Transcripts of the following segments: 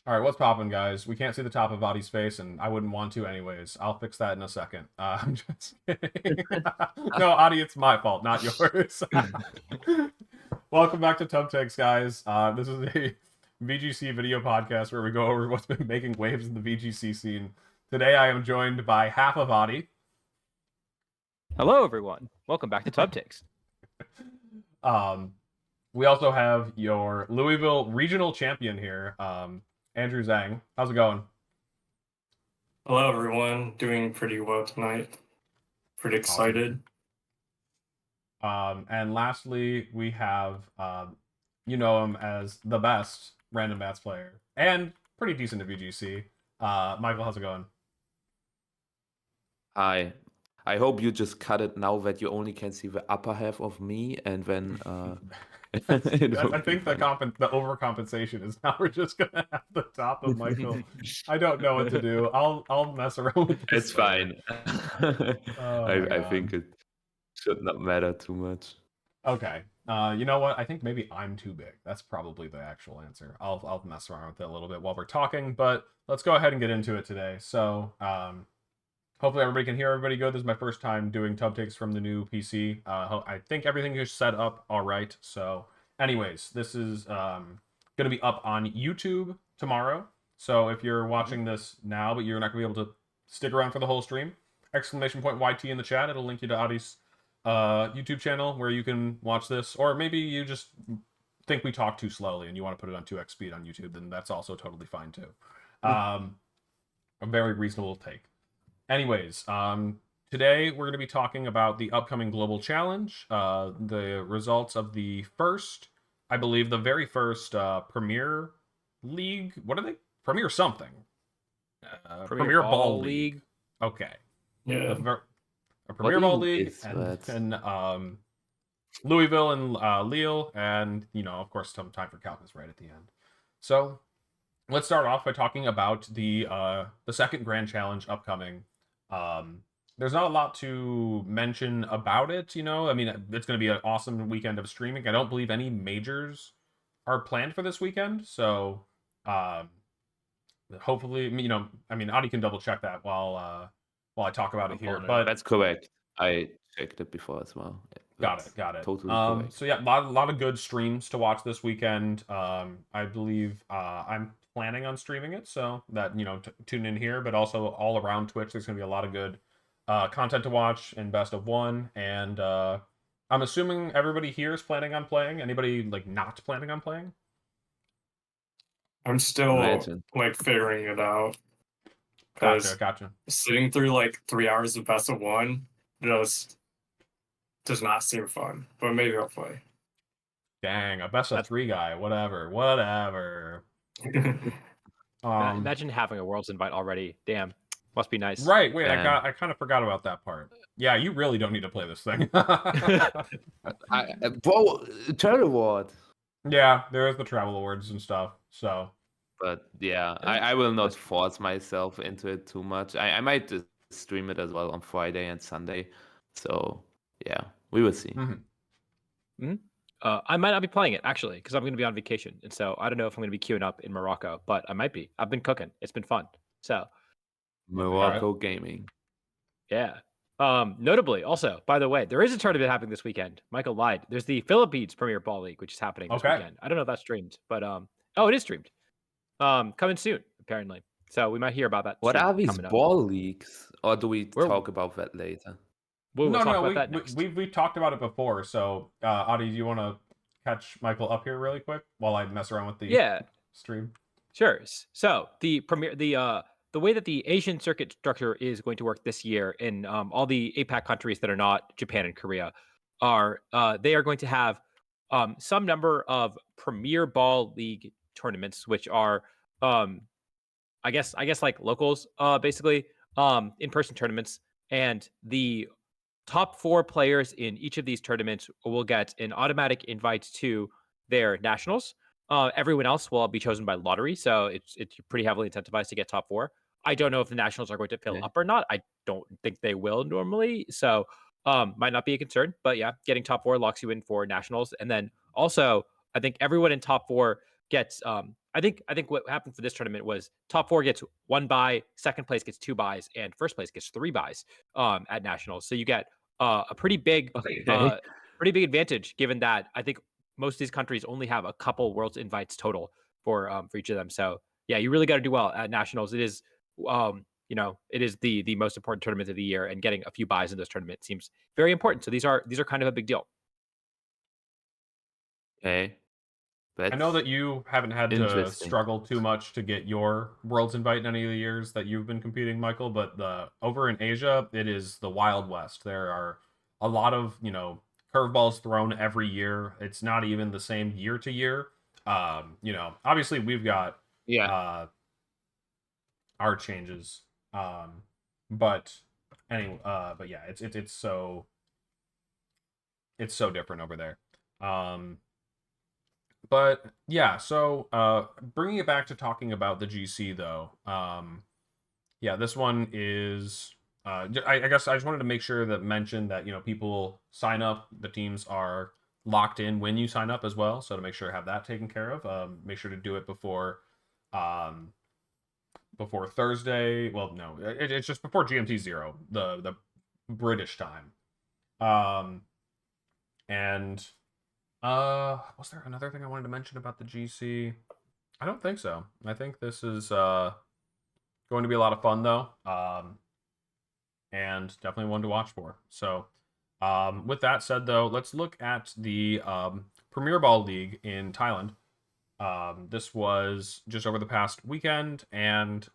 All right, what's poppin', guys? We can't see the top of Adi's face, and I wouldn't want to anyways. I'll fix that in a second. I'm just kidding. No, Adi, it's my fault, not yours. Welcome back to Tub Takes, guys. This is a VGC video podcast where we go over what's been making waves in the VGC scene. Today, I am joined by half of Adi. Hello, everyone. Welcome back to Tub Takes. We also have your Louisville regional champion here, Andrew Zhang. How's it going? Hello, everyone. Doing pretty well tonight. Pretty excited. And lastly, we have, you know him as the best random bats player and pretty decent at VGC. Michael, how's it going? Hi. I hope you just cut it now that you only can see the upper half of me, and then I think the overcompensation is now we're just gonna have the top of Michael. I don't know what to do. I'll mess around with this. It's fine. I think God. it should not matter too much. Okay. You know what? I think maybe I'm too big. That's probably the actual answer. I'll mess around with it a little bit while we're talking, but let's go ahead and get into it today. So, hopefully everybody can hear everybody good. This is my first time doing Tub Takes from the new PC. I think everything is set up all right. So anyways, this is going to be up on YouTube tomorrow. So if you're watching this now, but you're not going to be able to stick around for the whole stream, !YT in the chat. It'll link you to Adi's YouTube channel where you can watch this. Or maybe you just think we talk too slowly and you want to put it on 2x speed on YouTube, then that's also totally fine too. A very reasonable take. Anyways, today we're going to be talking about the upcoming Global Challenge, the results of the first, I believe, the very first Premier League. What are they? Premier something. Premier Ball League. Okay. Yeah. A Premier Ball League, is and Louisville and Lille, and of course, some time for Calc is right at the end. So let's start off by talking about the second Grand Challenge upcoming. There's not a lot to mention about it, I mean, it's going to be an awesome weekend of streaming. I don't believe any majors are planned for this weekend, so hopefully, I mean, Adi can double check that while I talk about it here. But that's correct. I checked it before as well. Got it. Totally correct. So yeah, a lot of good streams to watch this weekend. I believe I'm planning on streaming it, so that tune in here, but also all around Twitch. There's gonna be a lot of good content to watch in best of one, and I'm assuming everybody here is planning on playing. Anybody not planning on playing? I'm still Imagine. figuring it out. Gotcha. Sitting through 3 hours of best of one just does not seem fun. But maybe I'll play. Dang, a best of three guy. Whatever. Imagine having a Worlds invite already. Damn, must be nice. Right. Wait, I kind of forgot about that part. Yeah, you really don't need to play this thing. Bro, Turtle Award. Yeah, there is the travel awards and stuff. So, but yeah, I will not force myself into it too much. I might just stream it as well on Friday and Sunday. So yeah, we will see. I might not be playing it actually because I'm going to be on vacation, and so I don't know if I'm going to be queuing up in Morocco, but I might be. I've been cooking; it's been fun. So, Morocco gaming. Yeah. Notably, also, by the way, there is a tournament happening this weekend. Michael lied. There's the Philippines Premier Ball League, which is happening this weekend. I don't know if that's streamed, but it is streamed. Coming soon, apparently. So we might hear about that. What are these ball leagues, or do we talk about that later? We'll talk about that next. We've talked about it before. So, Adi, do you want to catch Michael up here really quick while I mess around with the stream? Sure. So the way that the Asian circuit structure is going to work this year in all the APAC countries that are not Japan and Korea they are going to have some number of Premier Ball League tournaments, which are I guess like locals, basically in-person tournaments, and the top 4 players in each of these tournaments will get an automatic invite to their nationals. Everyone else will be chosen by lottery, so it's pretty heavily incentivized to get top 4. I don't know if the nationals are going to fill up or not. I don't think they will normally, so might not be a concern. But yeah, getting top 4 locks you in for nationals, and then also I think everyone in top 4 gets I think what happened for this tournament was top 4 gets 1 bye, second place gets 2 byes, and first place gets 3 byes at nationals. So you get a pretty big advantage, given that I think most of these countries only have a couple Worlds invites total for each of them. So yeah, you really got to do well at nationals. It is it is the most important tournament of the year, and getting a few byes in this tournament seems very important. So these are kind of a big deal. Okay. I know that you haven't had to interesting. struggle too much to get your Worlds invite in any of the years that you've been competing, Michael, but over in Asia, it is the Wild West. There are a lot of, curveballs thrown every year. It's not even the same year to year. Obviously we've got our changes. But anyway, but yeah, it's so different over there. But yeah, so bringing it back to talking about the GC though, yeah, this one is I guess I just wanted to make sure that mention that people sign up, the teams are locked in when you sign up as well, so to make sure to have that taken care of, make sure to do it before Thursday. Well, no, it's just before GMT 0, the British time. And was there another thing I wanted to mention about the GC? I don't think so. I think this is going to be a lot of fun though, and definitely one to watch for. So with that said though, let's look at the Premier Ball League in Thailand. This was just over the past weekend, and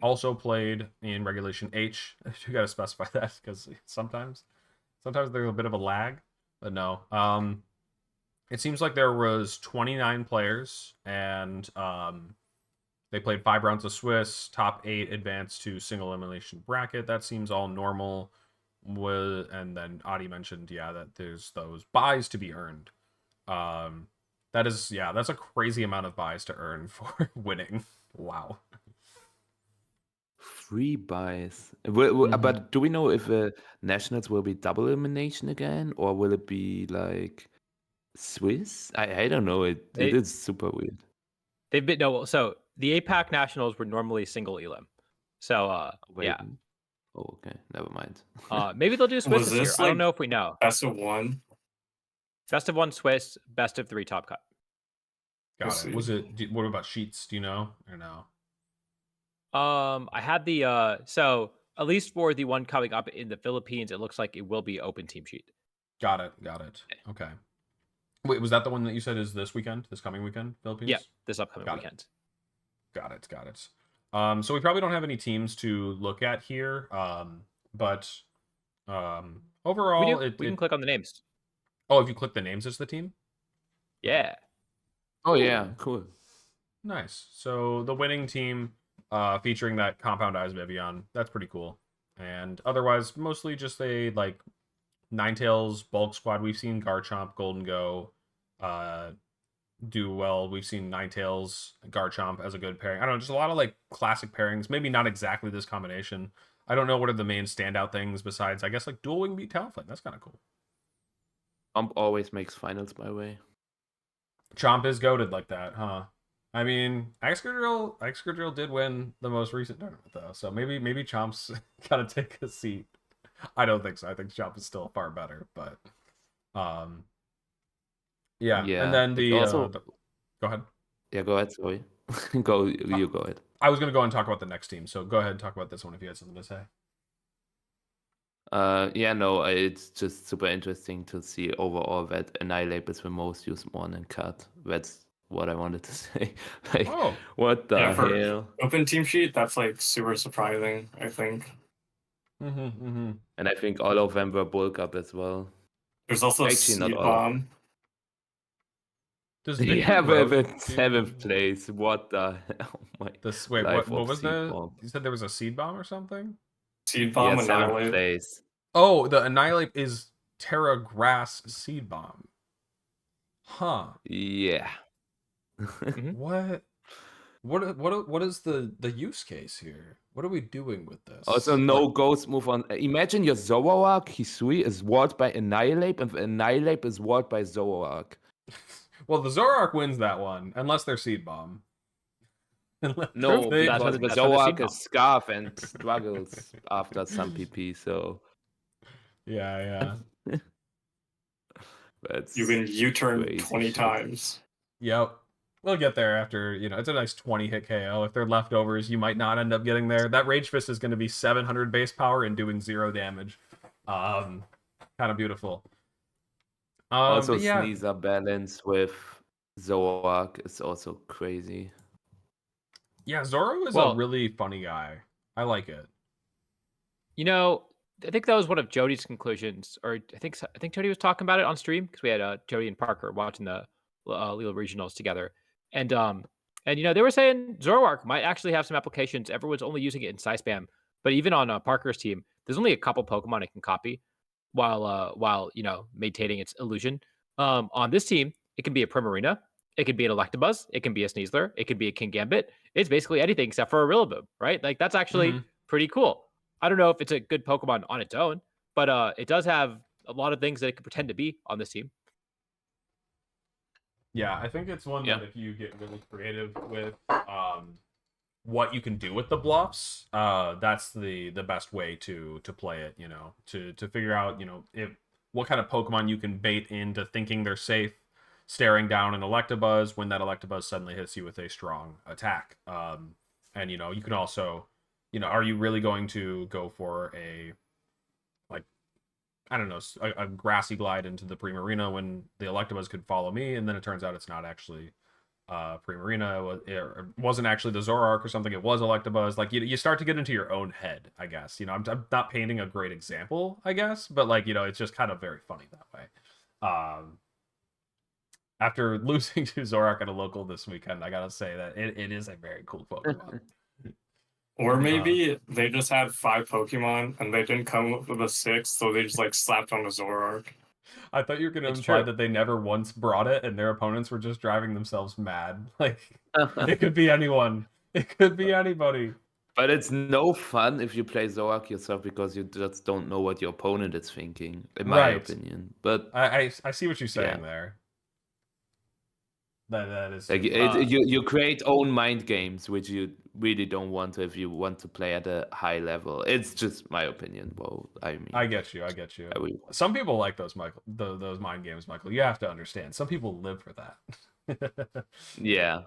also played in Regulation H. You got to specify that, because sometimes there's a bit of a lag. But no, it seems like there was 29 players, and they played 5 rounds of Swiss. Top 8 advanced to single elimination bracket. That seems all normal. And then Adi mentioned, that there's those buys to be earned. That's a crazy amount of buys to earn for winning. Wow. 3 buys. But do we know if nationals will be double elimination again, or will it be like Swiss? I don't know. It is super weird. They've been so the APAC nationals were normally single elim. So yeah. Oh, okay. Never mind. Maybe they'll do Swiss this year. I don't know if we know. Best of 1. Best of 1 Swiss, best of 3 top cut. Got it. Was it? What about sheets? Do you know or no? I had the so at least for the one coming up in the Philippines, it looks like it will be open team sheet. Got it. Okay. Wait, was that the one that you said is this coming weekend, Philippines? Yeah, this upcoming weekend. Got it. So we probably don't have any teams to look at here. But overall, we can click on the names. Oh, if you click the names, it's the team? Yeah. Oh yeah, cool. Nice. So the winning team, featuring that Compound Eyes Vivian, that's pretty cool. And otherwise, mostly just a Ninetales bulk squad. We've seen Garchomp, Golden Go do well. We've seen Ninetales, Garchomp as a good pairing. I don't know, just a lot of classic pairings. Maybe not exactly this combination. I don't know what are the main standout things besides, I guess, Dual Wing beat Talonflame. That's kind of cool. Chomp always makes finals my way. Chomp is goated like that, huh? I mean, Excadrill did win the most recent tournament though, so maybe Chomp's gotta take a seat. I don't think so. I think Chomp is still far better, but yeah. And then go ahead. Yeah, go ahead. Sorry, you go ahead. I was gonna go and talk about the next team, so go ahead and talk about this one if you had something to say. It's just super interesting to see overall that Annihilate is the most used one in cut. That's what I wanted to say. What the hell? Open team sheet, that's super surprising, I think. And I think all of them were bulk up as well. There's also actually not Bomb. With 7th place. What the hell? What was you said there was a Seed Bomb or something? Seed Bomb, yeah, 7th place. Oh, the Annihilate is Terra Grass Seed Bomb. Huh. Yeah. What is the use case here? What are we doing with this? Also, no ghost move on. Imagine your Zoroark Hisui is walled by Annihilate, and Annihilate is walled by Zoroark. Well, the Zoroark wins that one, unless they're Seed Bomb. No, They- That's because when the the seed Zoroark bomb. is Scarf and struggles after some PP, so yeah. that's You can U-turn crazy 20 shit. times. Yep. We'll get there after, it's a nice 20 hit KO. If they're leftovers, you might not end up getting there. That Rage Fist is going to be 700 base power and doing 0 damage. Kind of beautiful. Also, But yeah. Sneasel balance with Zoroark is also crazy. Yeah, Zoro is a really funny guy. I like it. I think that was one of Jody's conclusions, or I think Jody was talking about it on stream because we had Jody and Parker watching the Lille regionals together, and they were saying Zoroark might actually have some applications. Everyone's only using it in Psy Spam, but even on Parker's team, there's only a couple Pokemon it can copy, while maintaining its illusion. On this team, it can be a Primarina, it could be an Electabuzz, it can be a Sneasler, it could be a King Gambit. It's basically anything except for a Rillaboom, right? Like that's actually pretty cool. I don't know if it's a good Pokemon on its own, but it does have a lot of things that it could pretend to be on this team. Yeah, I think it's one that if you get really creative with what you can do with the bluffs, that's the best way to play it, to figure out, what kind of Pokemon you can bait into thinking they're safe, staring down an Electabuzz when that Electabuzz suddenly hits you with a strong attack. And you can also, are you really going to go for a, like, I don't know, a grassy glide into the Primarina when the Electabuzz could follow me, and then it turns out it's not actually Primarina, it wasn't actually the Zoroark or something, it was Electabuzz. Like, you start to get into your own head, I guess. I'm not painting a great example, I guess, but, like, it's just kind of very funny that way. After losing to Zoroark at a local this weekend, I gotta say that it is a very cool Pokemon. Or maybe they just had 5 Pokemon and they didn't come up with a 6th, so they just slapped on the Zoroark. I thought you were going to It's imply true. that they never once brought it and their opponents were just driving themselves mad. Like, it could be anyone. It could be anybody. But it's no fun if you play Zoroark yourself because you just don't know what your opponent is thinking, in my opinion. But I see what you're saying there. That is like you create own mind games, which you really don't want to if you want to play at a high level. It's just my opinion. Well, I mean, I get you. Some people like those those mind games, Michael. You have to understand. Some people live for that. Yeah.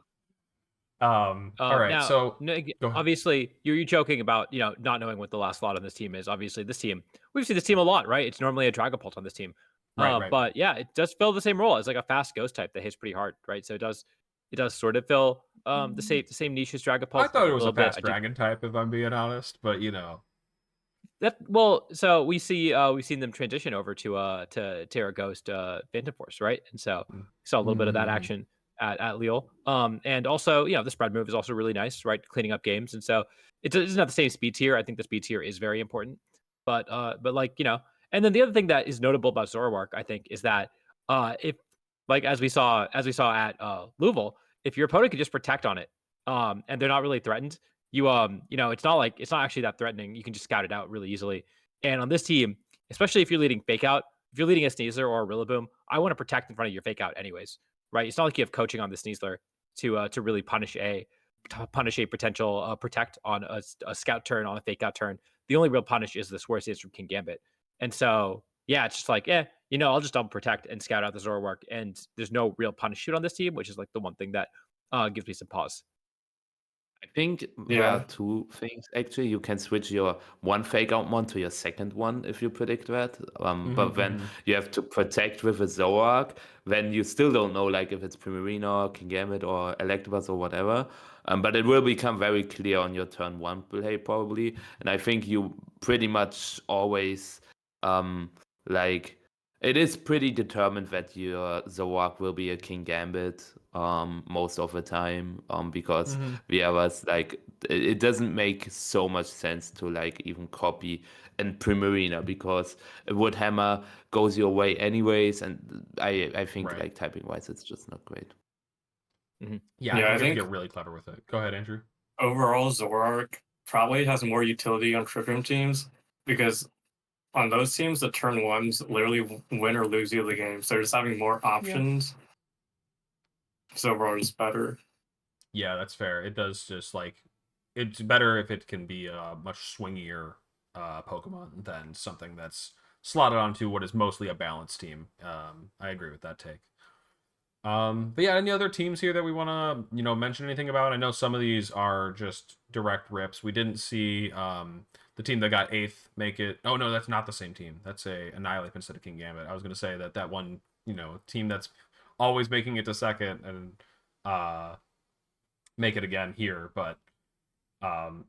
All right. Now, so obviously, you're joking about not knowing what the last slot on this team is. Obviously, this team, we've seen this team a lot, right? It's normally a Dragapult on this team. Right. But yeah, it does fill the same role as like a fast ghost type that hits pretty hard, right? So it does sort of fill the same niche as Dragapult. I thought it was a little fast dragon type, if I'm being honest, but so we've seen them transition over to Terra Ghost Phantom Force, right? And so we saw a little bit of that action at Lille. And also, the spread move is also really nice, right? Cleaning up games. And so it doesn't have the same speed tier. I think the speed tier is very important. But like, and then the other thing that is notable about Zoroark, I think, is that if, like, as we saw at Louisville, if your opponent could just protect on it, and they're not really threatened, it's not actually that threatening. You can just scout it out really easily. And on this team, especially if you're leading Fake Out, if you're leading a Sneasler or a Rillaboom, I want to protect in front of your Fake Out anyways, right? It's not like you have coaching on the Sneasler to really punish a potential protect on a scout turn, on a Fake Out turn. The only real punish is the Swear Stance from King Gambit. And so, yeah, it's just like, I'll just double protect and scout out the Zoroark, and there's no real punish shoot on this team, which is like the one thing that gives me some pause. I think there are 2 things actually. You can switch your one Fake Out one to your second one if you predict that. But when you have to protect with a Zoroark, then you still don't know like if it's Primarina, King Gambit, or Electabuzz or whatever. But it will become very clear on your turn 1 play probably. And I think you pretty much always like it is pretty determined that your Zoroark will be a King Gambit most of the time because the others, like, it doesn't make so much sense to like even copy in Primarina because a Wood Hammer goes your way anyways, and I think like typing wise it's just not great. Yeah, I think get really clever with it. Go ahead, Andrew. Overall, Zoroark probably has more utility on Trick Room teams because on those teams, the turn 1s literally win or lose you the game. So just having more options Zoroark is better. Yeah, that's fair. It does just like it's better if it can be a much swingier Pokemon than something that's slotted onto what is mostly a balanced team. I agree with that take. But yeah, any other teams here that we want to, mention anything about? I know some of these are just direct rips. We didn't see the team that got 8th make it. Oh no, that's not the same team. That's a Annihilate instead of King Gambit. I was going to say that one, team that's always making it to 2nd and make it again here. But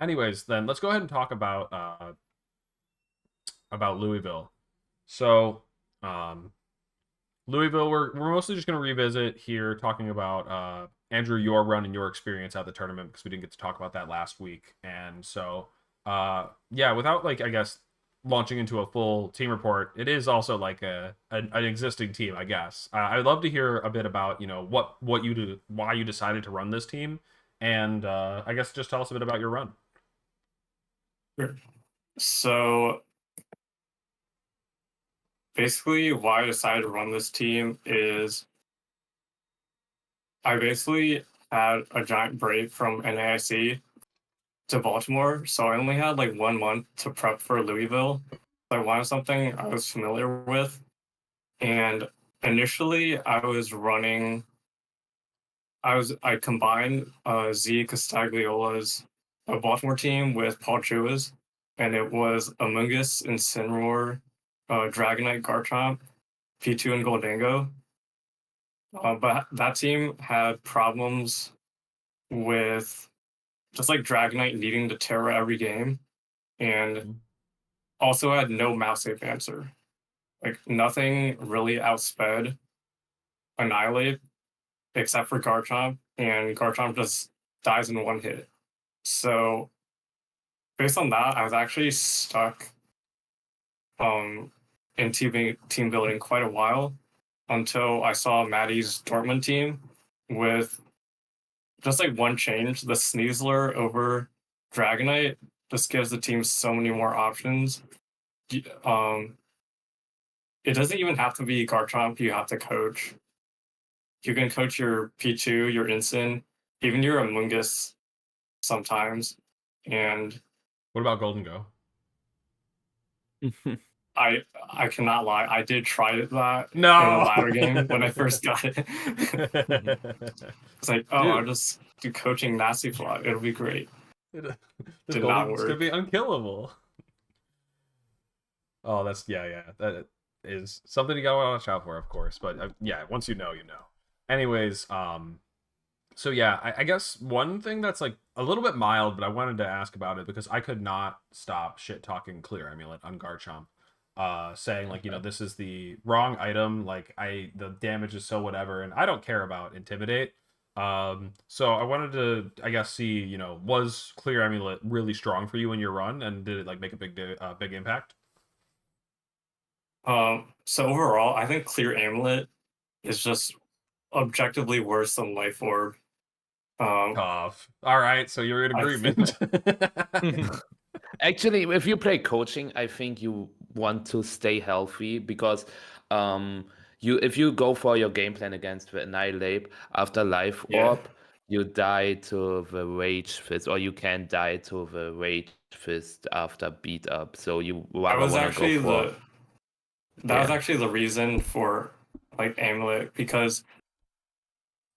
anyways, then let's go ahead and talk about Louisville. So Louisville, we're mostly just going to revisit here, talking about Andrew, your run and your experience at the tournament, because we didn't get to talk about that last week. And so, yeah, without I guess launching into a full team report, it is also like an existing team, I guess. I'd love to hear a bit about what you do, why you decided to run this team, and I guess just tell us a bit about your run. Sure. So basically, why I decided to run this team is I basically had a giant break from NAIC to Baltimore, so I only had 1 month to prep for Louisville. I wanted something I was familiar with, and initially I was running. I combined Z Castagliola's Baltimore team with Paul Chua's, and it was Amoonguss, Incineroar, Dragonite, Garchomp, P2, and Goldango. But that team had problems with just Dragonite needing to Terra every game, and also had no mouse safe answer. Nothing really outsped Annihilate except for Garchomp, and Garchomp just dies in 1 hit. So based on that, I was actually stuck in team building quite a while until I saw Maddie's Dortmund team with just 1 change. The Sneasler over Dragonite just gives the team so many more options. It doesn't even have to be Garchomp you have to coach. You can coach your P2, your Incin, even your Amoonguss sometimes. And What about Golden Go? I cannot lie. I did try that in No. the ladder game when I first got it. It's I'll just do coaching Nasty Plot. It'll be great. This Did not Golden's gonna work. be unkillable. Oh, that's yeah. That is something you gotta watch out for, of course. But yeah, once you know, you know. Anyways, so yeah, I guess one thing that's a little bit mild, but I wanted to ask about it because I could not stop shit talking Clear Amulet on Garchomp, saying this is the wrong item, the damage is so whatever, and I don't care about Intimidate. So I wanted to, I guess, see, was Clear Amulet really strong for you in your run, and did it make a big impact? So overall, I think Clear Amulet is just objectively worse than Life Orb. Tough. All right, so you're in agreement. Actually, if you play coaching, I think you want to stay healthy because if you go for your game plan against the Annihilate after Life Orb, you die to the Rage Fist, or you can die to the Rage Fist after beat up. So you rather want to go for. That was actually the reason for Amulet, because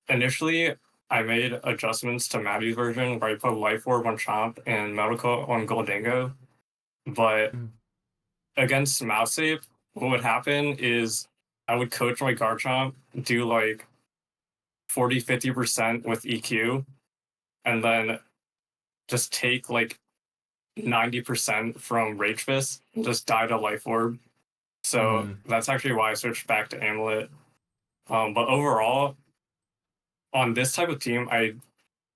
initially I made adjustments to Maddie's version where I put Life Orb on Chomp and Metal Coat on Goldango. But against Mouse Save, what would happen is I would coach my Garchomp, do 40-50% with EQ, and then just take 90% from Rage Fist and just die to Life Orb. So that's actually why I switched back to Amulet. But overall, on this type of team, I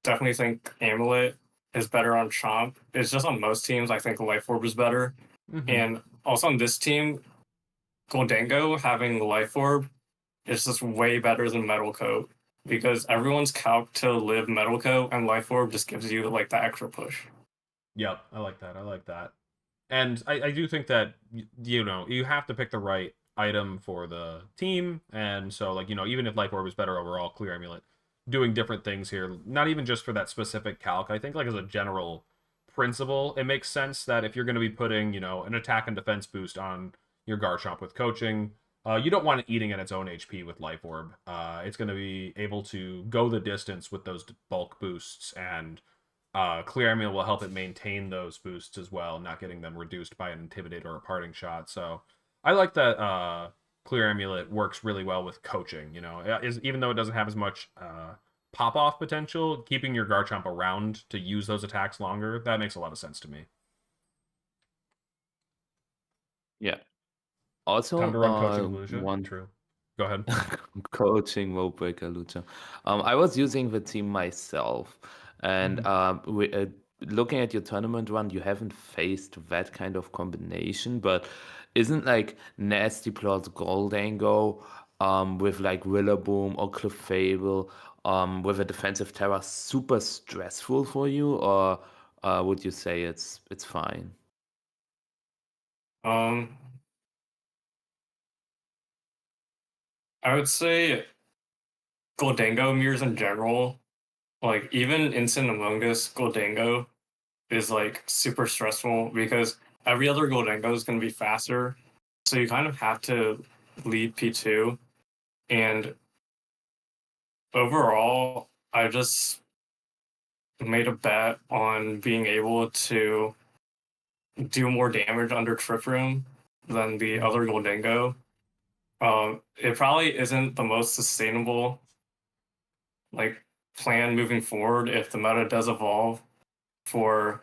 definitely think Amulet is better on Chomp. It's just on most teams, I think Life Orb is better. And also on this team, Goldango having Life Orb is just way better than Metal Coat, because everyone's calc to live Metal Coat, and Life Orb just gives you the extra push. Yep, I like that. And I do think that, you have to pick the right item for the team. And so, even if Life Orb is better overall, Clear Amulet doing different things here. Not even just for that specific calc. I think like as a general principle, it makes sense that if you're going to be putting, you know, an attack and defense boost on your Garchomp with coaching, you don't want it eating at its own HP with Life Orb. It's going to be able to go the distance with those bulk boosts, and Clear Amulet will help it maintain those boosts as well, not getting them reduced by an Intimidate or a Parting Shot. So I like that Clear Amulet works really well with coaching. You know, even though it doesn't have as much pop-off potential, keeping your Garchomp around to use those attacks longer, that makes a lot of sense to me. Yeah. Also, Time to run coaching Lucia. one True. Go ahead. coaching World Breaker Lucha. I was using the team myself, and looking at your tournament run, you haven't faced that kind of combination, but isn't like Nasty plus Goldango with like Rillaboom or Clefable with a defensive Terra super stressful for you, or would you say it's fine? I would say Goldango mirrors in general, like even Instant Among Us Goldango is like super stressful because every other Goldango is going to be faster. So you kind of have to lead P2. And overall, I just made a bet on being able to do more damage under Trip Room than the other Goldango. It probably isn't the most sustainable like plan moving forward if the meta does evolve for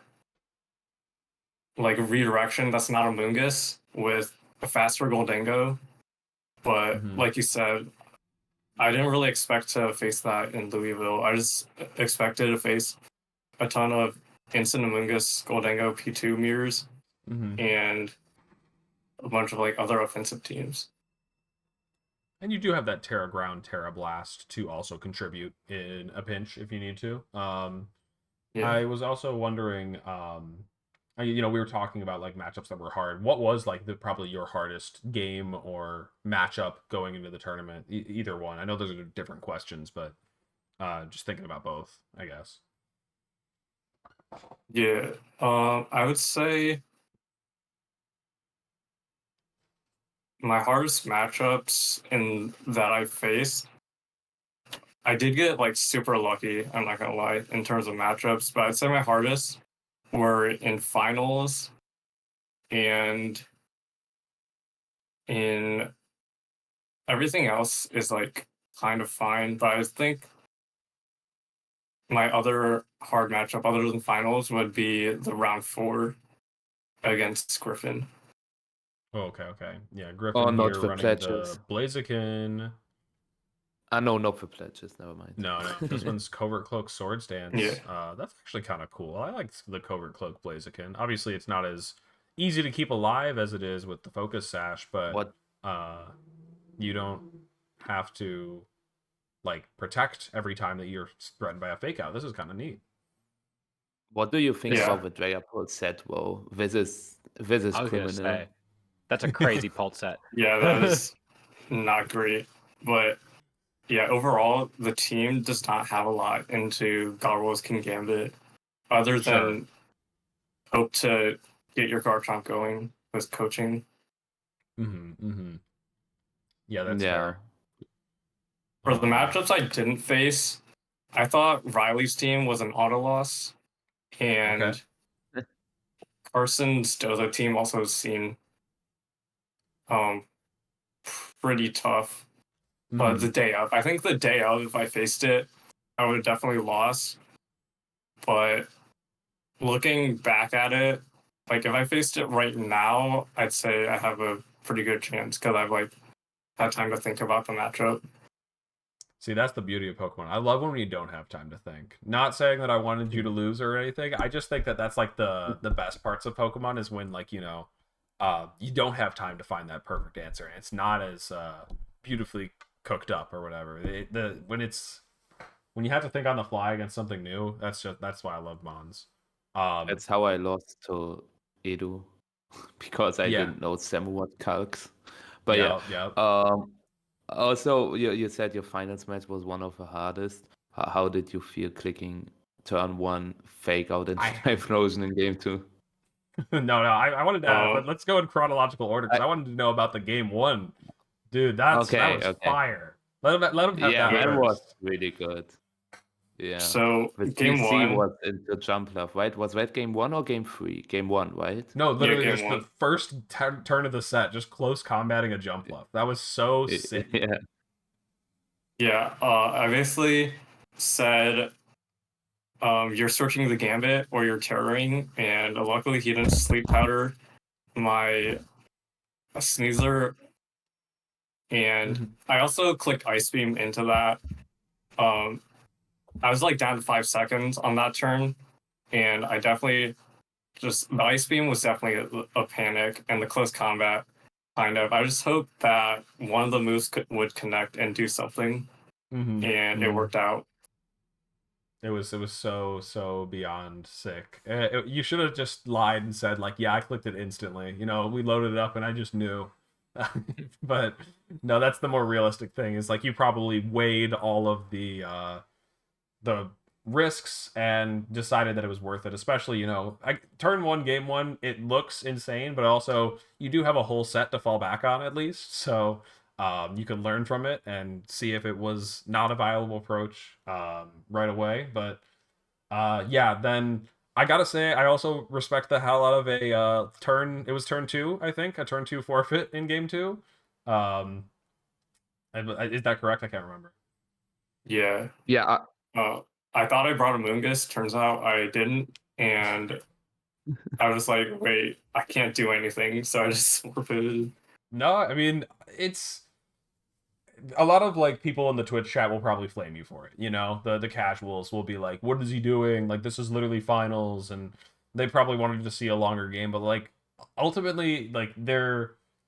like a redirection that's not a Mungus with a faster Goldango. But like you said, I didn't really expect to face that in Louisville. I just expected to face a ton of Instant Amungus Goldango P2 mirrors and a bunch of like other offensive teams. And you do have that Terra Ground, Terra Blast to also contribute in a pinch if you need to. I was also wondering, you know, we were talking about like matchups that were hard. What was like probably your hardest game or matchup going into the tournament? Either one. I know those are different questions, but just thinking about both, I guess. Yeah, I would say my hardest matchups in that I faced, I did get like super lucky, I'm not gonna lie, in terms of matchups, but I'd say my hardest were in finals and in everything else is like kind of fine, but I think my other hard matchup other than finals would be the round 4 against Griffin. Oh, okay. Yeah, Griffin not here the running pledges. the Blaziken. No, not the pledges. Never mind. No. This one's Covert Cloak Swords Dance. Yeah. That's actually kind of cool. I like the Covert Cloak Blaziken. Obviously, it's not as easy to keep alive as it is with the Focus Sash, but you don't have to like protect every time that you're threatened by a Fake Out. This is kind of neat. What do you think about the Dragapult set, though? This is criminal. Say, that's a crazy pult set. Yeah, that is not great. But yeah, overall, the team does not have a lot into Gargoyle's King Gambit, other than hope to get your Garchomp going with coaching. Yeah, that's fair. For the matchups I didn't face, I thought Riley's team was an auto loss, and Carson's Dozo team also seemed pretty tough. But the day of, I think the day of, if I faced it, I would have definitely lost. But looking back at it, like if I faced it right now, I'd say I have a pretty good chance because I've like had time to think about the matchup. See, that's the beauty of Pokemon. I love when you don't have time to think. Not saying that I wanted you to lose or anything. I just think that that's like the best parts of Pokemon is when like, you know, you don't have time to find that perfect answer, and it's not as beautifully cooked up or whatever. When you have to think on the fly against something new, that's why I love Mons. That's how I lost to Edu because I didn't know Samuel Calcs. But also, you said your finals match was one of the hardest. How did you feel clicking turn 1 fake out and I fly frozen in game 2? no, I wanted to Uh, let's go in chronological order because I wanted to know about the game 1. Dude, that was Okay. fire. Let him have Yeah, that that was first. really good. Yeah. so The game CC one, was into jump love, right? Was that game 1 or game 3? Game 1, right? No, yeah, literally game just the one. first turn of the set, just close combating a jump left. That was so sick. Yeah. Yeah, I basically said, you're searching the gambit or you're terroring, and luckily he didn't sleep powder my sneezer, and Mhm. I also clicked ice beam into that. Um, I was like down to 5 seconds on that turn, and I definitely just the ice beam was definitely a panic, and the close combat kind of. I just hoped that one of the moves would connect and do something, Mhm. and it Mhm. worked out. It was so beyond sick. You should have just lied and said like, yeah, I clicked it instantly. You know, we loaded it up and I just knew. But no, that's the more realistic thing. Is like you probably weighed all of the risks and decided that it was worth it. Especially, you know, turn 1, game 1, it looks insane, but also you do have a whole set to fall back on at least. So you can learn from it and see if it was not a viable approach right away. But yeah, then I gotta say, I also respect the hell out of a turn. It was turn 2, I think, a turn 2 forfeit in game 2. Um, is that correct? I can't remember. Yeah. Yeah. Uh, I thought I brought a Moongus. Turns out I didn't, and I was like, "Wait, I can't do anything." So I just forfeited. No, I mean it's a lot of like people in the Twitch chat will probably flame you for it. You know, the casuals will be like, "What is he doing? Like this is literally finals," and they probably wanted to see a longer game. But like ultimately, like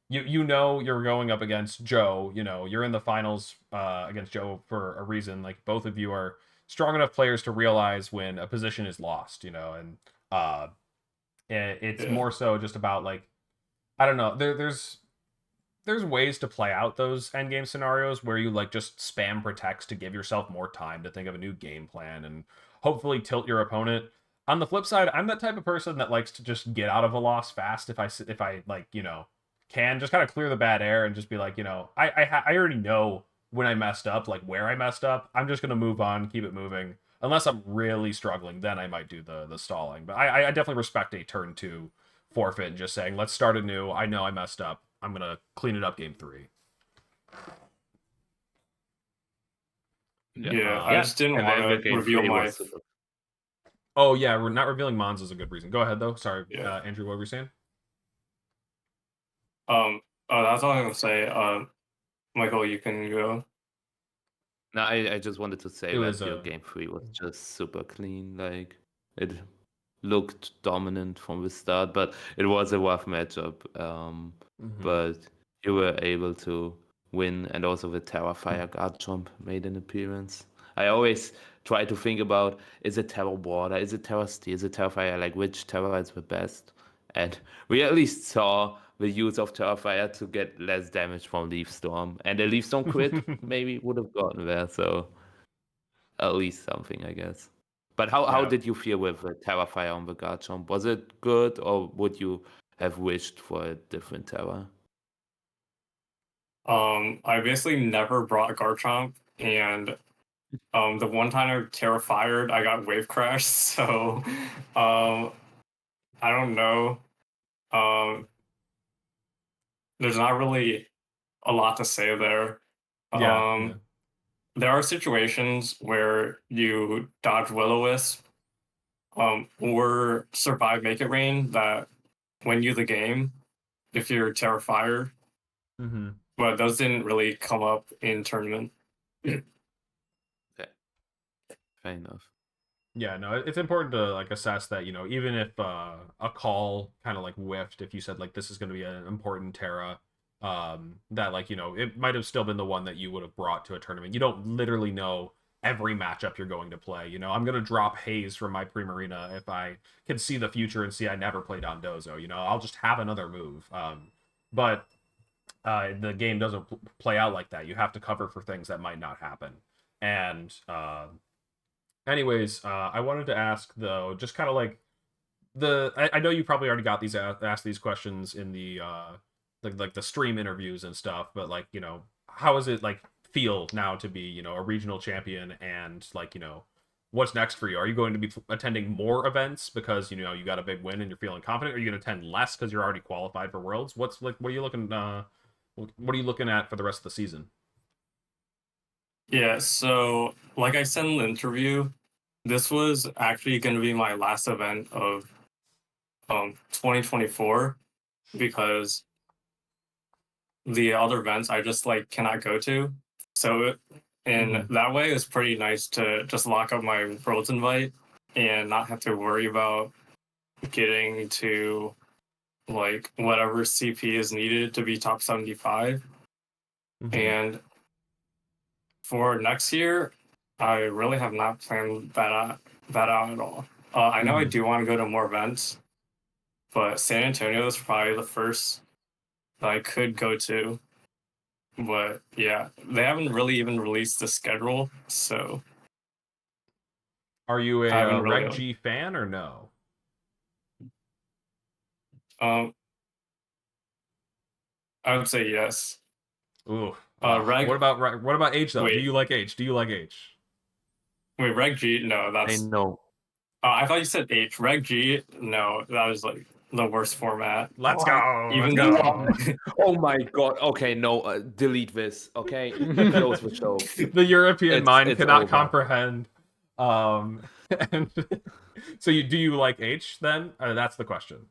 you know you're going up against Joe. You know you're in the finals against Joe for a reason. Like both of you are strong enough players to realize when a position is lost. You know, and it's Yeah, more so just about like I don't know. There's ways to play out those endgame scenarios where you like just spam protects to give yourself more time to think of a new game plan and hopefully tilt your opponent. On the flip side, I'm that type of person that likes to just get out of a loss fast if I like, you know, can just kind of clear the bad air and just be like, you know, I already know when I messed up, like where I messed up. I'm just going to move on, keep it moving. Unless I'm really struggling, then I might do the stalling. But I definitely respect a turn 2 forfeit and just saying, let's start anew. I know I messed up. I'm gonna clean it up game 3. Yeah. yeah. I Yeah. just didn't And then the want to game reveal 3 my. was super. Oh yeah, we're not revealing Mons is a good reason. Go ahead though. Sorry, Yeah. Andrew, what were you saying? That's all I'm gonna say. Michael, you can go. No, I just wanted to say It was that your game 3 was just super clean. Like it looked dominant from the start, but it was a rough matchup. But you were able to win, and also the Terrafire guard jump made an appearance. I always try to think about, is it Terra Water, is it Terra Steel, is it Terrafire, like which Terra is the best? And we at least saw the use of Terrafire to get less damage from Leaf Storm. And a Leaf Storm crit maybe would have gotten there, so at least something, I guess. But how Yeah. did you feel with Terrafire on the guard jump? Was it good, or would you have wished for a different Terra? I basically never brought Garchomp, and the one time I Terra fired, I got wave crash. So, I don't know. Um, there's not really a lot to say there. Yeah, yeah. Um, there are situations where you dodge Will-O-Wisp, or survive Make It Rain that win you the game if you're Terrifier, Mm-hmm. but those didn't really come up in tournament. Okay, fair enough. Yeah, no, it's important to like assess that, you know, even if a call kind of like whiffed, if you said like this is going to be an important Terra, that like, you know, it might have still been the one that you would have brought to a tournament. You don't literally know every matchup you're going to play. You know, I'm going to drop Haze from my Primarina if I can see the future and see I never played on Dozo. You know, I'll just have another move. But the game doesn't play out like that. You have to cover for things that might not happen. And Anyways, I wanted to ask though, just kind of like I know you probably already got these asked these questions in the like the stream interviews and stuff, but like how is it like feel now to be a regional champion, and like what's next for you? Are you going to be attending more events because you got a big win and you're feeling confident? Or are you going to attend less because you're already qualified for Worlds? What are you looking at for the rest of the season? Yeah, so like I said in the interview, this was actually going to be my last event of 2024 because the other events I just like cannot go to. So in that way, it's pretty nice to just lock up my Worlds invite and not have to worry about getting to like whatever CP is needed to be top 75. And for next year, I really have not planned that out at all. I know I do want to go to more events, but San Antonio is probably the first that I could go to. But yeah, they haven't really even released the schedule, so Are you I haven't a really. Reg G fan or no? I would say yes. Ooh. Reg. What about H though? Wait. Do you like H? Wait, Reg G? No, that's. I know. I thought you said H. Reg G? No, that was like the worst format. Let's go. Even Let's though. go. Oh my god. Okay, no, delete this. Okay, close the show. The European mind it's cannot over. comprehend. And so do you like H then? That's the question.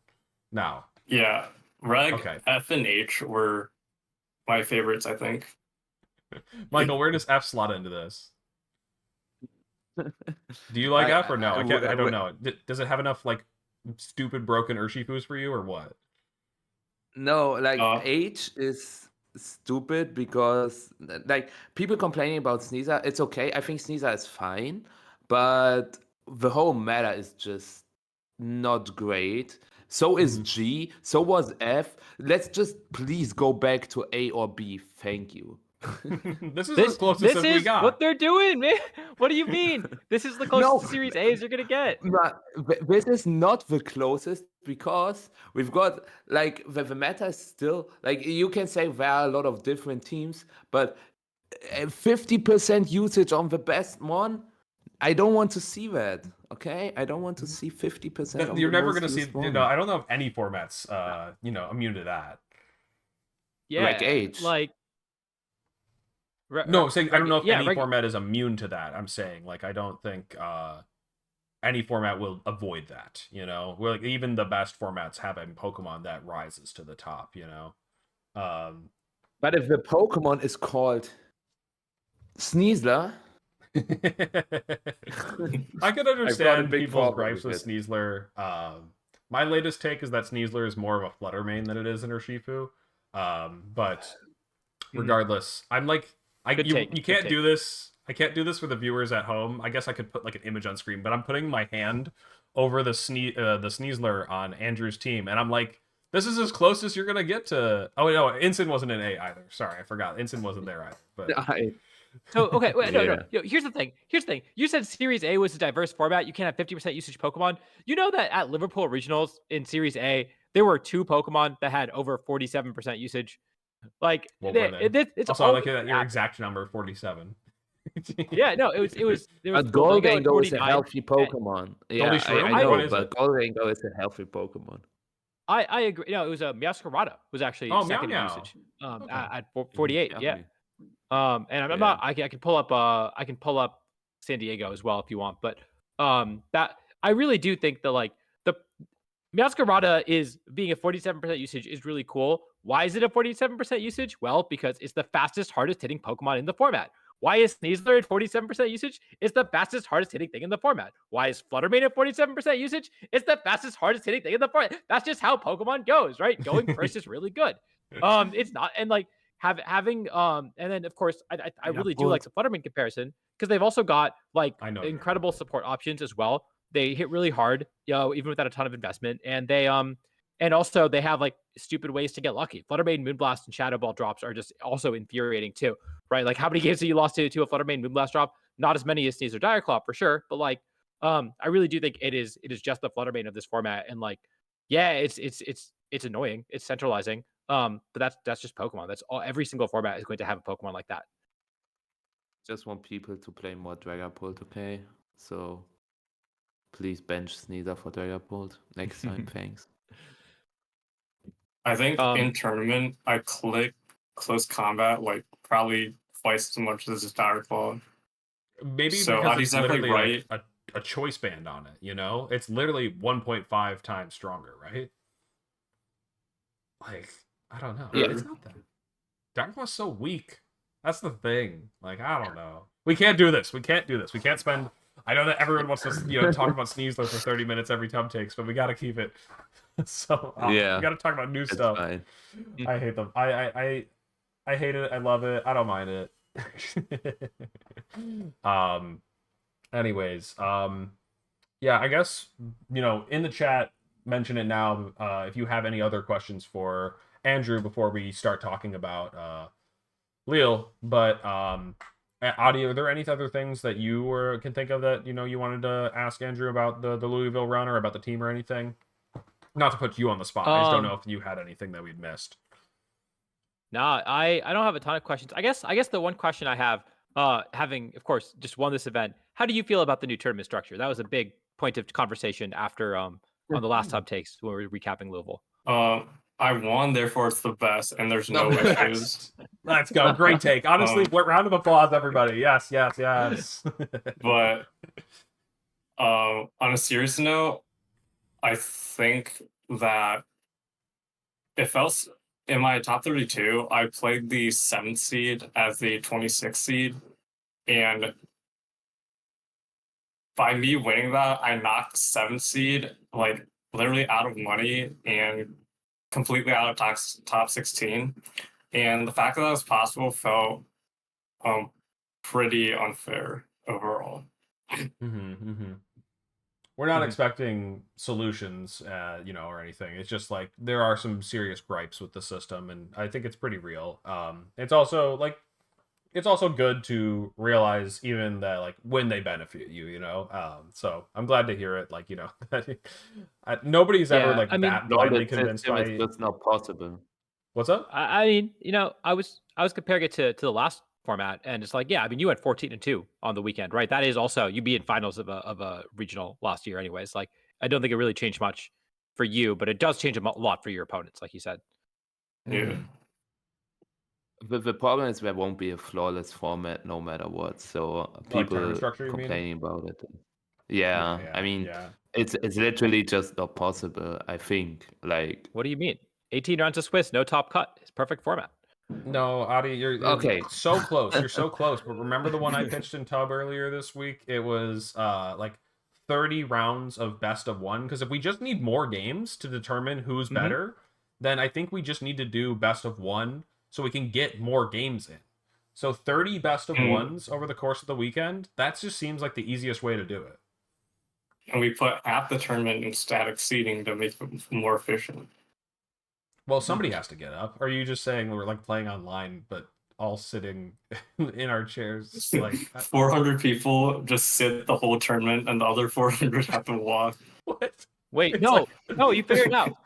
Now. Yeah, Reg, Okay. F, and H were my favorites, I think. Michael, where does F slot into this? Do you like F or no? I don't know. Does it have enough like stupid broken Urshifus for you or what? No, like H is stupid because like people complaining about Sneezer, it's okay. I think Sneezer is fine, but the whole meta is just not great. So is G, so was F. Let's just please go back to A or B. Thank you. This is as closest as we got. What they're doing, man. What do you mean? This is the closest to Series A as you're gonna get. This is not the closest because we've got like the meta is still like you can say there are a lot of different teams, but 50% usage on the best one. I don't want to see that. Okay, I don't want to see 50%. You're never gonna see. I don't know if any formats, immune to that. Yeah, like H. Like. No, I'm saying I don't know if any format is immune to that. I'm saying like I don't think any format will avoid that. Where like even the best formats have a Pokemon that rises to the top. But if the Pokemon is called Sneasler. I could understand people's gripes with Sneasler. My latest take is that Sneasler is more of a Flutter main than it is an Urshifu. But regardless, I'm like, you can't do this. I can't do this for the viewers at home. I guess I could put like an image on screen, but I'm putting my hand over the Sneasler on Andrew's team, and I'm like, this is as close as you're gonna get to. Oh no, Ensign wasn't in A either. Sorry, I forgot. Ensign wasn't there either. But so okay, wait, no. Here's the thing. You said Series A was a diverse format. You can't have 50% usage Pokemon. You know that at Liverpool Regionals in Series A, there were 2 Pokemon that had over 47% usage. Like it's also I like your exact number 47. Yeah, no, it was. Goldango is a healthy Pokemon. Yeah, I know, but Goldango is a healthy Pokemon. I agree. No, it was a Miascarada was actually second in usage. At 48. Yeah. And I'm not. I can pull up San Diego as well if you want, but that I really do think that like the Miascarada is being a 47% usage is really cool. Why is it a 47% usage? Well, because it's the fastest, hardest hitting Pokemon in the format. Why is Sneasler at 47% usage? It's the fastest, hardest hitting thing in the format. Why is Fluttermane at 47% usage? It's the fastest, hardest hitting thing in the format. That's just how Pokemon goes, right? Going first is really good. It's not, and like having and then of course I really do like the Fluttermane comparison because they've also got like incredible support options as well. They hit really hard, even without a ton of investment, and they and also they have like stupid ways to get lucky. Fluttermane, Moonblast, and Shadow Ball drops are just also infuriating too, right? Like how many games have you lost to a Fluttermane Moonblast drop? not as many as Sneeze or Direclaw for sure, but like I really do think it is just the Fluttermane of this format, and like yeah, it's annoying, it's centralizing, but that's just Pokemon. That's all. Every single format is going to have a Pokemon like that. Just want people to play more Dragapult, okay? So please bench Sneasel for Dragapult next time. Thanks. I think in tournament, I click close combat like probably twice as much as Direclaw. Maybe So because Adi's it's definitely literally right. like a choice band on it, you know? It's literally 1.5 times stronger, right? Like, I don't know. Yeah. It's not that. Direclaw's so weak. That's the thing. Like, I don't know. We can't do this. We can't do this. We can't spend... I know that everyone wants to, talk about Sneasler for 30 minutes every Tub Takes, but we got to keep it. So, Yeah, we got to talk about new That's stuff. fine. I hate them. I hate it. I love it. I don't mind it. Anyways, yeah, I guess, in the chat, mention it now if you have any other questions for Andrew before we start talking about Lille. But Adi, are there any other things that you can think of that you wanted to ask Andrew about the Louisville run or about the team or anything? Not to put you on the spot. I just don't know if you had anything that we'd missed. Nah, I don't have a ton of questions. I guess the one question I have, having of course just won this event, how do you feel about the new tournament structure? That was a big point of conversation after on the last Tub Takes when we were recapping Louisville. I won, therefore it's the best, and there's no issues. Let's go. Great take. Honestly, round of applause, everybody. Yes. But on a serious note, I think that it felt in my top 32, I played the 7th seed as the 26th seed, and by me winning that, I knocked 7th seed like literally out of money and completely out of top 16. And the fact that that was possible felt pretty unfair overall. We're not expecting solutions, or anything. It's just like there are some serious gripes with the system, and I think it's pretty real. It's also good to realize even that like when they benefit you, So I'm glad to hear it. Like nobody's ever like that blindly convinced by. It's not possible. What's up? I mean, I was comparing it to the last format, and it's like, yeah, I mean, you went 14-2 on the weekend, right? That is also you be in finals of a regional last year, anyways. Like, I don't think it really changed much for you, but it does change a lot for your opponents, like you said. Yeah. The problem is there won't be a flawless format no matter what. So people complaining about it. Yeah, I mean, it's literally just not possible. I think. Like, what do you mean? 18 rounds of Swiss, no top cut. It's perfect format. No, Adi, you're okay. So close. You're so close. But remember the one I pitched in Tub earlier this week? It was like 30 rounds of best of one. Because if we just need more games to determine who's better, then I think we just need to do best of one so we can get more games in. So 30 best of ones over the course of the weekend, that just seems like the easiest way to do it. And we put half the tournament in static seating to make it more efficient. Well, somebody has to get up. Or are you just saying we're like playing online, but all sitting in our chairs? Like 400 people just sit the whole tournament, and the other 400 have to walk. What? Wait, no, you figured it out.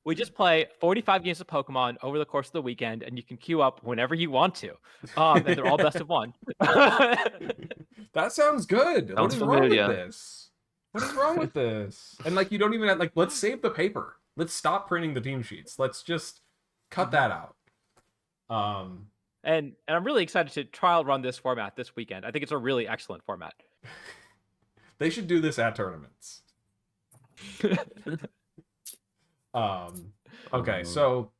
We just play 45 games of Pokemon over the course of the weekend, and you can queue up whenever you want to. And they're all best of one. That sounds good. Sounds what is familiar. wrong with this? What is wrong with this? And like, you don't even have, like, let's save the paper. Let's stop printing the team sheets. Let's just cut that out. And I'm really excited to trial run this format this weekend. I think it's a really excellent format. They should do this at tournaments. Okay, so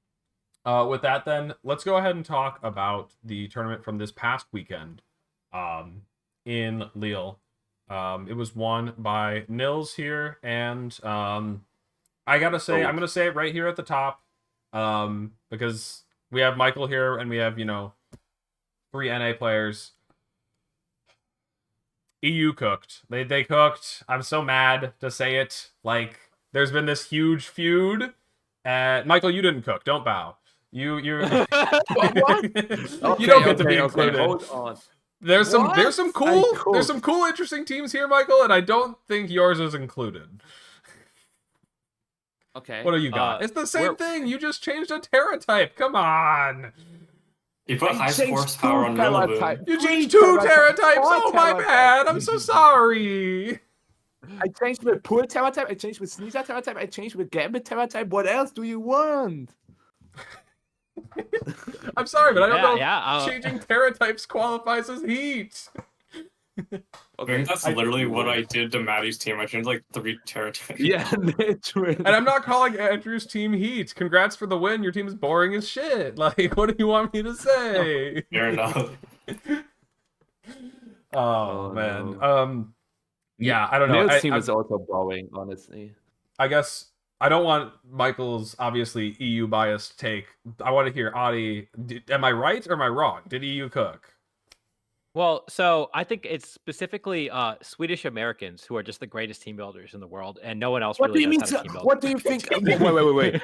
with that then, let's go ahead and talk about the tournament from this past weekend in Lille. It was won by Nils here, and I gotta say, I'm gonna say it right here at the top, because we have Michael here, and we have 3 NA players. EU cooked. They cooked. I'm so mad to say it. Like, there's been this huge feud. Michael, you didn't cook. Don't bow. You What? you don't get to be included. Hold on. There's some What? cool interesting teams here, Michael, and I don't think yours is included. Okay. What do you got? It's the same thing. You just changed a Terra type. Come on. You put I high changed horsepower on two Terra Rillaboom. type- You three changed 2 Terra type- types. four Oh, my Terra bad. type. I'm so sorry. I changed with Pool Terra type, I changed with Sneasel Terra type, I changed with Gambit Terra type. What else do you want? I'm sorry, but I don't know yeah, if changing Terra types qualifies as heat. I think that's literally what I did to Maddie's team. I changed like 3 Terra types. Yeah, literally. And I'm not calling Andrew's team heat. Congrats for the win. Your team is boring as shit. Like, what do you want me to say? Fair enough. Oh man. no. Yeah, I don't know. Neil's team is also boring, honestly. I guess I don't want Michael's obviously EU biased take. I want to hear Adi. Am I right or am I wrong? Did EU cook? Well, so I think it's specifically Swedish Americans who are just the greatest team builders in the world, and no one else What do really you knows mean? how to team build. What do you think? Wait.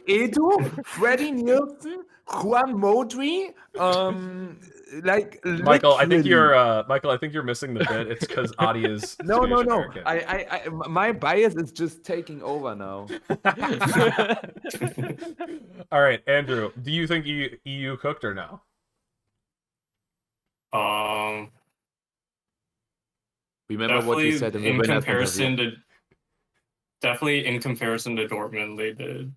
Edu, Freddie Nielsen, Juan Modri, like Michael, I think literally. you're missing the bit. It's because Adi is No. Swedish American. I my bias is just taking over now. All right, Andrew, do you think EU cooked or no? Remember what you said in the in winner's comparison interview. to definitely in comparison to Dortmund, they did.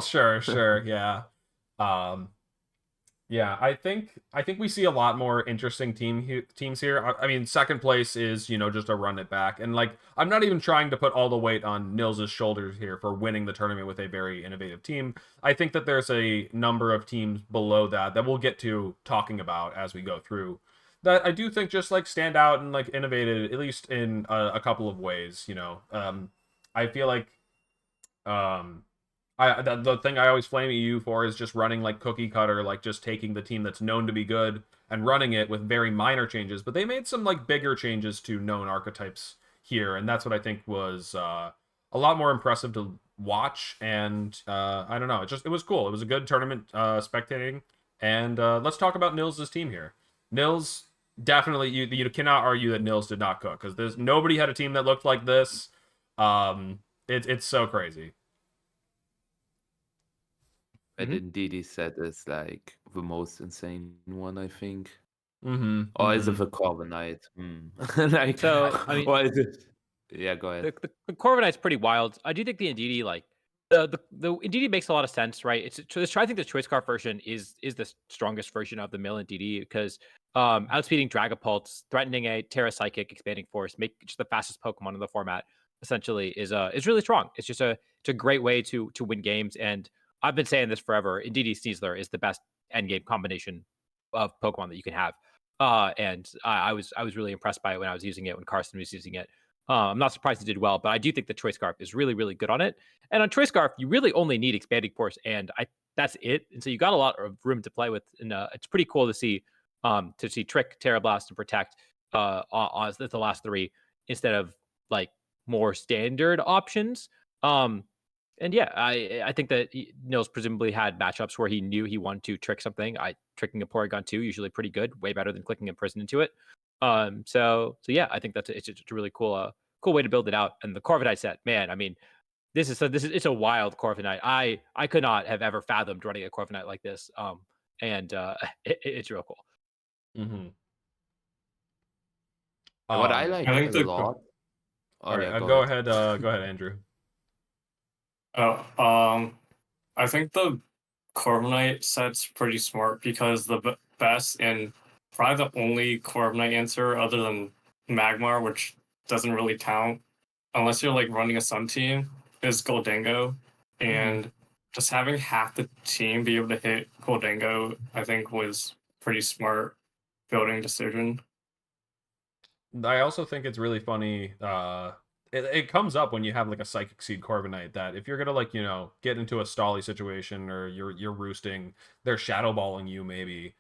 Sure, yeah. Yeah, I think we see a lot more interesting teams here. I mean, second place is, just a run it back. And, like, I'm not even trying to put all the weight on Nils' shoulders here for winning the tournament with a very innovative team. I think that there's a number of teams below that we'll get to talking about as we go through that I do think just, like, stand out and, like, innovated, at least in a couple of ways, I feel like the thing I always flame EU for is just running like cookie cutter, like just taking the team that's known to be good and running it with very minor changes. But they made some like bigger changes to known archetypes here, and that's what I think was a lot more impressive to watch. And I don't know, it was cool. It was a good tournament spectating. And let's talk about Nils' team here. Nils definitely you cannot argue that Nils did not cook because nobody had a team that looked like this. It's so crazy. And indeed, he said it's like the most insane one, I think. Or is it the Corviknight? Like, So, I mean, or is it? Yeah, go ahead. The Corviknight's pretty wild. I do think the Ndidi, like the Ndidi makes a lot of sense, right? I think the Choice Scarf version is the strongest version of the male Ndidi because outspeeding Dragapult, threatening a Terra Psychic, expanding Force, make just the fastest Pokemon in the format essentially is really strong. It's just it's a great way to win games, and I've been saying this forever. Ndidi Sneasler is the best endgame combination of Pokemon that you can have. And I was really impressed by it when I was using it, when Carson was using it. I'm not surprised it did well, but I do think the Choice Scarf is really, really good on it. And on Choice Scarf, you really only need Expanding Force, and that's it. And so you got a lot of room to play with, and it's pretty cool to see Trick, Terra Blast, and Protect on the last 3 instead of like more standard options. And yeah, I think that Nils presumably had matchups where he knew he wanted to trick something. Tricking a Porygon 2 usually pretty good, way better than clicking Imprison into it. So yeah, I think it's a really cool way to build it out. And the Corviknight set, man, I mean, it's a wild Corviknight. I could not have ever fathomed running a Corviknight like this. And it's real cool. What I like I think a lot. All right, go ahead, Andrew. I think the Corviknight set's pretty smart because the best and probably the only Corviknight answer other than Magmar, which doesn't really count unless you're like running a Sun team, is Goldango. And just having half the team be able to hit Goldango, I think was pretty smart building decision. I also think it's really funny. It comes up when you have like a Psychic Seed Corviknight that if you're gonna like get into a stally situation or you're roosting, they're shadow balling you maybe.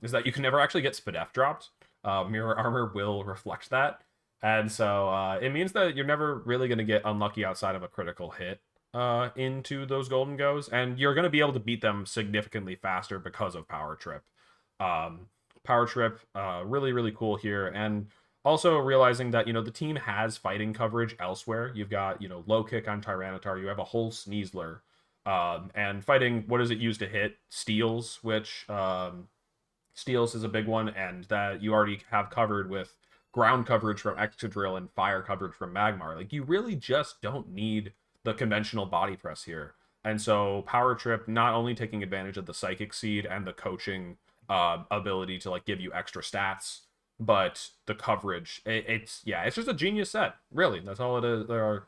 Is that you can never actually get Spadef dropped. Mirror Armor will reflect that, and so it means that you're never really gonna get unlucky outside of a critical hit into those Golden Goes, and you're gonna be able to beat them significantly faster because of Power Trip. Power Trip, really, really cool here. And also realizing that, the team has fighting coverage elsewhere. You've got, low kick on Tyranitar. You have a whole Sneasler. And fighting, what does it use to hit? Steals, which Steals is a big one. And that you already have covered with ground coverage from Excadrill and fire coverage from Magmar. Like, you really just don't need the conventional body press here. And so Power Trip not only taking advantage of the Psychic Seed and the coaching ability to like give you extra stats, but the coverage, it's just a genius set. Really, that's all it is.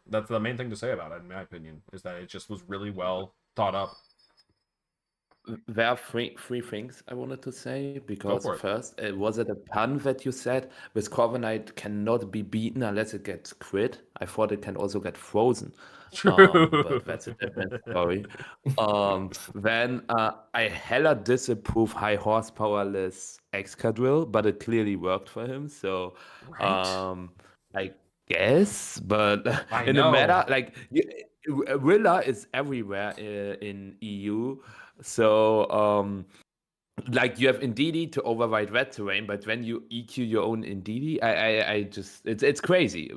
That's the main thing to say about it, in my opinion, is that it just was really well thought up. There are three things I wanted to say, because for it. first, was it a pun that you said with Corviknight cannot be beaten unless it gets crit? I thought it can also get frozen. But that's a different story. Then I hella disapprove high horsepowerless Excadrill, but it clearly worked for him. So Right. I guess, but I in the know. meta, like Willa is everywhere in EU. So like you have Indeedee to override red terrain, but when you EQ your own Indeedee, I just it's crazy.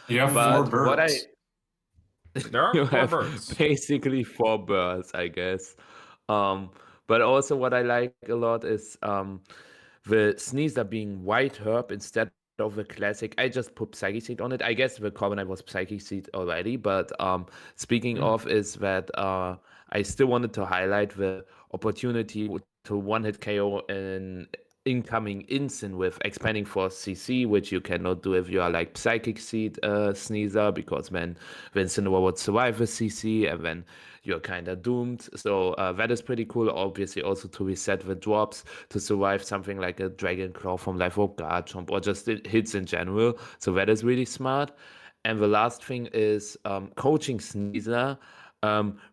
You have But 4 what I birds. There are you 4 have birds. basically 4 birds, I guess. But also what I like a lot is the Sneasler being white herb instead of the classic. I just put Psychic Seed on it. I guess the Corviknight was Psychic Seed already, but speaking of is that I still wanted to highlight the opportunity to one-hit KO an incoming instant with expanding force CC, which you cannot do if you are like Psychic Seed Sneasler, because when Cinnamon would survive with CC, and then you're kind of doomed. So that is pretty cool. Obviously, also to reset the drops to survive something like a Dragon Claw from Life of Garchomp, or just hits in general. So that is really smart. And the last thing is coaching Sneasler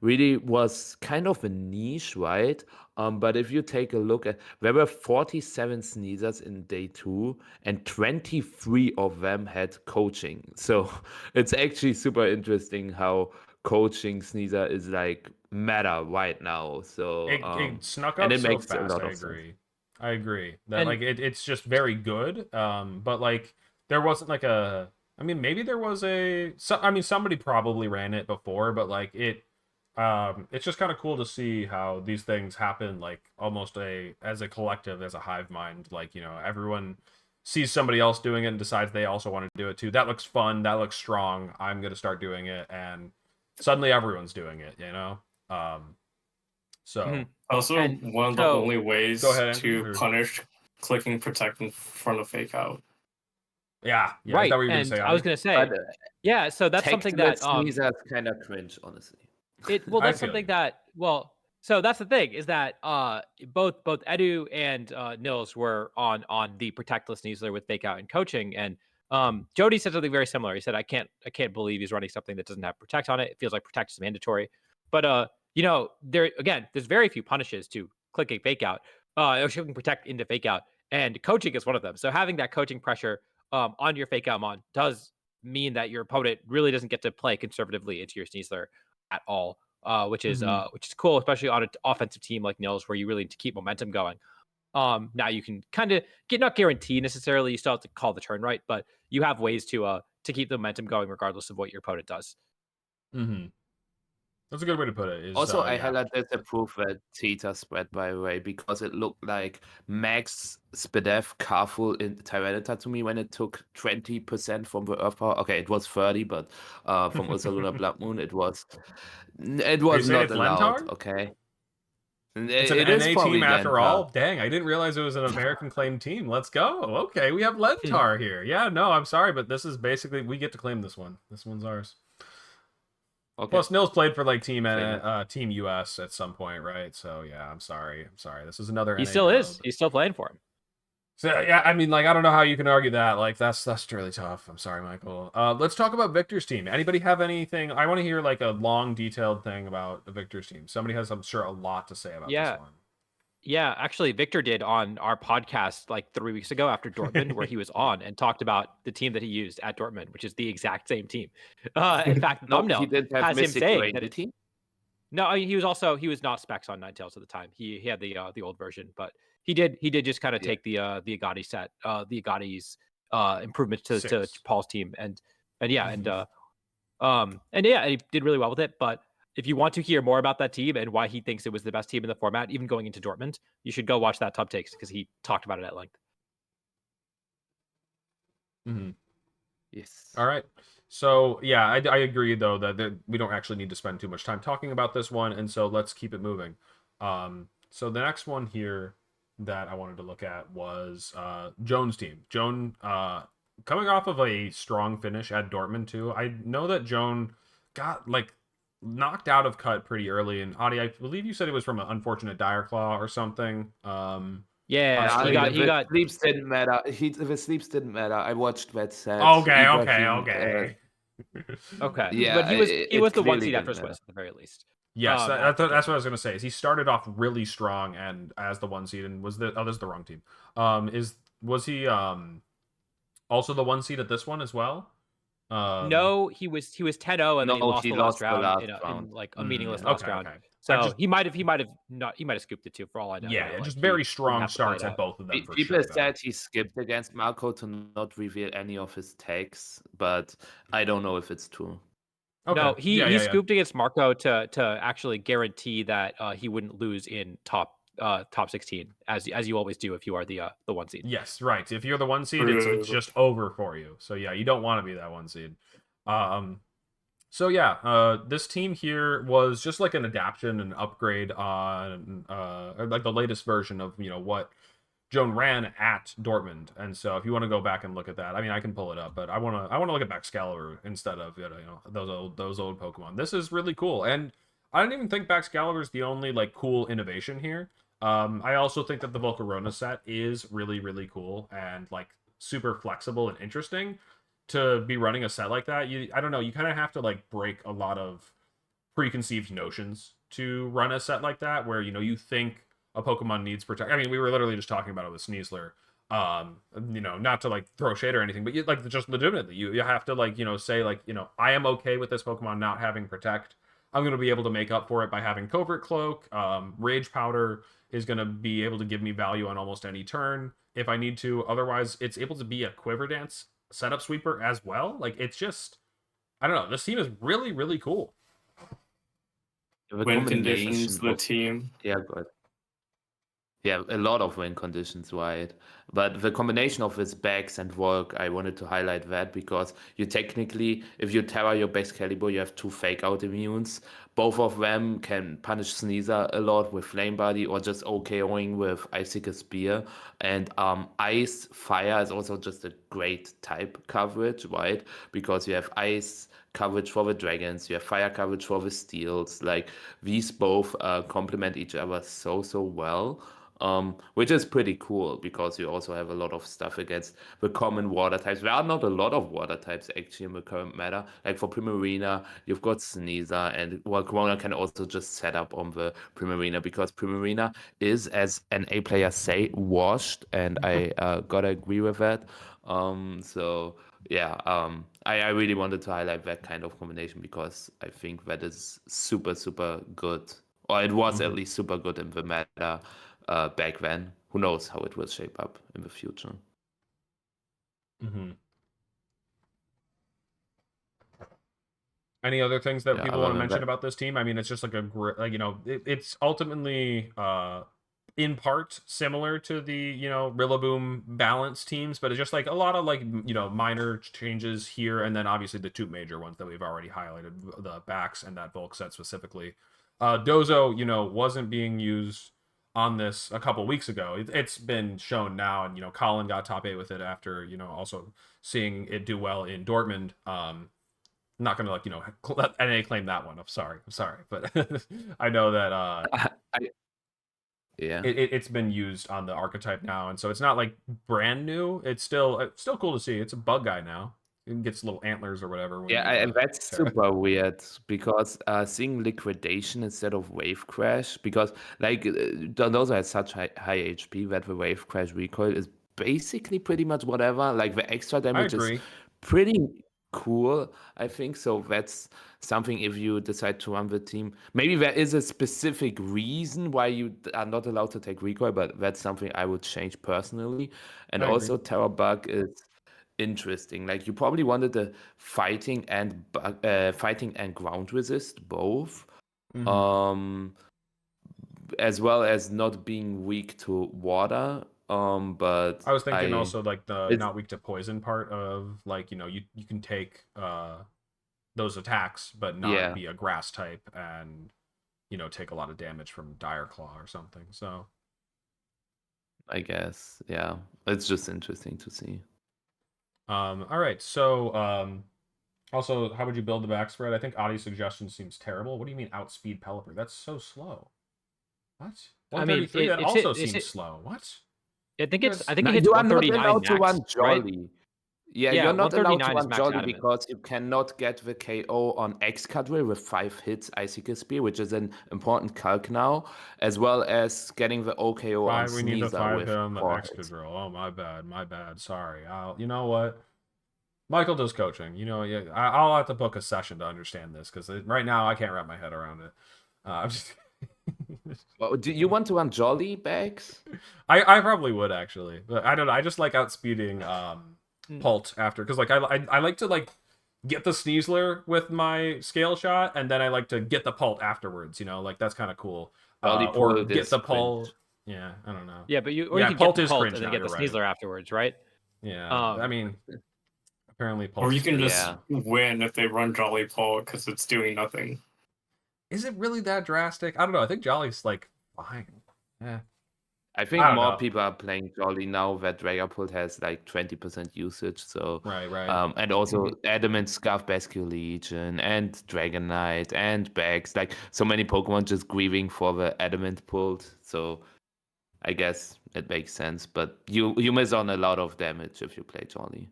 really was kind of a niche, right? But if you take a look at, there were 47 Sneasers in day 2, and 23 of them had coaching. So it's actually super interesting how coaching Sneasler is like meta right now. So It snuck and up it so makes a fast. lot I of sense. agree. I agree that And like it's just very good. But like there wasn't like a. I mean, maybe there was a. I mean, somebody probably ran it before, but like it. It's just kind of cool to see how these things happen, like almost as a collective, as a hive mind. Like, everyone sees somebody else doing it and decides they also want to do it too. That looks fun. That looks strong. I'm gonna start doing it, and suddenly everyone's doing it. So Also, And one of the so only go ways ahead, to Andrew. punish clicking protect in front of fake out. Yeah. Is that right, what you're gonna and say, I was Adi? gonna But say, yeah. So that's something Tech-less that Sneasler is kind of cringe, honestly. I that's feel something you. that so that's the thing, is that both Edu and Nils were on the protectless Neasler with fake out and coaching, and Jody said something very similar. He said, I can't believe he's running something that doesn't have protect on it. It feels like protect is mandatory. But there's very few punishes to clicking fake out, or clicking protect into fake out, and coaching is one of them. So having that coaching pressure on your fake out mon does mean that your opponent really doesn't get to play conservatively into your Sneasler at all, which is cool, especially on an offensive team like Nils, where you really need to keep momentum going. Now you can kind of not guarantee necessarily, you still have to call the turn right, but you have ways to keep the momentum going regardless of what your opponent does. Mm-hmm. That's a good way to put it. Also, I Yeah. hella disapprove that Theta spread, by the way, because it looked like max Spadef Carful in Tyranitar to me when it took 20% from the Earth Power. Okay, it was 30, but from Ursaluna Blood Moon, it was Are you saying not it's allowed. Lentar? Okay, It's an it is NA team probably after Lenta. all. Dang, I didn't realize it was an American claimed team. Let's go. Okay, we have Lentar here. Yeah, no, I'm sorry, but this is basically we get to claim this one. This one's ours. Okay, Plus, Nils played for like Team claim Team US at some point, right? So yeah, I'm sorry. This is another He NA still is. dub. He's still playing for him. So yeah, I mean, like, I don't know how you can argue that. Like, that's really tough. I'm sorry, Michael. Let's talk about Victor's team. Anybody have anything? I want to hear like a long, detailed thing about the Victor's team. Somebody has, I'm sure, a lot to say about this Yeah. one. Yeah, actually, Victor did on our podcast like 3 weeks ago after Dortmund, where he was on and talked about the team that he used at Dortmund, which is the exact same team. In fact, the no, he thumbnail didn't have has him Mystic saying that Rainy team. No, I mean, he was not specs on Ninetales at the time. He had the old version, but he did just kind of Yeah. take the Agati set, the Agati's improvements to 6. Paul's team, and yeah, Mhm. and yeah, he did really well with it. But if you want to hear more about that team and why he thinks it was the best team in the format, even going into Dortmund, you should go watch that Tub Takes because he talked about it at length. Mhm. Yes. All right. So yeah, I agree though that we don't actually need to spend too much time talking about this one, and so let's keep it moving. So the next one here that I wanted to look at was Joan's team. Joan, coming off of a strong finish at Dortmund too. I know that Joan got like knocked out of cut pretty early, and Adi, I believe you said it was from an unfortunate dire claw or something. Yeah, Possibly. he got sleeps didn't matter. The sleeps didn't matter. I watched that set. Okay, Ibrahim, okay. okay, yeah, but he was the one clearly seed after didn't matter. Swiss at the very least. Yes, After that's what I Dortmund. was gonna say. Is he started off really strong and as the 1 seed, and was the this is the wrong team. Was he also the 1 seed at this one as well? No, he was 10-0 and then he No, lost he the last lost the round last in round. like a meaningless Yeah. last Okay, round. okay. So he might have scooped it too for all I know. Yeah, Like, just he very didn't strong have to play it starts at out. both of them for People sure. Though. said he skipped against Marco to not reveal any of his takes, but I don't know if it's true. Okay. No, yeah. he scooped against Marco to actually guarantee that he wouldn't lose in top 16 as you always do if you are the 1 seed. Yes, right. If you're the 1 seed, it's just over for you. So yeah, you don't want to be that 1 seed. So yeah, this team here was just like an adaptation, an upgrade on like the latest version of what Joan ran at Dortmund. And so if you want to go back and look at that, I mean I can pull it up, but I want to look at Baxcalibur instead of those old Pokemon. This is really cool, and I don't even think Baxcalibur is the only like cool innovation here. I also think that the Volcarona set is really really cool and like super flexible and interesting to be running a set like that. I don't know, you kind of have to like break a lot of preconceived notions to run a set like that where you think a Pokemon needs protect. I mean, we were literally just talking about it with Sneasler. Not to like throw shade or anything, but like just legitimately you have to like say like I am okay with this Pokemon not having protect. I'm going to be able to make up for it by having Covert Cloak. Rage Powder is going to be able to give me value on almost any turn if I need to. Otherwise, it's able to be a Quiver Dance setup sweeper as well. Like it's just, I don't know. This team is really really cool. The Win conditions, combination the of- team. Yeah, good. Yeah, a lot of win conditions, right? But the combination of his bags and work, I wanted to highlight that because you technically, if you Terra your Baxcalibur, you have 2 fake out immunes. Both of them can punish Sneasler a lot with Flame Body or just OKOing with Icicle Spear. And Ice Fire is also just a great type coverage, right? Because you have Ice coverage for the dragons, you have fire coverage for the steels. Like these both complement each other so well. Which is pretty cool because you also have a lot of stuff against the common water types. There are not a lot of water types actually in the current meta. Like for Primarina, you've got Sneasler, and Corona can also just set up on the Primarina because Primarina is, as an A player say, washed, and I gotta agree with that. So yeah, I really wanted to highlight that kind of combination because I think that is super good, or it was at least super good in the meta. Back then. Who knows how it will shape up in the future? Any other things that Yeah, people other want to than mention that- about this team? I mean, it's just like a great, it's ultimately in part similar to the Rillaboom balance teams, but it's just like a lot of like minor changes here, and then obviously the 2 major ones that we've already highlighted, the backs and that bulk set specifically. Dozo, wasn't being used on this a couple weeks ago. It's been shown now, and Colin got top 8 with it after also seeing it do well in Dortmund. Not gonna like let NA claim that one. I'm sorry, but I know that yeah. it's been used on the archetype now, and so it's not like brand new. It's still cool to see. It's a bug guy now. It gets little antlers or whatever. When Yeah, you, that's Terra. super weird because seeing liquidation instead of wave crash, because like those are such high HP that the wave crash recoil is basically pretty much whatever. Like the extra I damage is agree. pretty cool, I think. So that's something if you decide to run the team. Maybe there is a specific reason why you are not allowed to take recoil, but that's something I would change personally. And I agree. also Terror Bug is interesting. Like you probably wanted the fighting and ground resist both. Um as well as not being weak to water. But I was thinking also like the it's not weak to poison part of like, you can take those attacks but not yeah, be a grass type and take a lot of damage from Dire Claw or something. So I guess. Yeah. It's just interesting to see. all right. So also, how would you build the back spread? I think Adi's suggestion seems terrible. What do you mean outspeed Pelipper? That's so slow. What? I mean, 133? That it's also it's seems slow. What? I think There's I think No, it hits you are not 139 allowed to run max, right? Jolly. Yeah, Yeah, you're not allowed to 139 is run max Jolly adamant. because you cannot get the KO on Excadrill with 5 hits Icicle Spear, which is an important calc now, as well as getting the OKO on we need the Sneasel 5 with hit on the 4 hits. Excadrill. Oh, my bad. Sorry. You know what? Michael does coaching. Yeah, I'll have to book a session to understand this because right now I can't wrap my head around it. I'm just. Well, do you want to run Jolly bags? I probably would actually, but I don't know. I just like outspeeding Pult after because like I like to like get the Sneasler with my scale shot and then I like to get the Pult afterwards. Like that's kind of cool. Jolly Or pulled get is the cringe. Pult. Yeah, I don't know. Yeah, but you Yeah, can get Pult the is Pult cringe and then now. get You're the right. Sneasler afterwards, right? Yeah, I mean, apparently Pult. Or you can just Yeah. win if they run Jolly Pole because it's doing nothing. Is it really that drastic? I don't know. I think Jolly's like fine. Yeah. I I think don't more know. people are playing Jolly now that Dragapult has like 20% usage. So Right. and also Adamant Scarf Bascule Legion and Dragonite and Bags. Like so many Pokemon just grieving for the Adamant pulled. So I guess it makes sense. But you miss on a lot of damage if you play Jolly.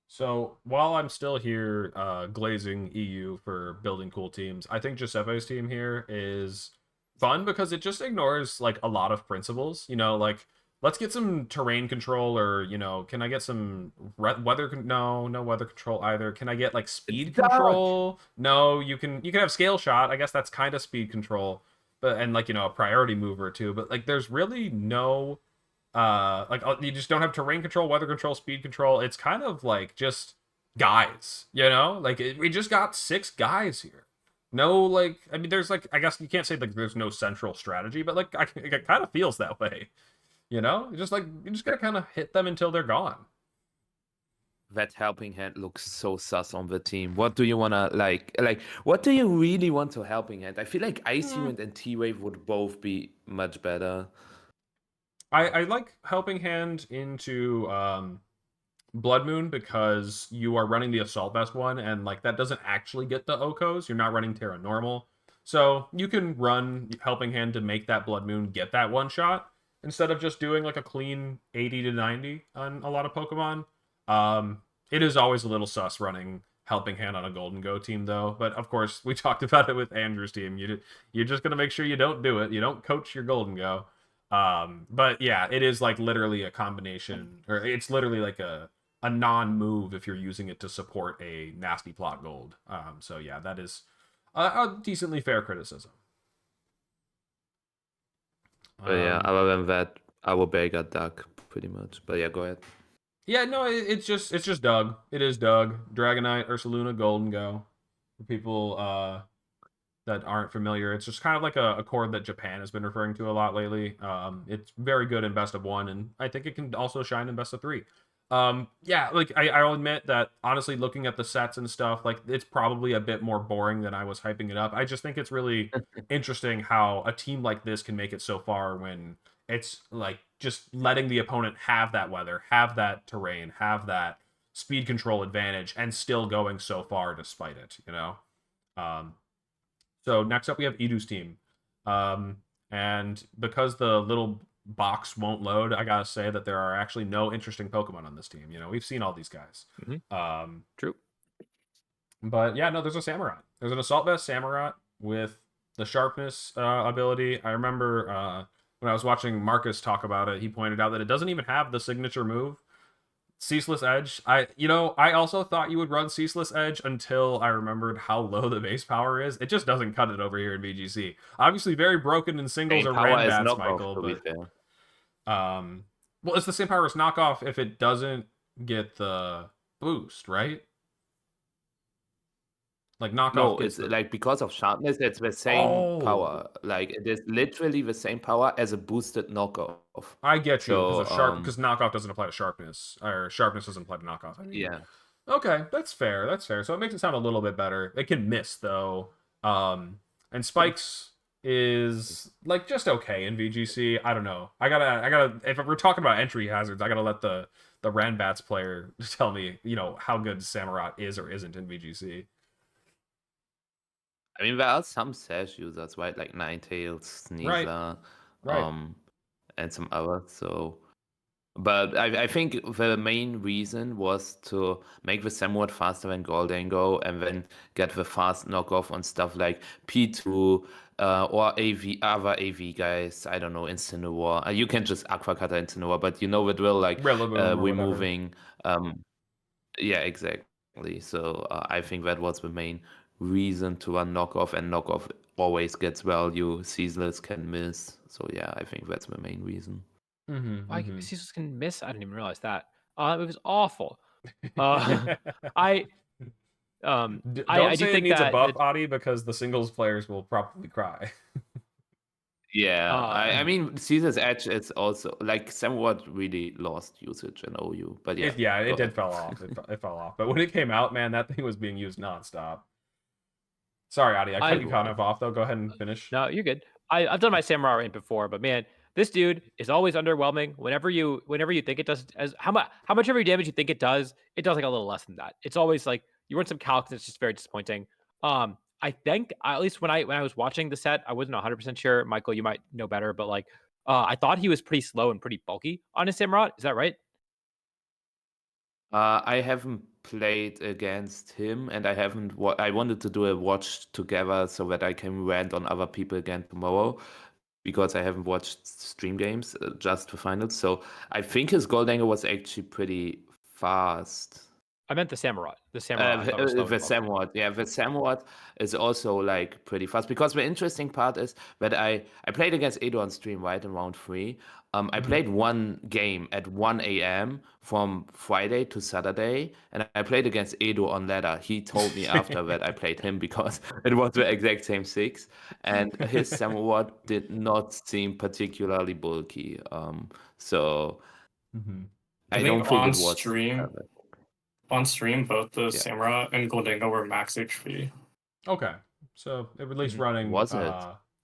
So while I'm still here glazing EU for building cool teams, I think Giuseppe's team here is fun because it just ignores like a lot of principles. Like let's get some terrain control, or can I get some weather? No weather control either. Can I get like speed control? No, you can have scale shot. I guess that's kind of speed control, but and like a priority move or two. But like there's really no you just don't have terrain control, weather control, speed control. It's kind of like just guys, like we just got 6 guys here. No, like I mean there's like I guess you can't say like there's no central strategy, but like it kind of feels that way. Just like you just gotta kind of hit them until they're gone. That helping hand looks so sus on the team. What do you wanna like? What do you really want to helping hand? I feel like Icy Wind and T-Wave would both be much better. I like helping hand into Blood Moon because you are running the Assault Vest one, and like that doesn't actually get the Okos. You're not running Terra Normal, so you can run helping hand to make that Blood Moon get that one shot instead of just doing like a clean 80 to 90 on a lot of Pokemon. It is always a little sus running helping hand on a Golden Go team though, but of course we talked about it with Andrew's team. You're just gonna make sure you don't do it. You don't coach your Golden Go. But yeah, it is like literally a combination, or it's literally like a non-move if you're using it to support a nasty plot gold. So yeah, that is a decently fair criticism. But yeah, other than that, our Bay got Duck pretty much. But yeah, go ahead. Yeah, no, it's just Doug. It is Doug, Dragonite, Ursaluna, Golden Go. For people that aren't familiar, it's just kind of like a chord that Japan has been referring to a lot lately. It's very good in best of 1, and I think it can also shine in best of 3. Yeah, like I'll admit that honestly, looking at the sets and stuff, like it's probably a bit more boring than I was hyping it up. I just think it's really interesting how a team like this can make it so far when it's like just letting the opponent have that weather, have that terrain, have that speed control advantage, and still going so far despite it. So next up we have Idu's team. And because the little box won't load, I gotta say that there are actually no interesting Pokemon on this team. We've seen all these guys. True. But yeah, no, there's a Samurott. There's an Assault Vest Samurott with the Sharpness ability. I remember when I was watching Marcus talk about it, he pointed out that it doesn't even have the signature move. Ceaseless Edge. I also thought you would run Ceaseless Edge until I remembered how low the base power is. It just doesn't cut it over here in VGC. Obviously, very broken in singles Main or power is Ranbats, knockoff, Michael, to be but fair. well, it's the same power as knockoff if it doesn't get the boost, right? Like knockoff No, gets it's the like because of sharpness, it's the same oh. power. Like it is literally the same power as a boosted knockoff. I get you So because knockoff doesn't apply to sharpness, or sharpness doesn't apply to knockoff. I mean, yeah. okay, that's fair. That's fair. So it makes it sound a little bit better. It can miss though, and Yeah. spikes is like just okay in VGC. I don't know. I gotta. If we're talking about entry hazards, I gotta let the Ranbats player tell me, how good Samurott is or isn't in VGC. I mean, there are some Sash users, right? Like Ninetales, Sneasler, Right. and some others. So, but I think the main reason was to make the Samurott faster than Goldango and then get the fast knockoff on stuff like P2 or AV, other AV guys. I don't know, Incineroar. You can just Aqua Cutter Incineroar, but you know the drill, like Rillaboom or whatever. removing. Yeah, exactly. So I think that was the main reason to run knockoff, and knockoff always gets value. Ceaseless can miss. So yeah, I think that's the main reason. Why Ceaseless can miss? I didn't even realize that. It was awful. I Don't I do say it think needs a that buff, Adi, because the singles players will probably cry. Yeah, I mean, Caesar's Edge is also like somewhat really lost usage in OU, but yeah, It go did fall off. It fell off. But when it came out, man, that thing was being used nonstop. Sorry, Adi, I cut you kind of off though. Go ahead and finish. No, you're good. I've done my Samurai rant before, but man, this dude is always underwhelming. Whenever you think it does as how much every damage you think it does like a little less than that. It's always like you run some calcs, and it's just very disappointing. I think at least when I was watching the set, I wasn't 100% sure. Michael, you might know better, but like I thought he was pretty slow and pretty bulky on his Samurott. Is that right? I haven't played against him, and I haven't. I wanted to do a watch together so that I can rant on other people again tomorrow, because I haven't watched stream games, just for finals. So I think his Goldango was actually pretty fast. I meant the Samurott. The Samurott. I thought was slow The and bulky. Samurott, yeah, the Samurott is also like pretty fast, because the interesting part is that I played against Edo on stream, right, in round 3. I played one game at 1 a.m. from Friday to Saturday, and I played against Edo on ladder. He told me after that I played him because it was the exact same 6, and his Samurott did not seem particularly bulky. So I think don't think on it was stream, both the yeah. Samurott and Goldango were max HP. Okay, so at least running Was it?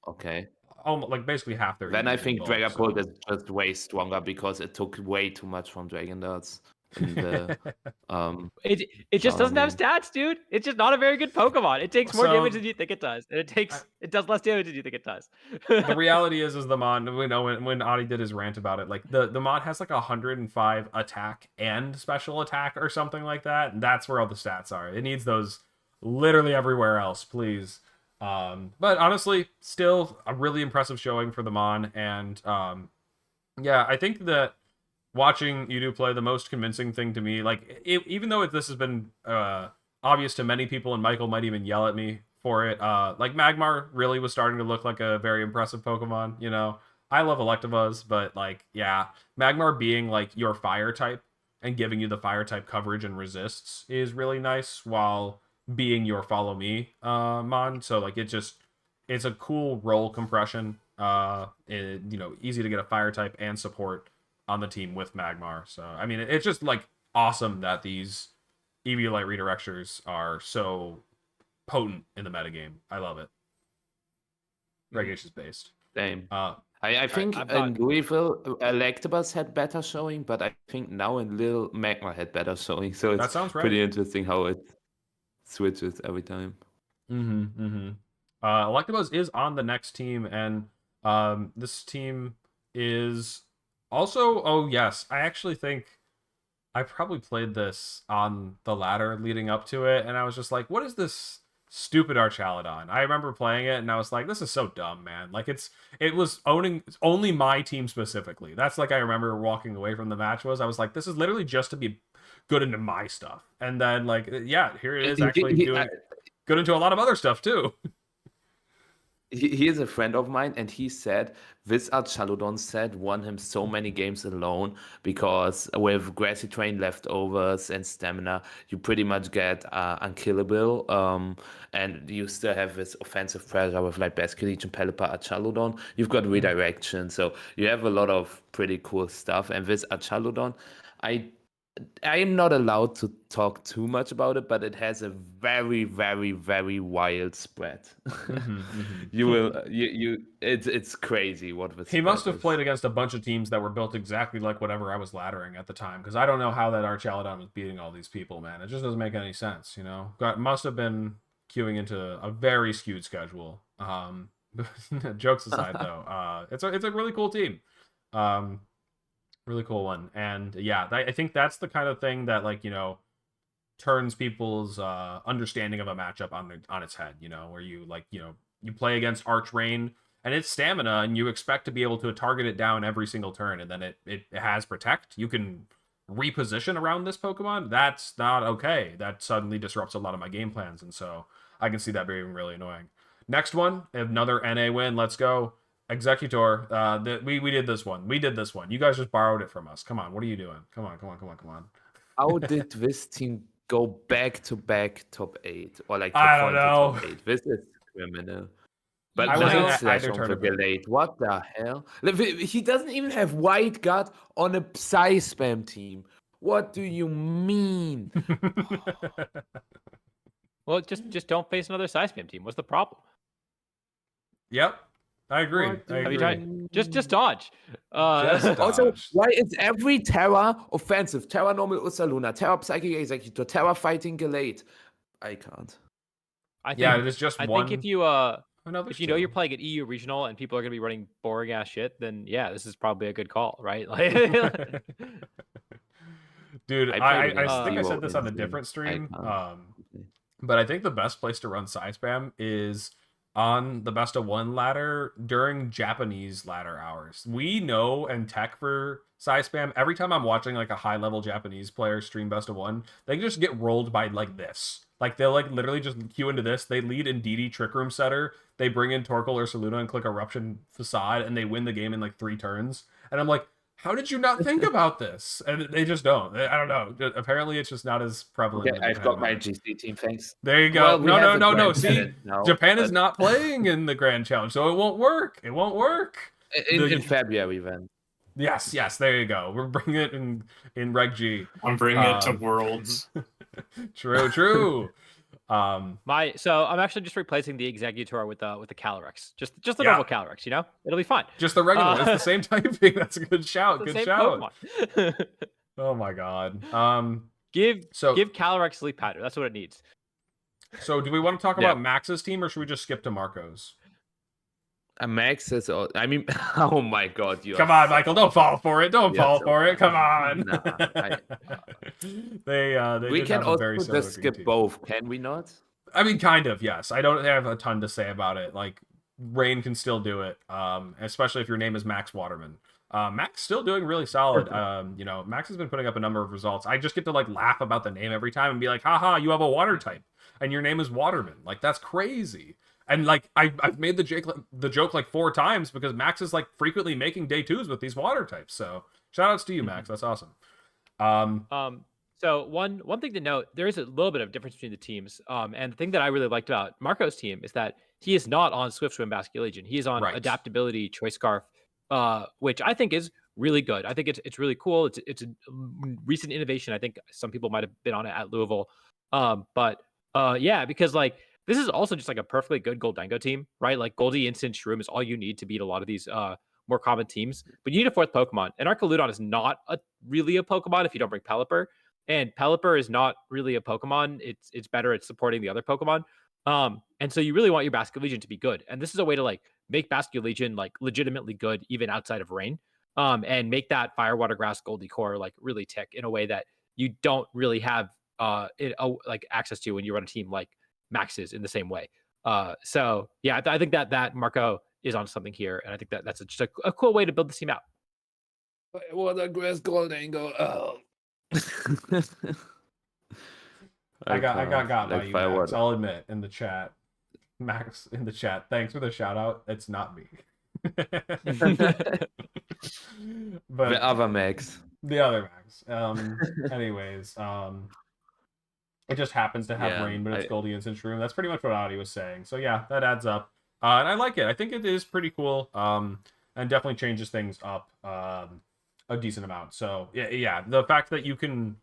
Okay. like basically half their. Then I EV in think bulk, Dragapult so. is just way stronger because it took way too much from Dragon Darts in the It just doesn't have stats, dude. It's just not a very good Pokemon. It takes more damage than you think it does, and it does less damage than you think it does. The reality is the mod. We know when Adi did his rant about it, like the mod has like 105 attack and special attack or something like that, and that's where all the stats are. It needs those literally everywhere else, please. But honestly, still a really impressive showing for the Mon, and yeah, I think that watching Udu play, the most convincing thing to me, like even though this has been obvious to many people, and Michael might even yell at me for it, like Magmar really was starting to look like a very impressive Pokemon. I love Electabuzz, but like, yeah, Magmar being like your fire type and giving you the fire type coverage and resists is really nice, while being your follow me mon. So like it's a cool role compression. Easy to get a fire type and support on the team with Magmar. So I mean, it's just like awesome that these Eviolite redirectors are so potent in the metagame. I love it. Regulations based. Same. I think in Louisville, Electabuzz had better showing, but I think now in Lille, Magmar had better showing. So it's that sounds right. Pretty interesting how it switches every time. Electabuzz is on the next team, and this team is also. Oh yes, I actually think I probably played this on the ladder leading up to it, and I was just like, "What is this stupid Archaludon. I remember playing it and I was like, this is so dumb, man. Like it was owning only my team specifically. That's like I remember walking away from the match I was like, this is literally just to be good into my stuff. And then like yeah, here it is actually doing good into a lot of other stuff too. He is a friend of mine, and he said this Archaludon set won him so many games alone because with Grassy Train leftovers and stamina, you pretty much get unkillable, and you still have this offensive pressure with like Basket Legion, Pelipper, Archaludon. You've got redirection, so you have a lot of pretty cool stuff. And this Archaludon, I am not allowed to talk too much about it, but it has a very, very, very wild spread. You will, it's crazy what this. He must have is. played against a bunch of teams that were built exactly like whatever I was laddering at the time, because I don't know how that Archaludon was beating all these people, man. It just doesn't make any sense, you know. Must have been queuing into a very skewed schedule. Jokes aside, though, it's a really cool team. Really cool one. And yeah, I think that's the kind of thing that, like, you know, turns people's understanding of a matchup on its head, you know, where you, like, you know, you play against Archrain and it's stamina and you expect to be able to target it down every single turn, and then it has protect. You can reposition around this Pokemon. That's not okay. That suddenly disrupts a lot of my game plans, and so I can see that being really annoying. Next one, another NA win. Let's go. Executor, we did this one. We did this one. You guys just borrowed it from us. Come on, what are you doing? Come on. How did this team go back to back top 8 or like I top don't 4 to know. top 8? This is criminal. But I wasn't at slash either on the tournament. delayed. What the hell? He doesn't even have White Guard on a Psy Spam team. What do you mean? Well, just don't face another Psy Spam team. What's the problem? Yep. I agree. I Have agree. you tried? Just dodge. Just Also, dodge. why is every Terra offensive? Terra normal Ursaluna, Terra Psychic Executor, Terra fighting Galate. I can't. I think, Yeah, it is just I one. think if you no, if you know you're playing at EU regional and people are gonna be running boring ass shit, then yeah, this is probably a good call, right? Like, dude, I I think I Evo said this on a in different stream. Icon. But I think the best place to run Psy Spam is on the best of one ladder during Japanese ladder hours. We know and tech for Psy Spam. Every time I'm watching like a high level Japanese player stream best of one, they just get rolled by like this. Like they'll like literally just queue into this. They lead in DD Trick Room Setter. They bring in Torkoal or Saluna and click Eruption Facade, and they win the game in like 3 turns. And I'm like, how did you not think about this? And they just don't. I don't know. Apparently, it's just not as prevalent. Okay, I've got my GC team, thanks. There you go. Well, no. See, now, Japan is not playing in the Grand Challenge, so it won't work. It won't work. In February then. Yes. There you go. We're bringing it in Reg G. I'm bringing it to Worlds. True. so I'm actually just replacing the Executor with the Calyrex. Just the normal Calyrex, you know? It'll be fine. Just the regular. It's the same typing. That's a good shout. Good shout. Pokemon. Oh my god. Give Calyrex Sleep Powder. That's what it needs. So do we want to talk about Max's team, or should we just skip to Marco's? Max is. I mean, oh my god! Come on, Michael! Don't fall for it! Don't fall for it! Come on! We can also just skip both, can we not? I mean, kind of. Yes, I don't have a ton to say about it. Like, Rain can still do it, especially if your name is Max Waterman. Max still doing really solid. You know, Max has been putting up a number of results. I just get to like laugh about the name every time and be like, haha, you have a water type and your name is Waterman. Like, that's crazy. And like I've made the joke like 4 times because Max is like frequently making day 2s with these water types. So shout outs to you, Max. That's awesome. So one thing to note, there is a little bit of difference between the teams. And the thing that I really liked about Marco's team is that he is not on Swift Swim Basket Legion. He is on Adaptability Choice Scarf, which I think is really good. I think it's really cool. It's a recent innovation. I think some people might have been on it at Louisville. Yeah, because like this is also just like a perfectly good Goldengo team, right? Like Goldie Instant Shroom is all you need to beat a lot of these more common teams. But you need a 4th Pokemon. And Archaludon is not really a Pokemon if you don't bring Pelipper. And Pelipper is not really a Pokemon. It's better at supporting the other Pokemon. And so you really want your Basket Legion to be good. And this is a way to like make Basket Legion like legitimately good even outside of Rain. And make that Fire, Water, Grass, Goldie core like really tick in a way that you don't really have like access to when you run a team like maxes in the same way. So yeah, I think that Marco is on something here, and I think that's just a cool way to build this team out. What a great gold angle! Oh. I got by like you, Max. firewater. I'll admit in the chat. Max in the chat. Thanks for the shout out. It's not me. But The other Max. the other Max. Anyways, it just happens to have Yeah, rain, but it's Goldie and Cinch Room. That's pretty much what Adi was saying. So yeah, that adds up. And I like it. I think it is pretty cool. And definitely changes things up a decent amount. So yeah, the fact that you can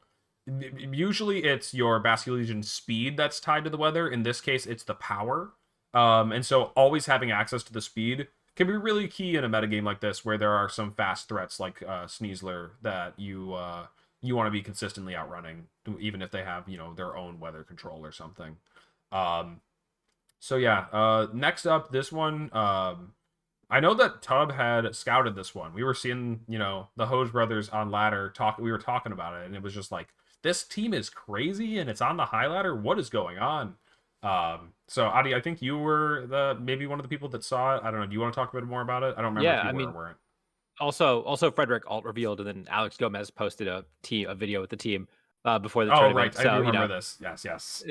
usually it's your Basque Legion speed that's tied to the weather. In this case, it's the power. And so always having access to the speed can be really key in a metagame like this, where there are some fast threats like Sneasler that you want to be consistently outrunning, even if they have their own weather control or something. So yeah, next up, this one. I know that Tub had scouted this one. We were seeing the Hose brothers on ladder talk. We were talking about it, and it was just like, this team is crazy, and it's on the high ladder. What is going on? So Adi, I think you were maybe one of the people that saw it. I don't know. Do you want to talk a bit more about it? I don't remember if you were or weren't. Also Frederick alt revealed, and then Alex Gomez posted a video with the team before the tournament. Right. So, I do remember this. Yes.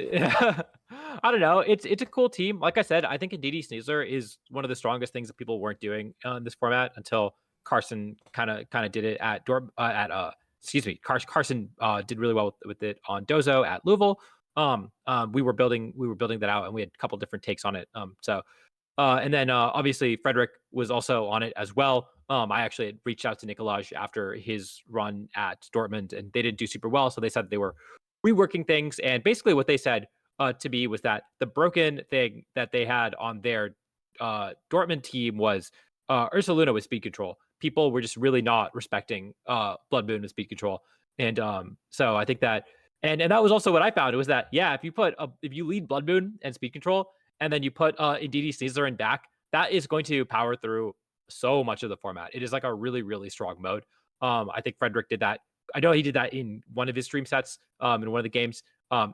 I don't know. It's a cool team. Like I said, I think Indeedee Sneasler is one of the strongest things that people weren't doing in this format until Carson kind of did it at Carson did really well with it on Dozo at Louisville. We were building that out, and we had a couple different takes on it. And then obviously Frederick was also on it as well. I actually had reached out to Nicolaj after his run at Dortmund, and they didn't do super well. So they said they were reworking things. And basically what they said to me was that the broken thing that they had on their Dortmund team was Ursa Luna with speed control. People were just really not respecting Blood Moon with speed control. And so I think that, and that was also what I found. It was that, yeah, if you lead Blood Moon and speed control, and then you put Indeedee Sneasler in back, that is going to power through so much of the format. It is like a really, really strong mode. I think Frederick did that. I know he did that in one of his stream sets in one of the games.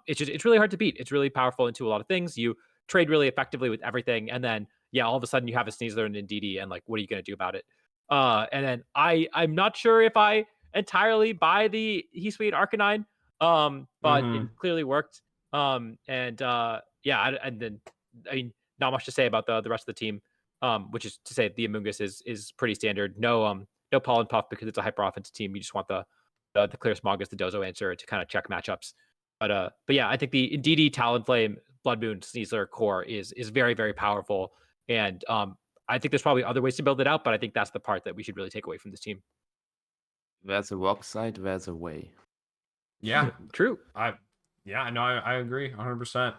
It's really hard to beat. It's really powerful into a lot of things. You trade really effectively with everything, and then all of a sudden you have a Sneasler and Indeedee, and like, what are you going to do about it? And then I'm not sure if I entirely buy the Heat Arcanine, but it clearly worked. And then I mean, not much to say about the rest of the team, which is to say the Amoongus is pretty standard. No Pollen Puff because it's a hyper offensive team. You just want the clear Smogus, the Dozo answer to kind of check matchups. But yeah, I think the Indeedee, Talonflame, Blood Moon, Sneasler core is very, very powerful. And I think there's probably other ways to build it out, but I think that's the part that we should really take away from this team. There's a rock side, there's a way. Yeah. True. I agree 100%.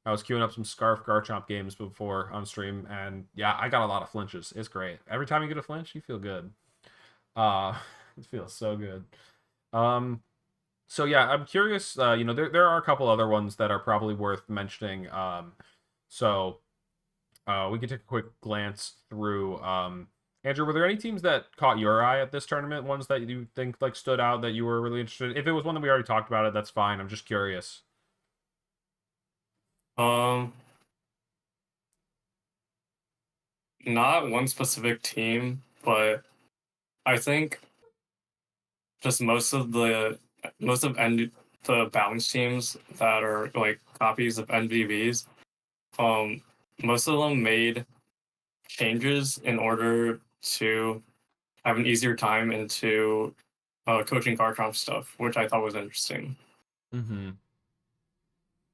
I was queuing up some Scarf Garchomp games before on stream, and yeah, I got a lot of flinches. It's great. Every time you get a flinch, you feel good. It feels so good. So yeah, I'm curious. There are a couple other ones that are probably worth mentioning. So we could take a quick glance through. Andrew, were there any teams that caught your eye at this tournament? Ones that you think like stood out that you were really interested in? If it was one that we already talked about, that's fine. I'm just curious. Not one specific team, but I think just most of the balance teams that are like copies of NVVs, most of them made changes in order to have an easier time into coaching Garchomp stuff, which I thought was interesting. Mm-hmm.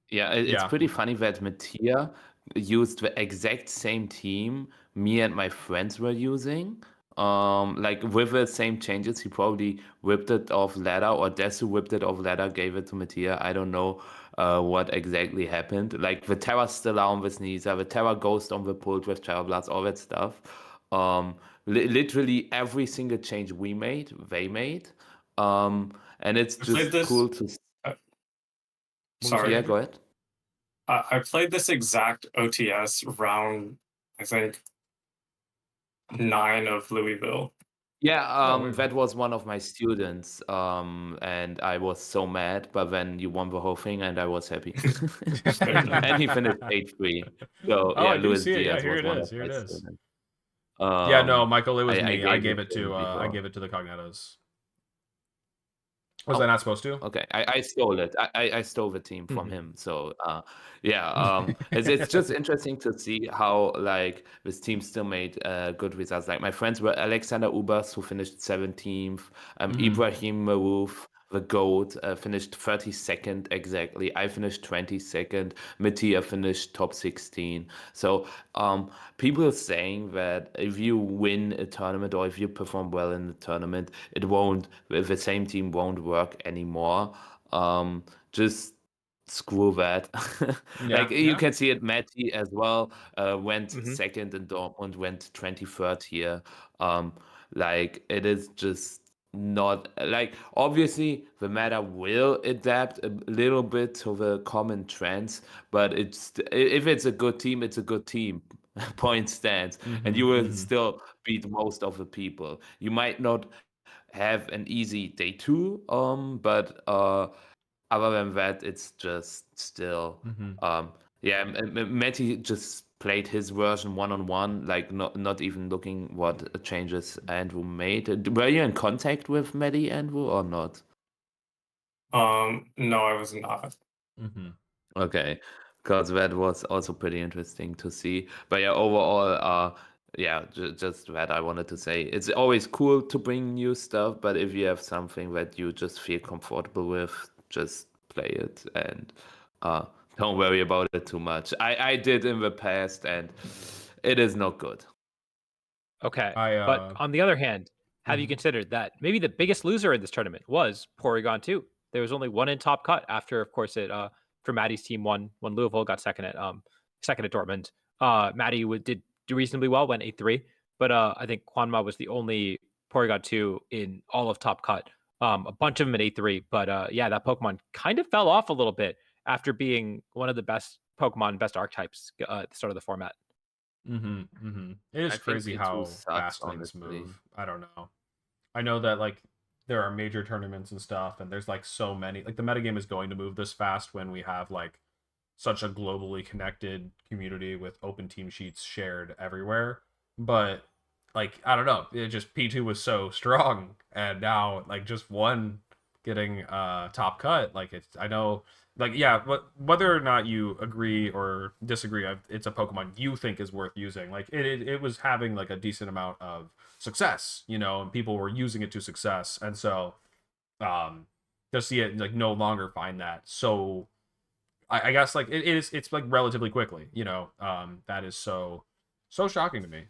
Yeah, it's pretty funny that Mattia used the exact same team me and my friends were using. Like with the same changes, he probably whipped it off ladder, or Desu whipped it off ladder, gave it to Mattia. I don't know what exactly happened. Like the Terra still on with Nisa, the Terra Ghost on the pult with Terra Blast, all that stuff. Literally every single change we made, they made. And it's just cool to. Sorry. Yeah, go ahead. I played this exact OTS round, I think, 9 of Louisville. Yeah, Oh, weird. that was one of my students, and I was so mad, but then you won the whole thing, and I was happy. And he finished 8-3. So Oh, yeah, I do Luis see it. Yeah, Diaz here was it one is. of Here my it is. students. Yeah, no, Michael, it was I me. I gave gave it it to him to I before. gave it to the Cognatos. Was I Oh, not supposed to? okay. I stole it. I stole the team from Mhm. him. So yeah, it's just interesting to see how like this team still made good results. Like my friends were Alexander Ubers, who finished 17th, Mhm. Ibrahim Marouf, the GOAT, finished 32nd exactly. I finished 22nd. Mattia finished top 16. So people are saying that if you win a tournament or if you perform well in the tournament, it won't the same team won't work anymore. Just screw that. Yeah, Like you yeah. can see it, Matty as well went Mhm. second in Dortmund, went 23rd here. Um, like it is just not like obviously the meta will adapt a little bit to the common trends, but if it's a good team, it's a good team. Point stands, and you Mhm. will Mhm. still beat most of the people. You might not have an easy day two, but other than that, it's just still Mhm. yeah. Matty just played his version one on one, like not even looking what changes Andrew made. Were you in contact with Matty, Andrew, or not? No, I was not. Mhm. Okay, because that was also pretty interesting to see. But yeah, overall, yeah, just that I wanted to say. It's always cool to bring new stuff, but if you have something that you just feel comfortable with, just play it and uh, don't worry about it too much. I did in the past, and it is not good. Okay. I But on the other hand, have you Mhm. considered that maybe the biggest loser in this tournament was Porygon 2? There was only one in top cut after, of course, it for Maddie's team won when Louisville got second at Dortmund. Maddie did do reasonably well, went 8-3, but I think Kwanma was the only Porygon 2 in all of top cut. A bunch of them at 8-3, but yeah, that Pokemon kind of fell off a little bit after being one of the best Pokemon, best archetypes at the start of the format. Mhm. Mhm. It is I think crazy P2 how sucks, fast things honestly. move. I don't know. I know that like there are major tournaments and stuff, and there's like so many. Like the metagame is going to move this fast when we have like such a globally connected community with open team sheets shared everywhere. But like I don't know, it just P2 was so strong, and now like just one getting top cut. Like it's I know like yeah, but whether or not you agree or disagree, it's a Pokemon you think is worth using. Like it was having like a decent amount of success, you know, and people were using it to success, and so um to see it like no longer find that so I guess like it's like relatively quickly, you know. That is so shocking to me.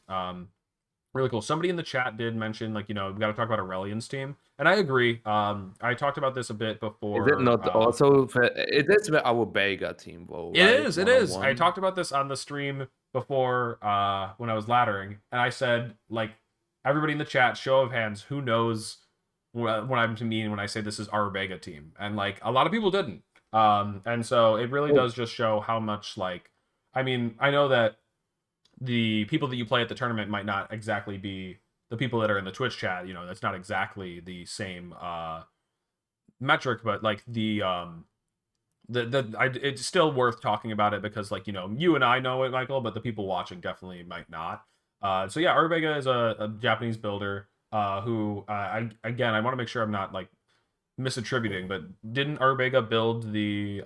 Really cool. Somebody in the chat did mention like, you know, we got to talk about Aurelian's team. And I agree. I talked about this a bit Is it before not also it is our Vega team though, it right? is. It One on is. I one. talked about this on the stream before when I was laddering, and I said like everybody in the chat, show of hands, who knows what I'm to mean when I say this is our Vega team, and like a lot of people didn't. And so it really Oh, does just show how much like I mean I know that the people that you play at the tournament might not exactly be the people that are in the Twitch chat. You know, that's not exactly the same metric, but like it's still worth talking about it because like you know you and I know it, Michael, but the people watching definitely might not. So yeah, Urbega is a Japanese builder who I want to make sure I'm not like misattributing, but didn't Urbega build the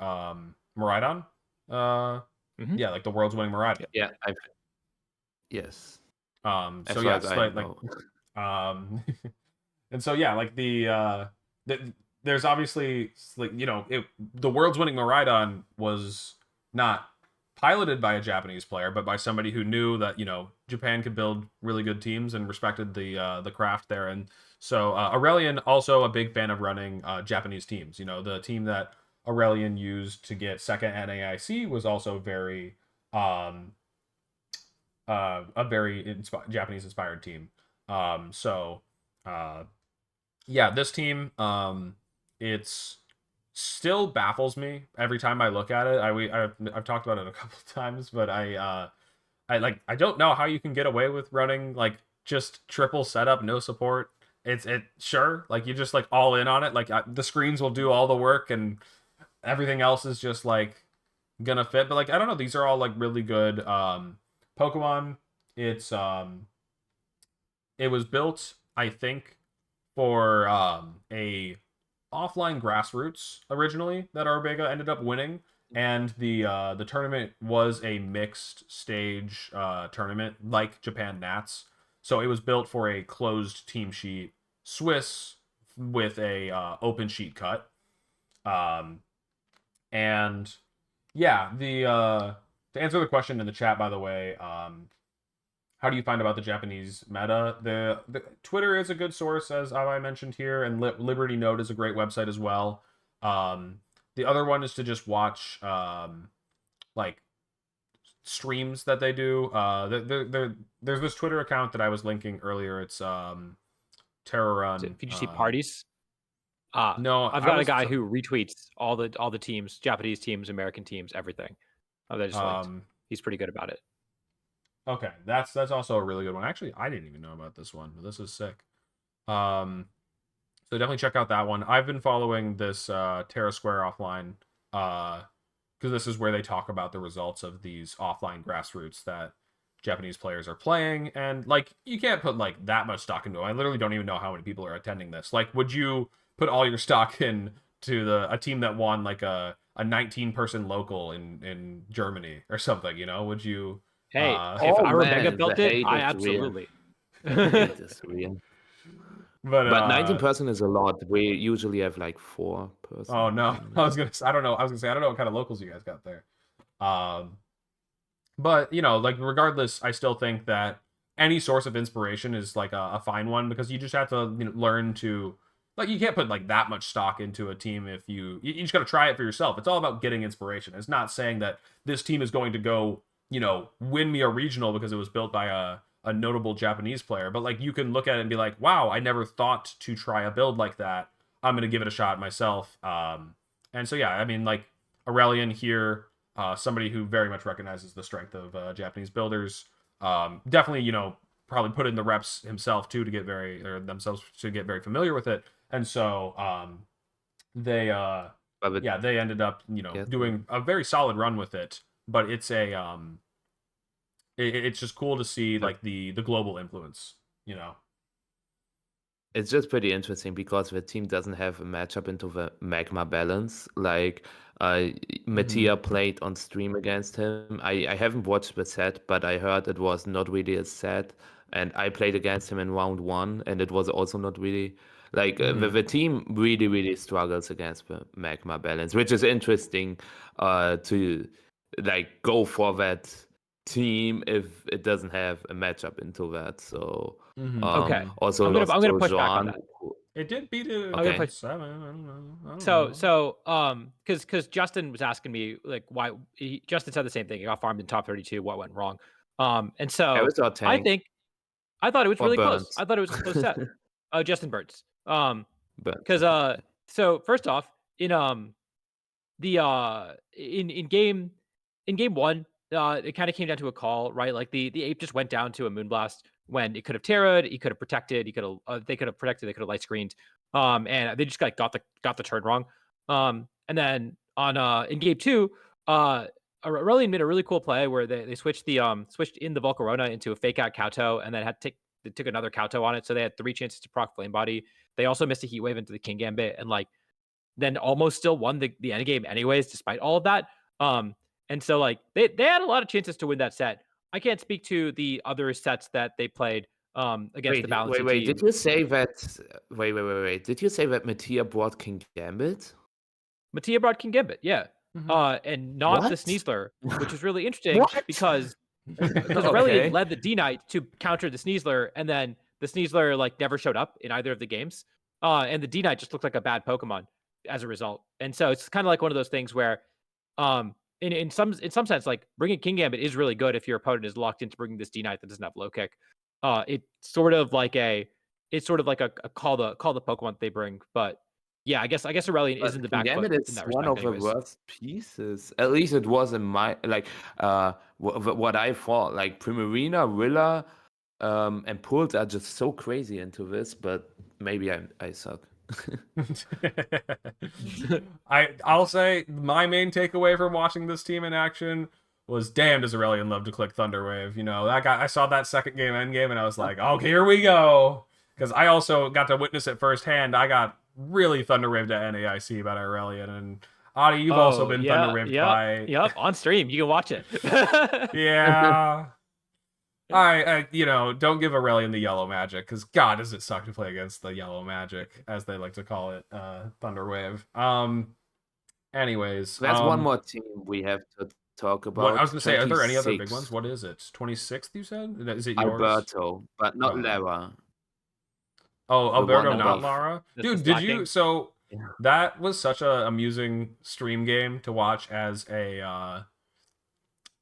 Miraidon? Uh, Mhm. yeah, like the world's winning Miraidon. yeah, yes. So As far as yes, I like know. um, and so yeah, like there's obviously like you know the world's winning Miraidon was not piloted by a Japanese player, but by somebody who knew that you know Japan could build really good teams and respected the craft there. And so Aurelian also a big fan of running Japanese teams. You know the team that Aurelian used to get second at AIC was also very um, a very Japanese inspired team. So uh, yeah, this team, it's still baffles me every time I look at it. I've talked about it a couple of times, but I don't know how you can get away with running like just triple setup, no support. sure, like you just like all in on it. Like the screens will do all the work and everything else is just like gonna fit. But like I don't know, these are all like really good Pokemon. It was built, I think, for a offline grassroots originally that Arbega ended up winning, and the tournament was a mixed stage tournament like Japan Nats. So it was built for a closed team sheet Swiss with a open sheet cut. And yeah, the to answer the question in the chat, by the way, how do you find about the Japanese meta? The Twitter is a good source, as I mentioned here, and Liberty Note is a great website as well. The other one is to just watch like streams that they do. There's this Twitter account that I was linking earlier. It's Terror Run. VGC parties. No, I've got a guy who retweets all the teams, Japanese teams, American teams, everything. They just linked. He's pretty good about it. Okay, that's also a really good one. Actually, I didn't even know about this one, but this is sick. So definitely check out that one. I've been following this Terra Square offline because this is where they talk about the results of these offline grassroots that Japanese players are playing, and like you can't put like that much stock into it. I literally don't even know how many people are attending this. Like, would you put all your stock in to a team that won like a 19-person local in Germany or something? You know, would you? Hey, if Arbega built it, I absolutely. It is real. But 19% is a lot. We usually have like 4 person. Oh no, I was gonna say I don't know what kind of locals you guys got there. But you know, like regardless, I still think that any source of inspiration is like a fine one because you just have to learn to like you can't put like that much stock into a team if you just got to try it for yourself. It's all about getting inspiration. It's not saying that this team is going to go win me a regional because it was built by a notable Japanese player. But like you can look at it and be like, wow, I never thought to try a build like that. I'm gonna give it a shot myself. And so yeah, I mean like Aurelian here, somebody who very much recognizes the strength of Japanese builders. Definitely, probably put in the reps himself too to get very familiar with it. And so they ended up doing a very solid run with it. But it's it's just cool to see like the global influence, It's just pretty interesting because the team doesn't have a matchup into the magma balance. Like Mattia played on stream against him. I haven't watched the set, but I heard it was not really a set. And I played against him in round 1, and it was also not really like the team really, really struggles against the magma balance, which is interesting to like go for that team if it doesn't have a matchup into that. So okay. Also, I'm gonna push back on that. It did beat it. Okay. 7. I don't know. So because Justin was asking me like why Justin said the same thing. He got farmed in top 32. What went wrong? And so I thought it was really close. I thought it was a close set. Justin Burns. Because so first off in game 1, it kind of came down to a call, right? Like the ape just went down to a Moonblast when it could have terrored, he could have protected, they could have protected, they could have light screened, and they just got the turn wrong. And then on in game 2, Aurelian made a really cool play where they switched in the Volcarona into a fake out Kowtow, and then they took another Kowtow on it, so they had 3 chances to proc Flame Body. They also missed a Heat Wave into the King Gambit, and like then almost still won the end game anyways, despite all of that. And so like they had a lot of chances to win that set. I can't speak to the other sets that they played against the balancing team. Did you say that? Wait. Did you say that Mattia brought King Gambit? Mattia brought King Gambit, yeah. And not the Sneasler, which is really interesting because Aurelian led the D Knight to counter the Sneasler, and then the Sneasler like never showed up in either of the games. And the D Knight just looked like a bad Pokemon as a result. And so it's kind of like one of those things where in some sense, like bringing King Gambit is really good if your opponent is locked into bringing this D Knight that doesn't have low kick. It's sort of like a call the Pokemon that they bring. But yeah, I guess Aurelian is in the back foot. Gambit is one of the worst pieces. At least it was in my what I thought. Like Primarina, Rilla, and Pulse are just so crazy into this, but maybe I suck. I'll say my main takeaway from watching this team in action was, damn, does Aurelian love to click Thunderwave. You know, that guy, I saw that second game end game and I was like, okay, here we go. Because I also got to witness it firsthand. I got really Thunderwaved at NAIC by Aurelian, and Adi, you've also been Thunderwaved by. Yep, on stream. You can watch it. Yeah. I don't give Aurelian the yellow magic, because God, does it suck to play against the yellow magic, as they like to call it, Thunderwave. Anyways, There's one more team we have to talk about. What I was gonna say, are there any other big 26th. ones? What is it? 26th, you said? Is it yours? Alberto, but not Oh. Lara. Oh, The Alberto, one not above. Lara. That's Dude, the did you? slacking. So Yeah. that was such a amusing stream game to watch as a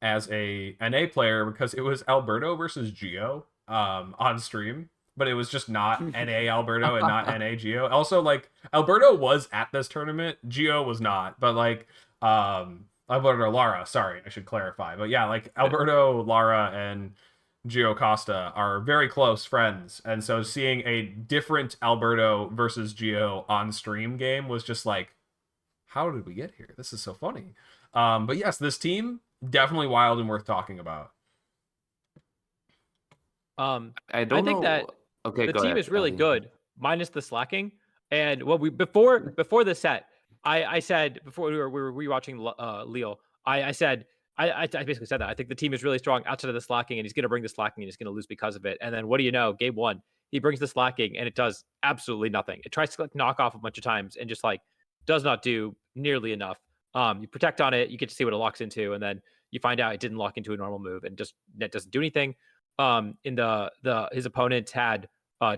NA player, because it was Alberto versus Geo on stream, but it was just not NA Alberto and not NA Geo. Also, like, Alberto was at this tournament, Geo was not, but like Alberto Lara, sorry, I should clarify. But yeah, like Alberto, Lara, and Gio Costa are very close friends, and so seeing a different Alberto versus Gio on stream game was just like, how did we get here? This is so funny. But yes, this team definitely wild and worth talking about. I don't think know. that Okay, the go team ahead, is really Adi. good, minus the slacking. And what we before the set, I said before we were rewatching Lille, I said I basically said that I think the team is really strong outside of the slacking, and he's going to bring the slacking, and he's going to lose because of it. And then what do you know? Game one, he brings the slacking, and it does absolutely nothing. It tries to like knock off a bunch of times, and just like does not do nearly enough. You protect on it, you get to see what it locks into, and then you find out it didn't lock into a normal move, and just that doesn't do anything. In his opponent had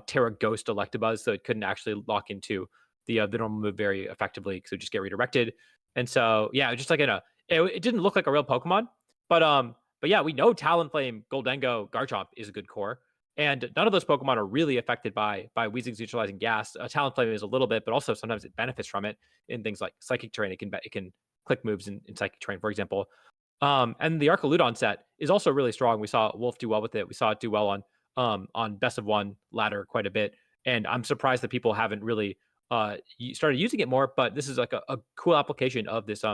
Terra Ghost Electabuzz, so it couldn't actually lock into the normal move very effectively because it would just get redirected. And so yeah, just like it didn't look like a real Pokemon, but yeah, we know Talonflame, Goldengo, Garchomp is a good core, and none of those Pokemon are really affected by Weezing's neutralizing gas. Talonflame is a little bit, but also sometimes it benefits from it in things like Psychic Terrain. It can click moves in Psychic Terrain, for example. And the Archaludon set is also really strong. We saw Wolf do well with it. We saw it do well on Best of One ladder quite a bit. And I'm surprised that people haven't really started using it more. But this is like a cool application of this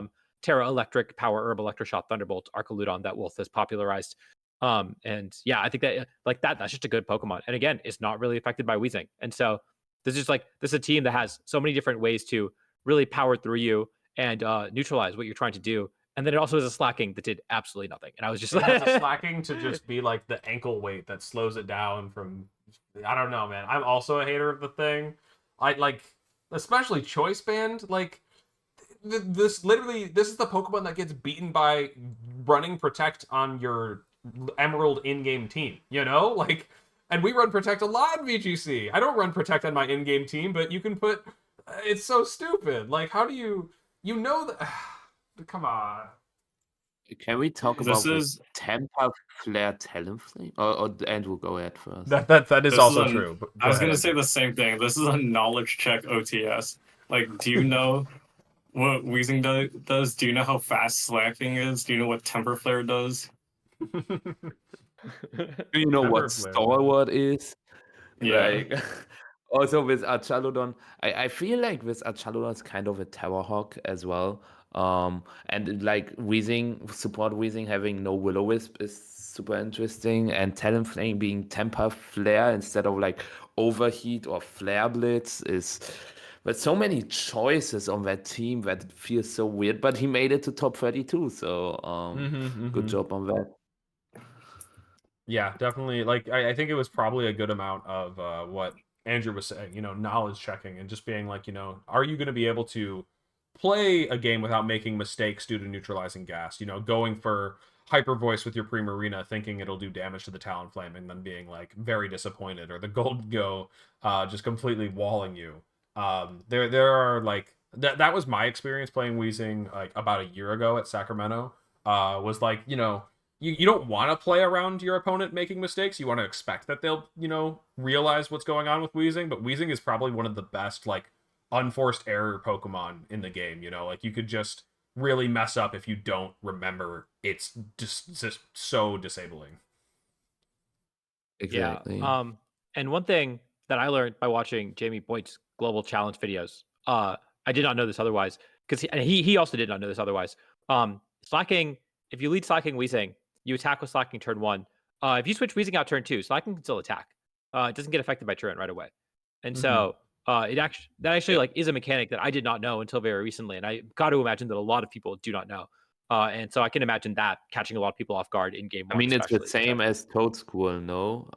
Terra Electric Power Herb Electroshot Thunderbolt Archaludon that Wolf has popularized. And yeah, I think that that's just a good Pokemon. And again, it's not really affected by Weezing. And so this is a team that has so many different ways to really power through you and neutralize what you're trying to do. And then it also has a slacking that did absolutely nothing. And I was just It like, has a slacking to just be like the ankle weight that slows it down from. I don't know, man. I'm also a hater of the thing. I like, especially Choice Band. Like, this is the Pokemon that gets beaten by running Protect on your Emerald in-game team. You know, like, and we run Protect a lot in VGC. I don't run Protect on my in-game team, but you can put. It's so stupid. Like, how do you know that? Come on. Can we talk This about is- the Tampa Flare Talonflame? Or Andrew, go ahead first. That is This also is true. But I was ahead, gonna say Andrew. the same thing. This is a knowledge check OTS. Like, do you know what Weezing does? Do you know how fast slacking is? Do you know what Temper Flare does? Do you know Temper what Flare. Stalwart is? Yeah. Like, also with Archaludon, I feel like with Archaludon it's kind of a Tower Hawk as well. And like Weezing, support Weezing having no Will-O-Wisp is super interesting, and Talonflame being Temper Flare instead of like Overheat or Flare Blitz is. But so many choices on that team that it feels so weird. But he made it to top 32, so good job on that. Yeah, definitely. Like, I think it was probably a good amount of what Andrew was saying, knowledge checking and just being like, are you going to be able to play a game without making mistakes due to neutralizing gas? Going for Hyper Voice with your Primarina, thinking it'll do damage to the Talonflame, and then being like very disappointed, or the Gold Go just completely walling you. There are like that was my experience playing Weezing like about a year ago at Sacramento. Was like, you don't want to play around your opponent making mistakes. You want to expect that they'll, realize what's going on with Weezing. But Weezing is probably one of the best, like, unforced error Pokemon in the game. Like, you could just really mess up if you don't remember. It's just so disabling. Exactly. yeah. And one thing that I learned by watching Jamie Boyd's Global Challenge videos. I did not know this otherwise, because he also did not know this otherwise. Slacking, if you lead Slacking Weezing, you attack with Slacking turn 1. If you switch Weezing out turn 2, Slacking can still attack. It doesn't get affected by turret right away. And so that actually like is a mechanic that I did not know until very recently, and I got to imagine that a lot of people do not know. And so I can imagine that catching a lot of people off guard in game 1. I mean, it's the especially. same as Toad School, no?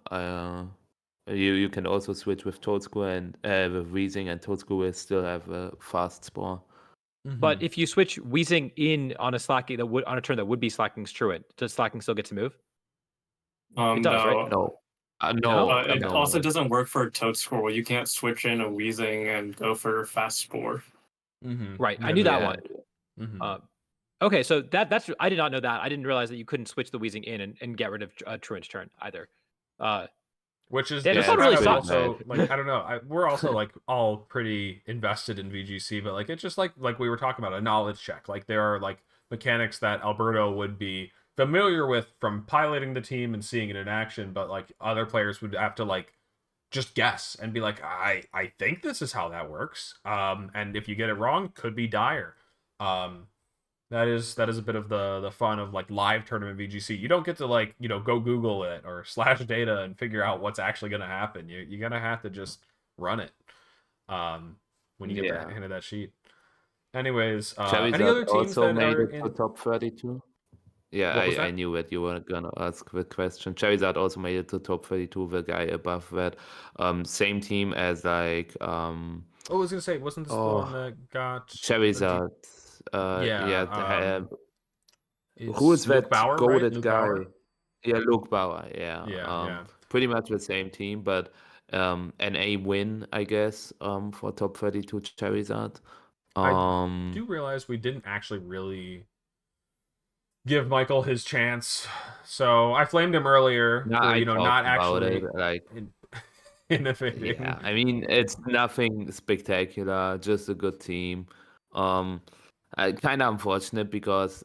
You can also switch with Toad School and with Weezing, and Toad School will still have a fast spore. But if you switch Weezing in on a Slacking on a turn that would be Slacking's Truant, does Slacking still get to move? It does, no. right? No. It no. also doesn't work for Toad Squirrel. You can't switch in a Weezing and go for fast spore. Right. I knew that one. Okay, so that's I did not know that. I didn't realize that you couldn't switch the Weezing in and get rid of Truant's turn either. Which is it's not really also like I don't know. We're also like all pretty invested in VGC, but like it's just like we were talking about a knowledge check. Like there are like mechanics that Alberto would be familiar with from piloting the team and seeing it in action, but like other players would have to like just guess and be like, I think this is how that works. And if you get it wrong, could be dire. That is a bit of the fun of like live tournament VGC. You don't get to like, go Google it or slash data and figure out what's actually going to happen. You're going to have to just run it when you get handed that sheet. Anyways, any other teams also that made are it to top 32? Yeah, I knew that you were going to ask the question. Charizard also made it to top 32, the guy above that. Same team as like... I was going to say, wasn't this the one that got... Charizard. Who is Luke that Bauer, goated Luke guy? Bauer? Yeah, Luke Bauer. Yeah. Pretty much the same team, but an A win, I guess, for top 32 Charizard. I do realize we didn't actually really give Michael his chance, so I flamed him earlier for not actually innovating. Yeah, I mean it's nothing spectacular, just a good team. Kind of unfortunate because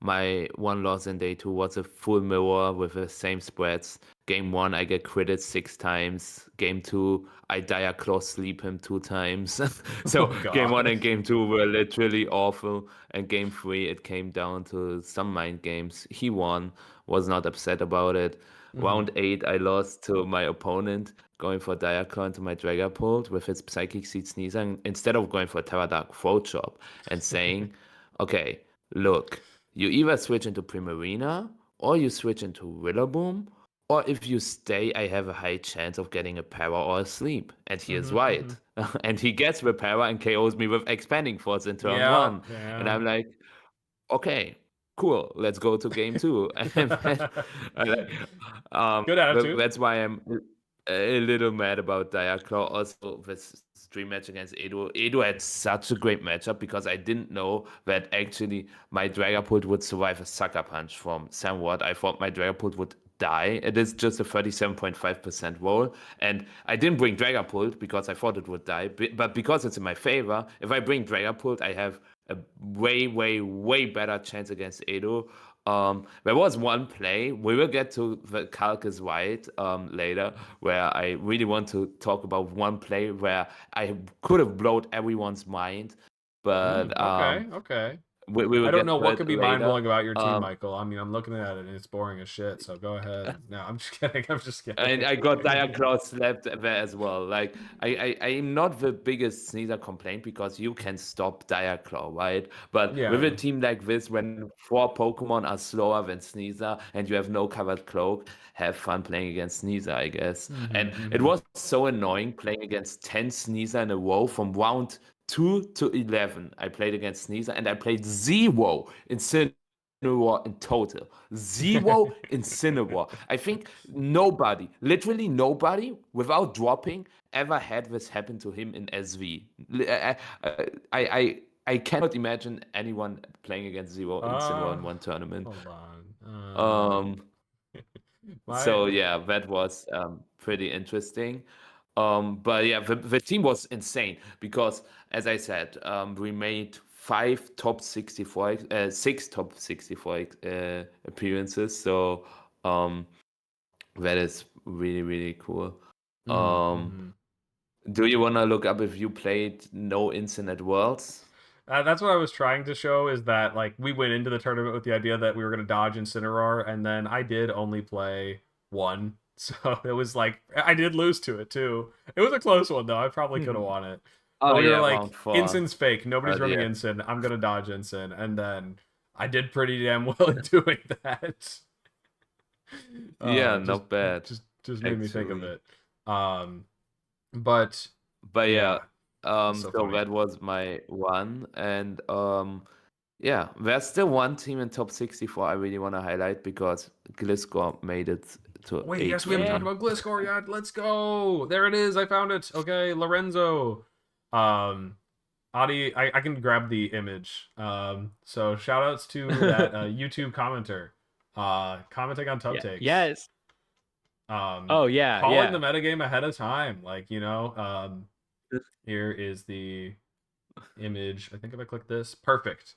my one loss in day 2 was a full mirror with the same spreads. Game 1 I get critted 6 times. Game 2 I Diaclaw sleep him 2 times. So game 1 and game 2 were literally awful, and game 3 it came down to some mind games. He won, was not upset about it. Round 8 I lost to my opponent, going for Diaclaw into my Dragapult with his Psychic Seed Sneasel, instead of going for Terra Dark Throat Chop and saying, okay, look, you either switch into Primarina or you switch into Rillaboom, or if you stay, I have a high chance of getting a Para or a Sleep. And he is right. And he gets the Para and KOs me with Expanding Force in turn 1. And I'm like, okay, cool, let's go to game 2. Good attitude. That's why I'm a little mad about Diaclaw. Also, this stream match against Edo. Edo had such a great matchup because I didn't know that actually my Dragapult would survive a Sucker Punch from Samwhat. I thought my Dragapult would die. It is just a 37.5% roll, and I didn't bring Dragapult because I thought it would die, but because it's in my favor, if I bring Dragapult, I have a way, way, way better chance against Edo. There was one play, we will get to the Calc is right later, where I really want to talk about one play where I could have blown everyone's mind, but okay. We I don't know what could be later. mind-blowing about your team, Michael. I mean, I'm looking at it and it's boring as shit, so go ahead. No, I'm just kidding. And I got Diaclaw slapped there as well. Like, I'm not the biggest Sneasel complaint because you can stop Diaclaw, right? But with a team like this, when 4 Pokemon are slower than Sneasel and you have no covered cloak, have fun playing against Sneasel, I guess. And it was so annoying playing against 10 Sneasel in a row from round 2 to 11. I played against Sneasel and I played 0 Incineroar in total. 0 Incineroar. I think literally nobody, without dropping, ever had this happen to him in SV. I cannot imagine anyone playing against 0 Incineroar in one tournament. Hold on. So yeah, that was pretty interesting. But yeah, the team was insane because, as I said, we made 6 top 64 appearances. So that is really, really cool. Um, do you want to look up if you played No Infinite Worlds? That's what I was trying to show, is that like we went into the tournament with the idea that we were going to dodge Incineroar, and then I did only play one. So it was like, I did lose to it too. It was a close one though. I probably could have won it. Oh, But we yeah, were like, round 4. Ensign's fake. Nobody's running yeah. Ensign. I'm going to dodge Ensign. And then I did pretty damn well in doing that. Yeah, not bad. Just made me think of actually. it. But yeah, so so funny. that was my one, and yeah, there's still one team in top 64 I really want to highlight because Gliscor made it to Wait, yes, we haven't talked about Gliscor yet. Let's go. There it is. I found it. Okay, Lorenzo. Adi, I can grab the image. So shout outs to that YouTube commenter. Commenting on Tub Takes. Yes. Calling yeah. the metagame ahead of time. Like, here is the image. I think if I click this, perfect.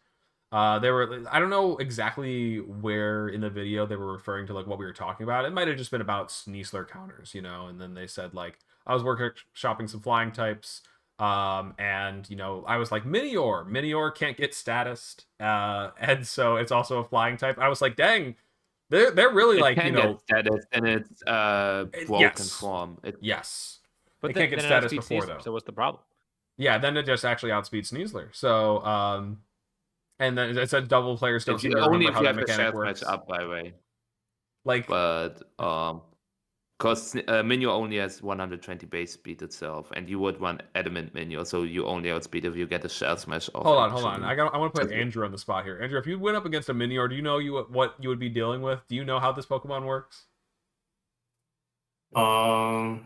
They were, I don't know exactly where in the video they were referring to like what we were talking about. It might have just been about Sneasler counters, and then they said like I was workshopping some flying types. And I was like, Minior can't get statused. And so it's also a flying type. I was like, dang, they're really it like, can get status in its broken form. Yes. But it can't get status before though. So what's the problem? Yeah, then it just actually outspeeds Sneasler. So and then it said double players don't seem to remember how that mechanic works. Up, by the way. Like, but because Minior only has 120 base speed itself, and you would run adamant Minior, so you only outspeed if you get a shell smash off. Hold on. I want to put Andrew on the spot here. Andrew, if you went up against a Minior, do you know what you would be dealing with? Do you know how this Pokemon works? I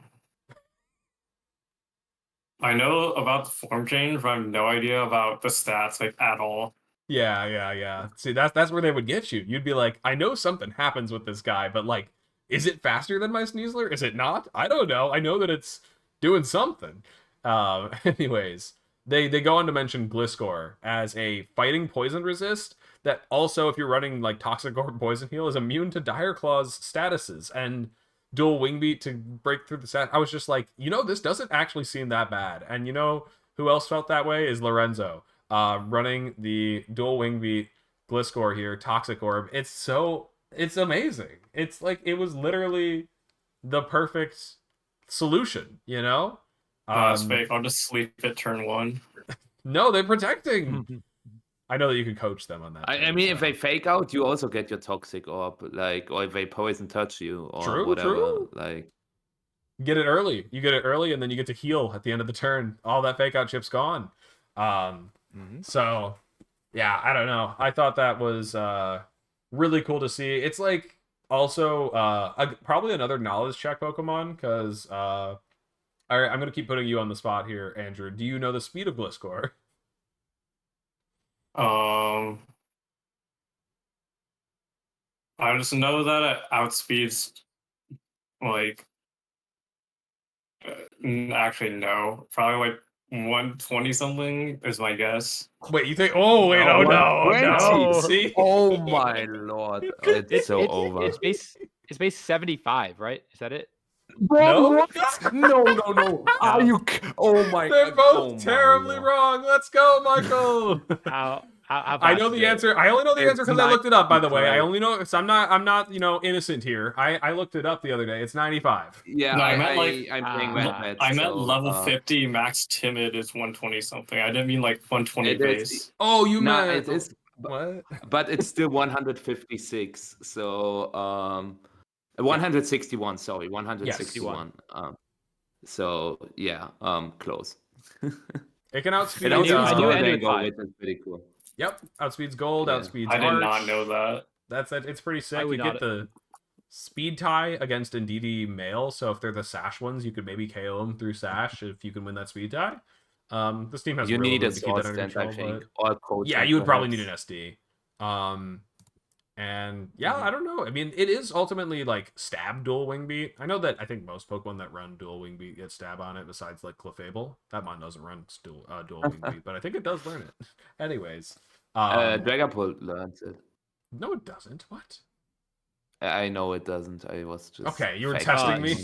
know about the form change, but I have no idea about the stats like at all. Yeah. See, that's where they would get you. You'd be like, I know something happens with this guy, but like, is it faster than my Sneasler? Is it not? I don't know. I know that it's doing something. Anyways, they go on to mention Gliscor as a fighting poison resist that also, if you're running like Toxic Orb Poison Heal, is immune to Dire Claw's statuses and dual Wing Beat to break through the stat. I was just like, this doesn't actually seem that bad. And who else felt that way is Lorenzo. Running the dual Wing Beat Gliscor here, Toxic Orb. It's amazing. It's like, it was literally the perfect solution, That's fake. I'll just sleep at turn 1. No, they're protecting. I know that you can coach them on that. I mean, if they fake out, you also get your Toxic Orb, or if they poison touch you, or whatever. True. Like, get it early. You get it early, and then you get to heal at the end of the turn. All that fake out chip's gone. So, yeah, I don't know. I thought that was really cool to see. It's like also probably another knowledge check Pokemon, because I'm going to keep putting you on the spot here, Andrew. Do you know the speed of Gliscor? I just know that it outspeeds, like, actually no, probably like 120 something is my guess. Wait, you think? Oh wait, no! See? Oh my lord, it's so over. It's base 75, right? Is that it? No. No. Are you? Oh my! They're both terribly wrong. Let's go, Michael. How I know the answer. I only know the answer because I looked it up. By the way, I only know. So I'm not innocent here. I looked it up the other day. It's 95. Yeah, no, I'm playing Red. I meant level 50 max timid is 120 something. I didn't mean like 120 base. Oh, you meant it is. What? But it's still 156. So 161. Sorry, 161. Yes. So yeah, close. It can outspeed. I knew it ended which is pretty cool. Yep, outspeeds gold, outspeeds I did Arch. not know that. That's it. It's pretty sick. You get the speed tie against Indeedee male, so if they're the Sash ones, you could maybe KO them through Sash if you can win that speed tie. This team has you really need a to keep that under stand, control, I think. but yeah, you would probably need an SD. And yeah, I don't know. I mean, it is ultimately like stab dual wing beat. I know that I think most Pokemon that run dual wing beat get stab on it, besides like Clefable. That one doesn't run dual wing beat, but I think it does learn it. Anyways, Dragapult learns it. No, it doesn't. What? I know it doesn't. I was just okay. You were testing me.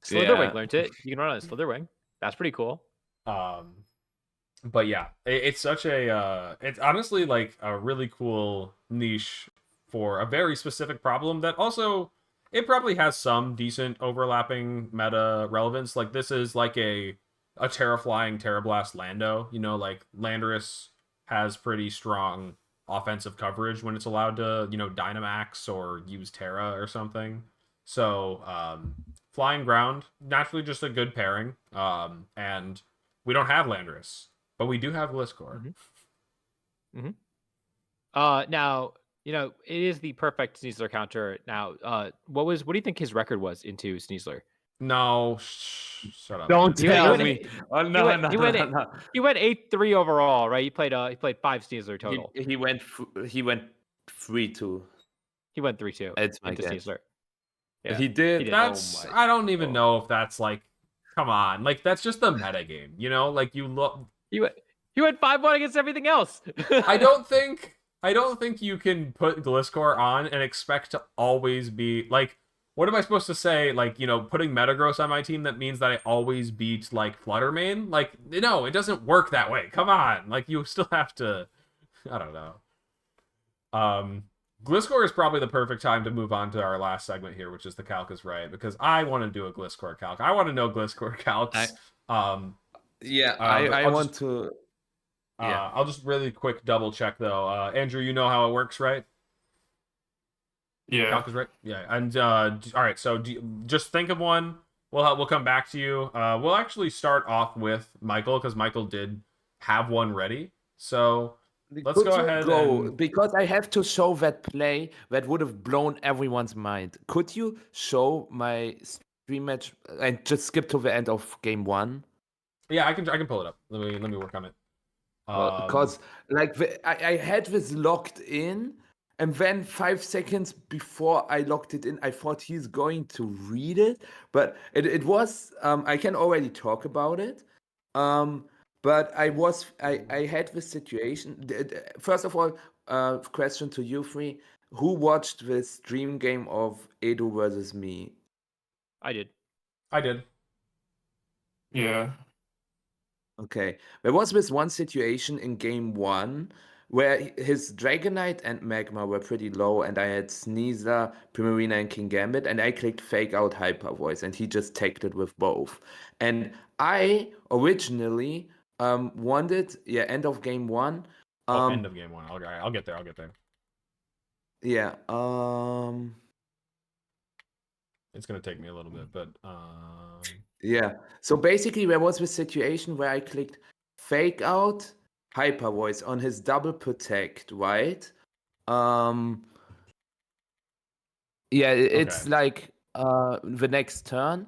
Slitherwing learned it. You can run on a Slitherwing. That's pretty cool. But yeah, it's such a it's honestly like a really cool niche for a very specific problem that also it probably has some decent overlapping meta relevance. Like this is like a Terraflying Terrablast Lando, you know, like Landorus has pretty strong offensive coverage when it's allowed to, you know, Dynamax or use Terra or something. So flying ground, naturally just a good pairing. And we don't have Landorus, but we do have Gliscor. Now, you know, it is the perfect Sneasler counter. Now, what do you think his record was into Sneasler? No, shut up. Don't man. tell me. Oh no, He went 8-3 overall, right? He played 5 Sneasler total. He went 3-2. He went 3-2 It's my into guess. Sneasler. Yeah, he did. That's I don't even know if that's like, come on, like that's just the meta game, you know? Like you look. He went 5-1 against everything else. I don't think you can put Gliscor on and expect to always be like. What am I supposed to say? Like, you know, putting Metagross on my team, that means that I always beat, like, Fluttermane? Like, no, it doesn't work that way. Come on. Like, you still have to... I don't know. Gliscor is probably the perfect time to move on to our last segment here, which is the Calc is right, because I want to do a Gliscor Calc. I want to know Gliscor Calcs. I want to... I'll just really quick double check, though. Andrew, you know how it works, right? Yeah. Calc is right. Yeah, and all right. So just think of one. We'll come back to you. We'll actually start off with Michael because Michael did have one ready. So let's go ahead. Because I have to show that play that would have blown everyone's mind. Could you show my stream match and just skip to the end of game 1? Yeah, I can pull it up. Let me work on it. Because like I had this locked in. And then 5 seconds before I locked it in, I thought he's going to read it. But it was, I can already talk about it. But I had this situation. First of all, question to you three. Who watched this stream game of Edu versus me? I did. Yeah. Okay. There was this one situation in game 1 where his Dragonite and Magma were pretty low, and I had Sneasler, Primarina, and Kingambit, and I clicked Fake Out Hyper Voice, and he just tagged it with both. And I originally wanted, end of game 1. End of game 1. I'll get there. Yeah. It's gonna take me a little bit, but yeah. So basically, there was this situation where I clicked Fake Out Hyper Voice on his double protect, right? It's like the next turn.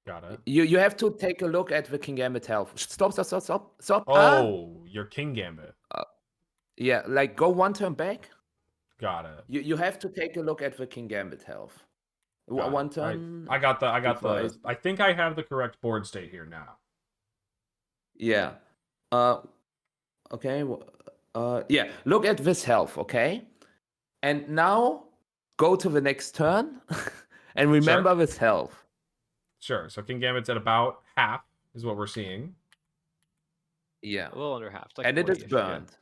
Got it. You have to take a look at the Kingambit health. Stop. Oh, your Kingambit. Yeah, like go 1 turn back. Got it. You have to take a look at the Kingambit health. 1 turn. I got the. I think I have the correct board state here now. Yeah. Okay. Yeah. Look at this health. Okay. And now go to the next turn, and remember this health. Sure. So Kingambit's at about half, is what we're seeing. Yeah. A little under half. Like and it is burned.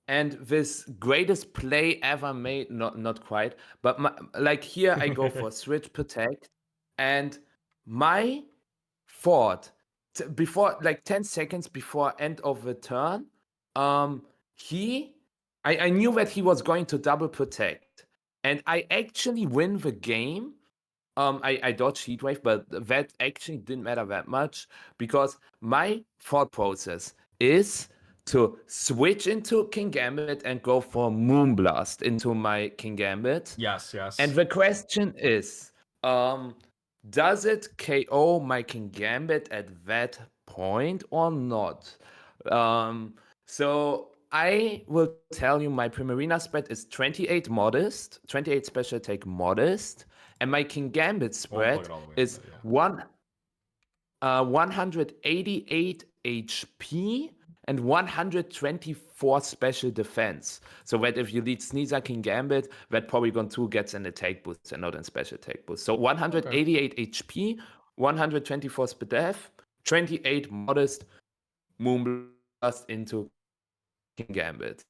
And this greatest play ever made, not quite, but like here I go for switch protect, and my thought before like 10 seconds before end of the turn, I knew that he was going to double protect, and I actually win the game. I dodged Heatwave, but that actually didn't matter that much because my thought process is to switch into Kingambit and go for Moonblast into my Kingambit. Yes. And the question is, does it KO my Kingambit at that point or not? So I will tell you my Primarina spread is 28 modest, 28 special attack modest, and my Kingambit spread is 188 HP and 124 special defense. So that if you lead Sneezer, King Gambit, that Porygon 2 gets an attack boost and not in special attack boost. So 188 HP, 124 speed def, 28 modest Moonblast into King Gambit.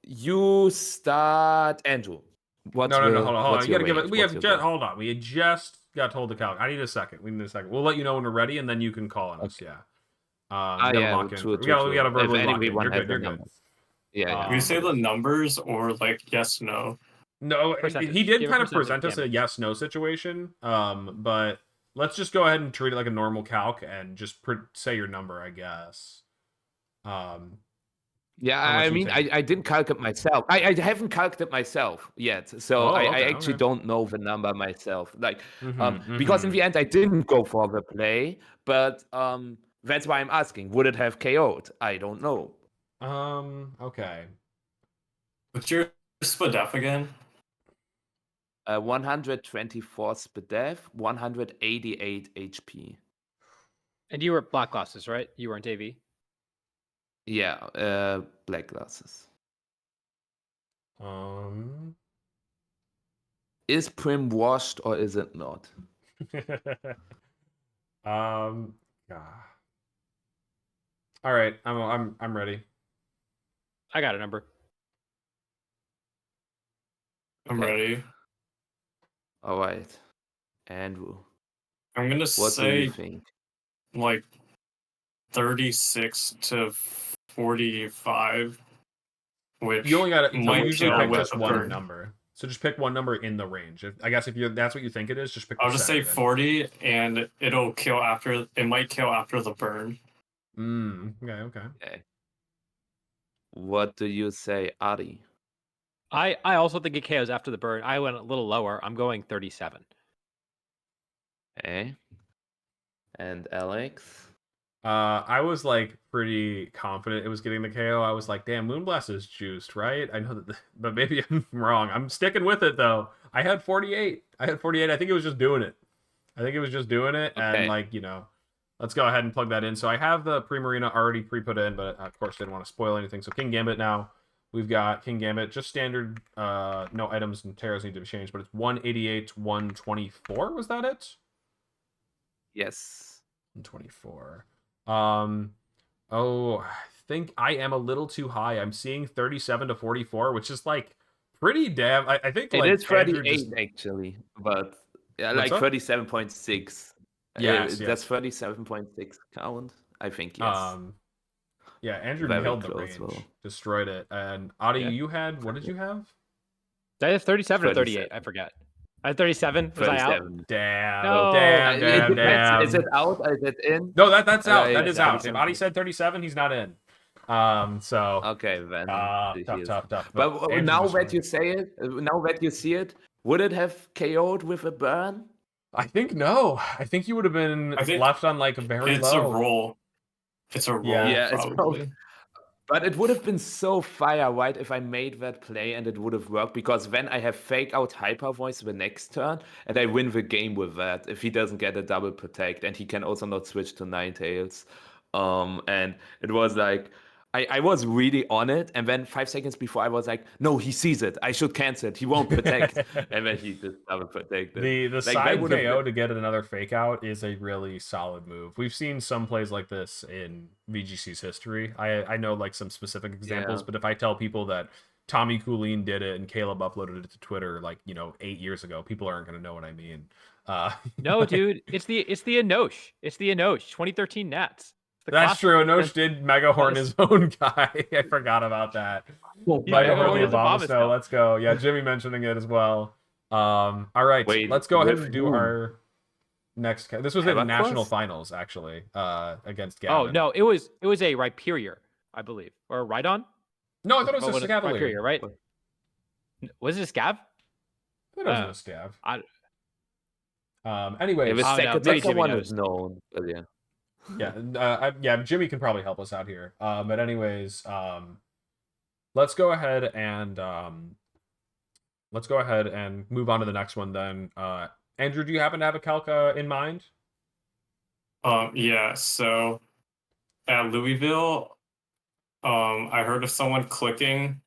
You start, Andrew. No, hold on. You gotta give it. Hold on. We had just got told to Calc. I need a second. We'll let you know when we're ready, and then you can call on us. Yeah. We gotta verbally lock in. You're good. You're good. Yeah. Can you say the numbers or like yes, no? No, he did kind of present us a yes/no situation. But let's just go ahead and treat it like a normal calc and just say your number, I guess. Yeah, I mean, I didn't calc it myself. I haven't calced it myself yet, so I actually don't know the number myself. Like, because in the end I didn't go for the play, but that's why I'm asking. Would it have KO'd? I don't know. Okay. What's your SPDF again? 124 SPDF, 188 HP. And you were black glasses, right? You weren't AV. Yeah, black glasses. Is Prim washed or is it not? Yeah. All right, I'm ready. I got a number. I'm ready. All right, Andrew. I'm gonna what say, do you think? Like 36 to 45. Which you only got you usually pick just one burn. number. So just pick one number in the range. I guess if that's what you think it is, just pick. I'll just say 40, and it'll kill after. It might kill after the burn. Okay. What do you say, Ari? I also think it KOs after the burn. I went a little lower. I'm going 37. Okay. And Alex? I was like pretty confident it was getting the KO. I was like, damn, Moonblast is juiced, right? I know that, but maybe I'm wrong. I'm sticking with it though. I had 48. I think it was just doing it. And like, let's go ahead and plug that in. So I have the Primarina already pre-put in, but of course didn't want to spoil anything. So King Gambit now. We've got King Gambit, just standard, no items and tears need to be changed, but it's 188, 124, was that it? Yes. 124. I think I am a little too high. I'm seeing 37 to 44, which is like pretty damn. I think it is 38 actually, but yeah, like 37.6. Yes, that's 37.6 count. I think yes. Yeah, Andrew nailed the range, destroyed it. And Adi, you had, what did you have? Did I have 37 or 38? I forget. I had 37. Was I out? Damn. No. Damn. Is it out? Is it in? No, that's out. That is out. If Adi said 37, he's not in. So okay, then tough. But now that you say it, now that you see it, would it have KO'd with a burn? I think no. I think you would have been left on like a very low. It's a roll. Yeah, it's probably. But it would have been so fire, right, if I made that play and it would have worked, because then I have fake out Hyper Voice the next turn and I win the game with that if he doesn't get a double protect, and he can also not switch to Ninetales. And it was like I was really on it, and then 5 seconds before I was like, no, he sees it. I should cancel it. He won't protect. And then he just double protected. The like, side KO to get another fake out is a really solid move. We've seen some plays like this in VGC's history. I know like some specific examples, but if I tell people that Tommy Coolene did it and Caleb uploaded it to Twitter like 8 years ago, people aren't going to know what I mean. No, dude, it's the Enosh. It's the Enosh 2013 Nats. That's true. Enosh did Mega Horn his own guy. I forgot about that. Mega Horn the Obama. Let's go. Yeah, Jimmy mentioning it as well. All right, let's go ahead and do our next. This was in the national finals actually, against Gavin. Oh no, it was a Rhyperior, I believe, or a Rhydon. No, I thought it was a Scavalier. Rhyperior, right? Was it a Scav? I thought it was a Scav. Anyway, the second one is known. Yeah, Jimmy can probably help us out here. But anyways, let's go ahead and move on to the next one then. Andrew, do you happen to have a calc in mind? Yeah. So at Louisville, I heard of someone clicking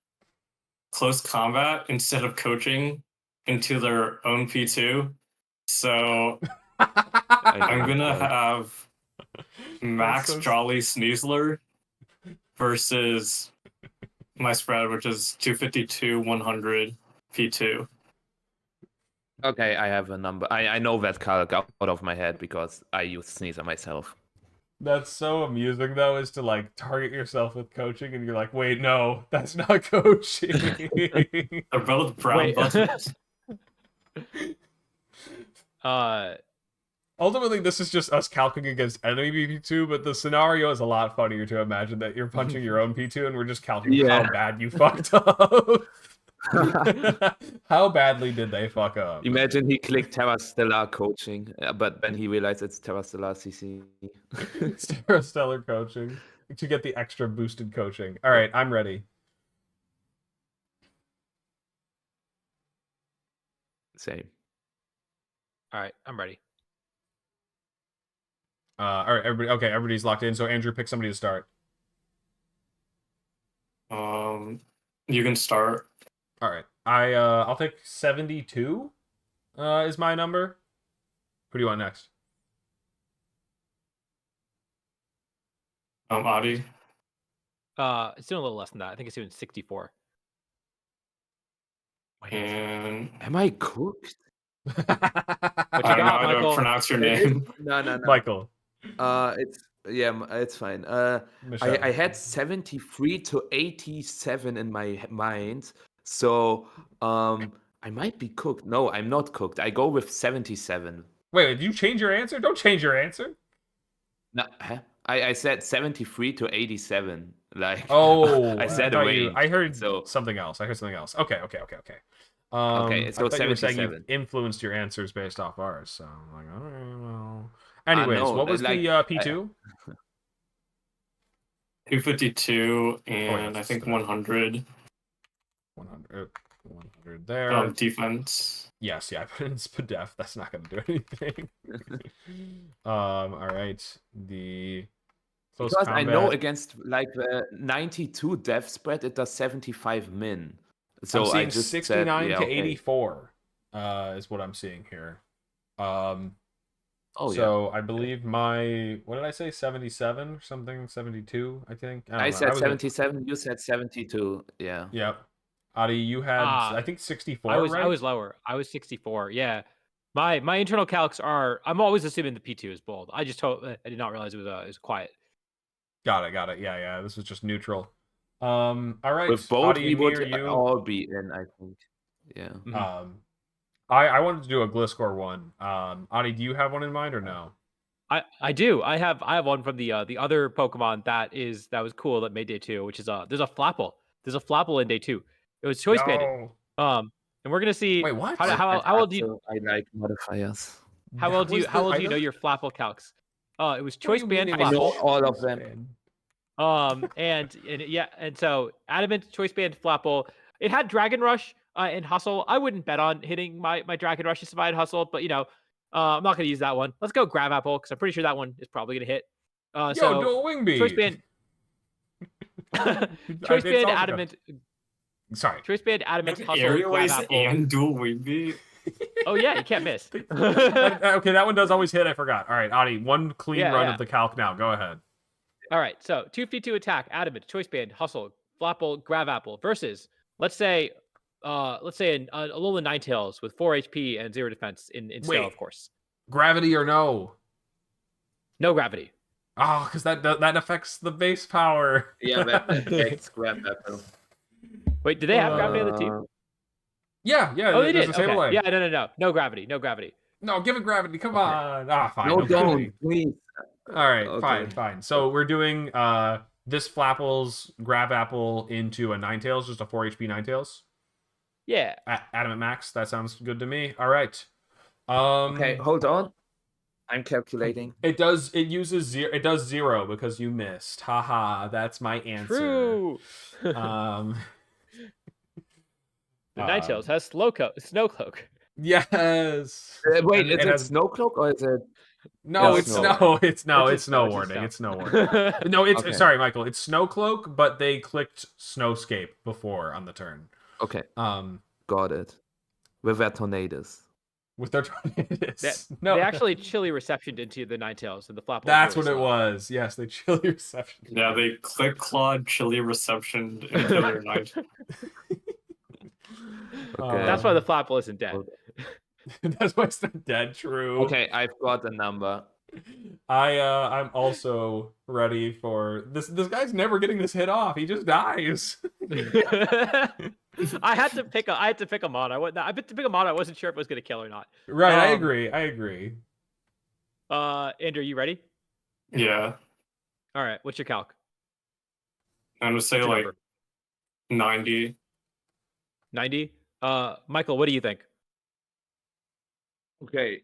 close combat instead of coaching into their own P2. So I'm gonna have Max so Jolly Sneasler versus my spread, which is 252 100 P2. Okay, I have a number. I know that Calc out of my head because I use Sneezer myself. That's so amusing, though, is to like target yourself with coaching, and you're like, wait, no, that's not coaching. They're both brown Wait. buttons. Ultimately, this is just us calculating against enemy P2, but the scenario is a lot funnier to imagine that you're punching your own P2, and we're just calculating how bad you fucked up. How badly did they fuck up? Imagine he clicked Terra Stellar coaching, but then he realized it's Terra Stellar CC. Stellar coaching to get the extra boosted coaching. All right, I'm ready. Same. All right, I'm ready. All right, everybody. Okay, everybody's locked in. So Andrew, pick somebody to start. You can start. All right, I'll take 72. Is my number. Who do you want next? Adi. It's doing a little less than that. I think it's doing 64. And Am I cooked? What you I got, know how to Michael? pronounce your name. No. Michael. It's fine. Michelle. I had 73 to 87 in my mind, so I might be cooked. No, I'm not cooked. I go with 77. Wait, did you change your answer? Don't change your answer. No, huh? I said 73 to 87. Like, Oh, I said thought a range. I heard so something else. I heard something else. Okay. okay, I so thought you were saying you 77. influenced your answers based off ours. So I'm like, all right, well. Anyways, no, what was like, the P2? 252 Oh, and I think 100 100 there. defense. Yes, yeah, I put in Spadef. That's not gonna do anything. All right. The close because combat. I know against like the 92 death spread, it does 75 min. So I'm seeing I just 69 said, yeah, to okay. 84 is what I'm seeing here. Oh, so I believe my, what did I say, 77 or something, 72, I think. I don't know. said 77, you said 72. Yeah. Yep. Adi, you had I think 64, I was right? I was lower. I was 64. Yeah. My internal calcs are. I'm always assuming the P2 is bold. I did not realize it was quiet. Got it. Yeah. This was just neutral. All right. With both, Adi, we me would or you? all be in, I think. Yeah. Mhm. I wanted to do a Gliscor one. Adi, do you have one in mind or no? I do. I have one from the other Pokemon that was cool that made day 2, which is there's a Flapple. There's a Flapple in day 2. It was choice banded. And we're gonna see. Wait, what? How well do you I like modifiers. how well do you know your Flapple calcs? It was choice band I know Flapple. all of them. And so Adamant, choice band Flapple. It had Dragon Rush and Hustle. I wouldn't bet on hitting my Dragon Rush to survive Hustle, but I'm not gonna use that one. Let's go Grab Apple because I'm pretty sure that one is probably gonna hit. So dual wing beat. choice band. Choice band Adamant. Sorry. Choice band Adamant Hustle. Aerial Grab Ace Apple. and dual wing beat. Oh yeah, you can't miss. Okay, that one does always hit. I forgot. All right, Adi, one clean run Yeah. of the calc now. Go ahead. All right, so 2v2 attack, Adamant, choice band, Hustle, Flapple, Grab Apple versus let's say a Alolan Ninetales with 4 HP and 0 defense in Steel, of course. Gravity or no? No gravity. Oh, because that affects the base power. Yeah, that affects Grab Apple. Wait, do they have gravity on the team? Yeah. Oh, they did. Okay. Yeah, no gravity. No, give it gravity. Come on. Fine. No, okay. don't, please. All right, Okay. fine. So we're doing this Flapple's Grab Apple into a Ninetales, just a 4 HP Ninetales. Yeah. Adamant Max. That sounds good to me. All right. Okay, hold on. I'm calculating. It uses 0. It does 0 because you missed. Haha, that's my answer. True. The Ninetales has Snow Cloak. Yes. Wait, And is it Snowcloak or is it? No, Yeah, it's snow. it's just snow it's just warning. snow. It's snow warning. No, it's Okay. sorry, Michael. It's snow cloak, but they clicked snowscape before on the turn. Okay, Um, got it. With their tornadoes. with their tornadoes. They No, actually chilly receptioned into the Ninetales, and the flap was that's really what it slow. was. Yes, they chilly reception. Yeah, they click clawed chili reception into their night. Okay. That's why the flapple isn't dead. That's why it's not dead. True. Okay, I've got a number. I'm also ready for this. This guy's never getting this hit off. He just dies. I had to pick a mod. I picked to pick a mod. I wasn't sure if it was gonna kill or not. Right, I Um, agree. I agree. Andrew, you ready? Yeah, All right. What's your calc? I'm gonna say What's your like number? 90. 90. Michael, what do you think? Okay,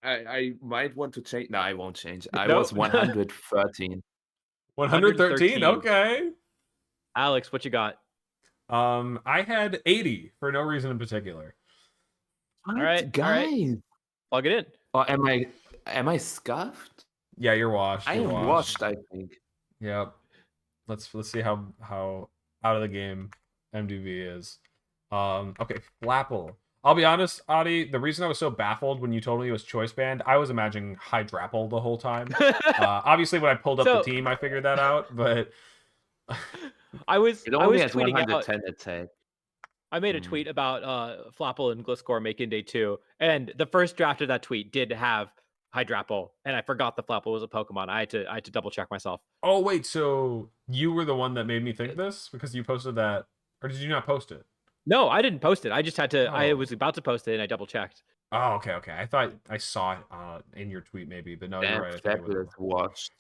I might want to change. No, I won't change. I No. was 113. 113. 113. Okay. Alex, what you got? I had 80 for no reason in particular. All right, guys. Plug it in. Or am I scuffed? Yeah, you're washed. I You're am washed, I think. Yep. Let's see how out of the game MDV is. Okay, Flapple. I'll be honest, Adi, the reason I was so baffled when you told me it was choice band, I was imagining Hydrapple the whole time. Obviously when I pulled up the team, I figured that out, but I was It only has tweeting out. 110 attack. I made a tweet about Flapple and Gliscor making day 2, and the first draft of that tweet did have Hydrapple, and I forgot the Flapple was a Pokemon. I had to double check myself. oh wait, so you were the one that made me think this because you posted that, or did you not post it? No, I didn't post it. I just had to. I Oh. was about to post it, and I double checked. Oh, okay. I thought I saw it in your tweet maybe, but no, you're right. I think it was- That is watched.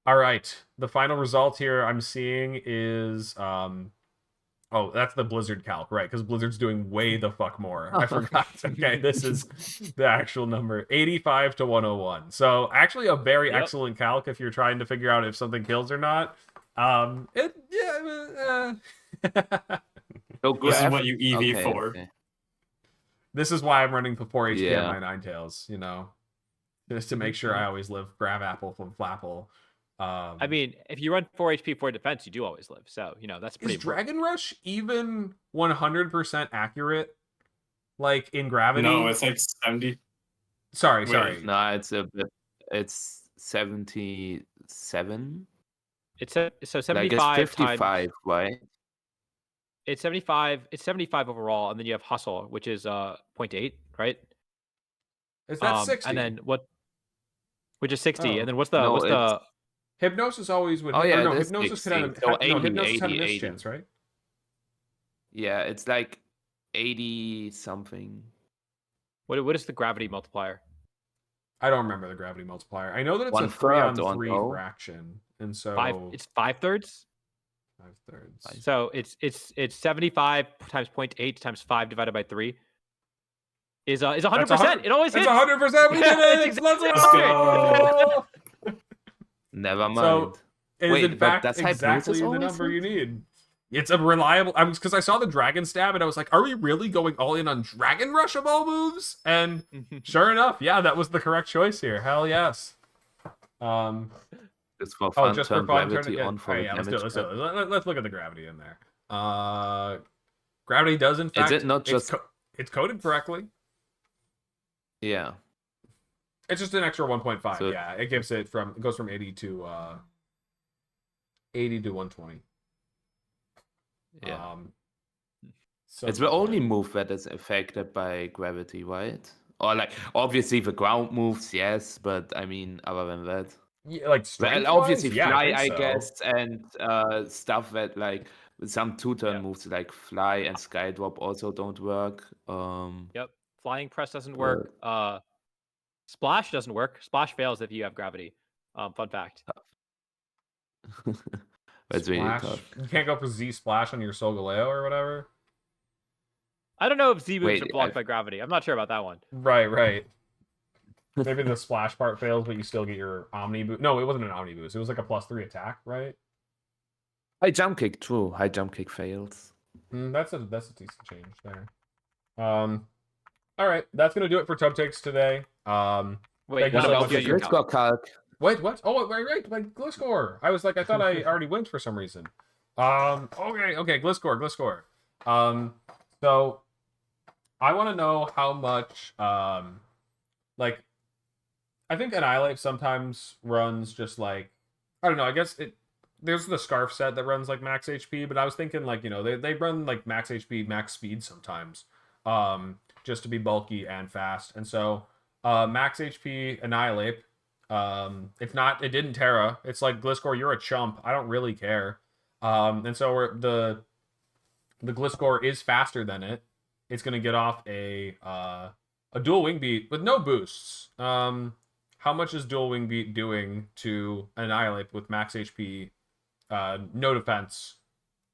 All right. The final result here I'm seeing is oh, that's the Blizzard calc, right? Because Blizzard's doing way the fuck more. I forgot. Okay, this is the actual number. 85 to 101. So actually a very excellent calc if you're trying to figure out if something kills or not. So This is what you EV okay, for. okay. This is why I'm running 4 HP Yeah. on my Ninetales, you know. Just to make sure I always live Grab Apple from Flapple. I mean, if you run 4 HP 4 defense, you do always live. So that's pretty. Is Dragon Rush even 100% accurate? Like in gravity? No, it's like 70. Sorry. No, it's a bit. It's 77. It's so 75 like it's 55, times. right? It's 75. It's 75 overall, and then you have Hustle, which is 0.8, right? Is that 60? And then what? Which is 60, Oh. and then what's the No, what's the? Hypnosis always would. Oh, yeah, no, it is Hypnosis could 60. have. So No, 80, Hypnosis had a 80, miss 80. chance, right? Yeah, it's like 80 something. What is the gravity multiplier? I don't remember the gravity multiplier. I know that it's a 1/3 3-on-3 or no? fraction, and so 5. It's 5/3. 5/3. So it's 75 times 0.8 times 5 divided by 3 is 100%. It always It's hits. 100%. We did It's it. exactly Let's right. go. Never mind. So it is Wait, in but fact does exactly Hypnosis the always number you hit? need. It's a reliable. I was because I saw the Dragon Stab and I was like, "Are we really going all in on Dragon Rush of all moves?" And sure enough, yeah, that was the correct choice here. Hell yes. It's for fun. Just for turn fun. gravity Turn it. on for the Let's do damage. it. Let's look at the gravity in there. Gravity does in fact. Is it not just? It's coded correctly. Yeah. It's just an extra 1.5. So- Yeah, it gives it from. It goes from 80 to 120. Yeah. So It's the only move that is affected by gravity, right? Or like obviously the ground moves, yes, but I mean other than that. Yeah, like Well, obviously yeah, fly, think I so. guess, and stuff that like some two-turn moves like fly and skydrop also don't work. Yep. Flying press doesn't work. Splash doesn't work. Splash fails if you have gravity. Fun fact. That's really Splash. tough. You can't go for Z Splash on your Solgaleo or whatever. I don't know if Z moves Wait, are blocked by gravity. I'm not sure about that one. Right. Maybe the splash part fails, but you still get your Omni boost. No, it wasn't an Omni boost. It was like a +3 attack, right? High jump kick, true. High jump kick fails. That's a decent change there. All right, that's gonna do it for Tub Takes today. Wait, Thank you one so of much. us, you, Let's go, Calc. Wait, what? Oh, right, like Gliscor. I was like, I thought I already went for some reason. Okay, Gliscor. So I want to know how much, like, I think Annihilate sometimes runs just like, I don't know. I guess there's the Scarf set that runs like max HP, but I was thinking like, you know, they run like max HP, max speed sometimes, just to be bulky and fast. And so, max HP Annihilate. If not, it didn't Terra. It's like Gliscor, you're a chump. I don't really care. And so the Gliscor is faster than it. It's gonna get off a dual wing beat with no boosts. How much is dual wing beat doing to Annihilate with max HP, no defense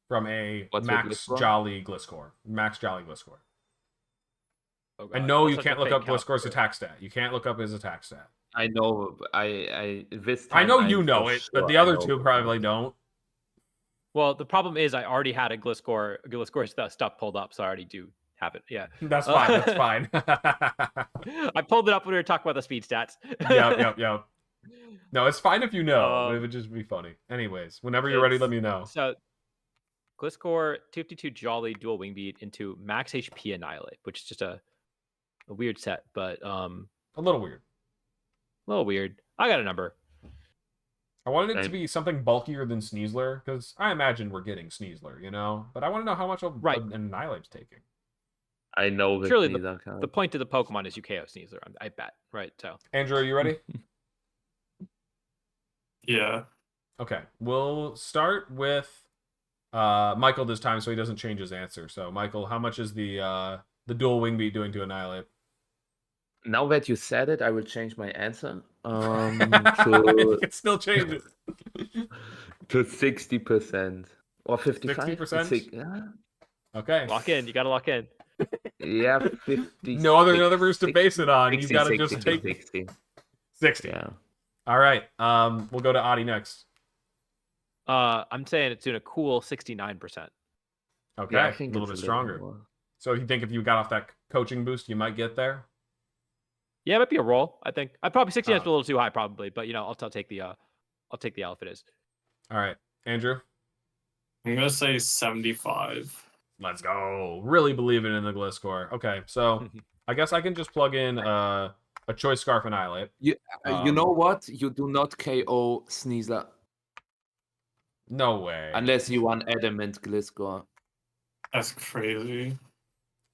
from a What's your max Gliscor? Jolly Gliscor? Max Jolly Gliscor. Oh, And God. no, That's you such can't a look fake up Calc Gliscor's score. attack stat. You can't look up his attack stat. I know. I this I time know you know for it, but sure the I other know two about probably it. don't. Well, the problem is I already had a Gliscor stuff pulled up, so I already do have it. Yeah. That's fine. That's fine. I pulled it up when we were talking about the speed stats. Yep. No, it's fine if you know. It Um, would just be funny. Anyways, whenever you're ready, let me know. So, Gliscor 252 Jolly dual wing beat into max HP Annihilate, which is just a weird set, but A little weird. a little weird. I got a number. I wanted it to Same. be something bulkier than Sneasler, because I imagine we're getting Sneasler, you know? But I want to know how much Right. an Annihilate's taking. I know with Surely neither Calc. the point of the Pokemon is you KO Sneasler, I bet. Right, so. Andrew, are you ready? Yeah. Okay. We'll start with Michael this time so he doesn't change his answer. So, Michael, how much is the dual wing beat doing to Annihilate? Now that you said it, I will change my answer You can still change it. to 60% or 55. 60%? Yeah, Okay. Lock in. You got to lock in. yeah, 50. No other numbers to base it on. You got to just take 60. 60. Yeah. All right. We'll go to Adi next. I'm saying it's doing a cool 69%. Okay. Yeah, I A think little it's bit a little stronger. more. So you think if you got off that coaching boost, you might get there? Yeah, it might be a roll. I think I'd probably 69 is a little too high, probably, but you know, I'll take the L if it is. All right. Andrew? I'm gonna say 75. Let's go. Really believing in the Gliscor. Okay, so I guess I can just plug in a Choice Scarf Annihilate. You know what? You do not KO Sneasler No way. unless you want Adamant Gliscor. That's crazy.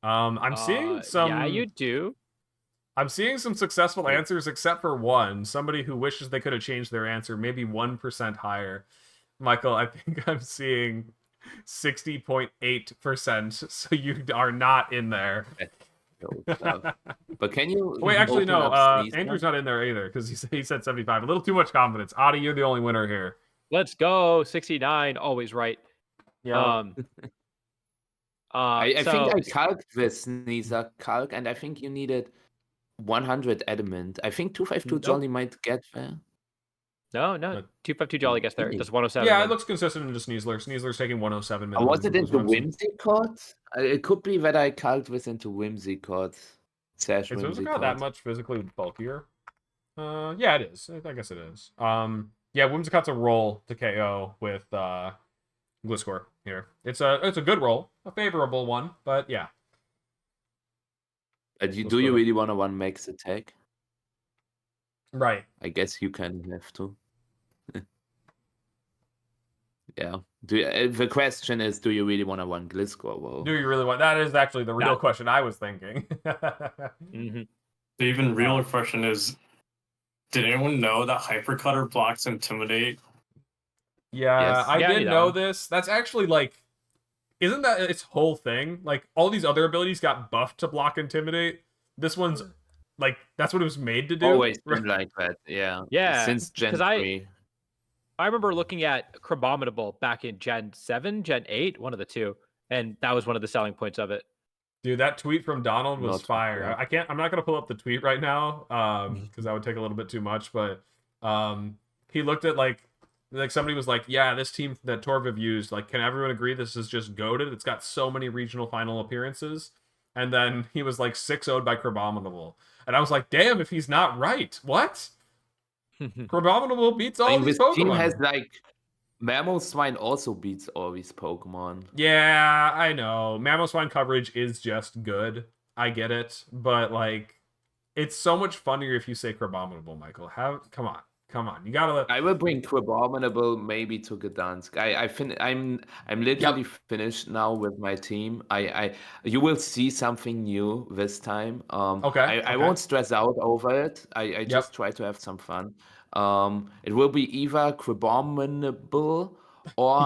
I'm seeing some. Yeah, you do. I'm seeing some successful answers, except for one. Somebody who wishes they could have changed their answer, maybe 1% higher. Michael, I think I'm seeing 60.8%. So you are not in there. But can you Wait, actually, open no. up Sneasler? Andrew's not in there either because he said 75. A little too much confidence. Adi, you're the only winner here. Let's go. 69, always right. Yeah. I So- think I calced this Sneasler Calc, and I think you needed 100 Adamant. I think 252 Nope. Jolly might get there. No, But- 252 Jolly gets there. It does 107. Yeah, it then. looks consistent into Sneasler. Sneasler's taking 107 Or minimum. was it into Whimsy. Whimsicott? It could be that I calced this into Whimsicott. Sash Is Whimsicott that much physically bulkier? Yeah, it is. I guess it is. Yeah, Whimsicott's a roll to KO with Gliscor here. It's a good roll, a favorable one, but yeah. Do you really want to one max attack? Right. I guess you can have to. Yeah. The question is, do you really want to one Gliscor? Well, Do you really want? That is actually the real No. question I was thinking. Mhm. The even realer question is, did anyone know that Hypercutter blocks Intimidate? Yeah, Yes. I Yeah, I did knew that know one. this. That's actually like, isn't that its whole thing? Like all these other abilities got buffed to block Intimidate. This one's like that's what it was made to do. always Right? been like that. Yeah. Yeah, Since Gen 'cause I- 3. I remember looking at Chromominable back in Gen 7, Gen 8, one of the two, and that was one of the selling points of it. Dude, that tweet from Donald was Not fire. bad. I can't. I'm not gonna pull up the tweet right now, because that would take a little bit too much. But he looked at like somebody was like, yeah, this team that Torviv used, like, can everyone agree this is just goated? It's got so many regional final appearances, and then he was like 6-0'd by Crabominable. And I was like, damn, if he's not right. What? Crabominable beats all these this team Pokemon. has like Mamoswine also beats all these Pokemon. Yeah, I know. Mamoswine coverage is just good. I get it. But like, it's so much funnier if you say Crabominable, Michael. Come on. You gotta I will bring Crabominable maybe to Gdansk. I'm literally finished now with my team. You will see something new this time. I won't stress out over it. I just try to have some fun. It will be either Crabominable or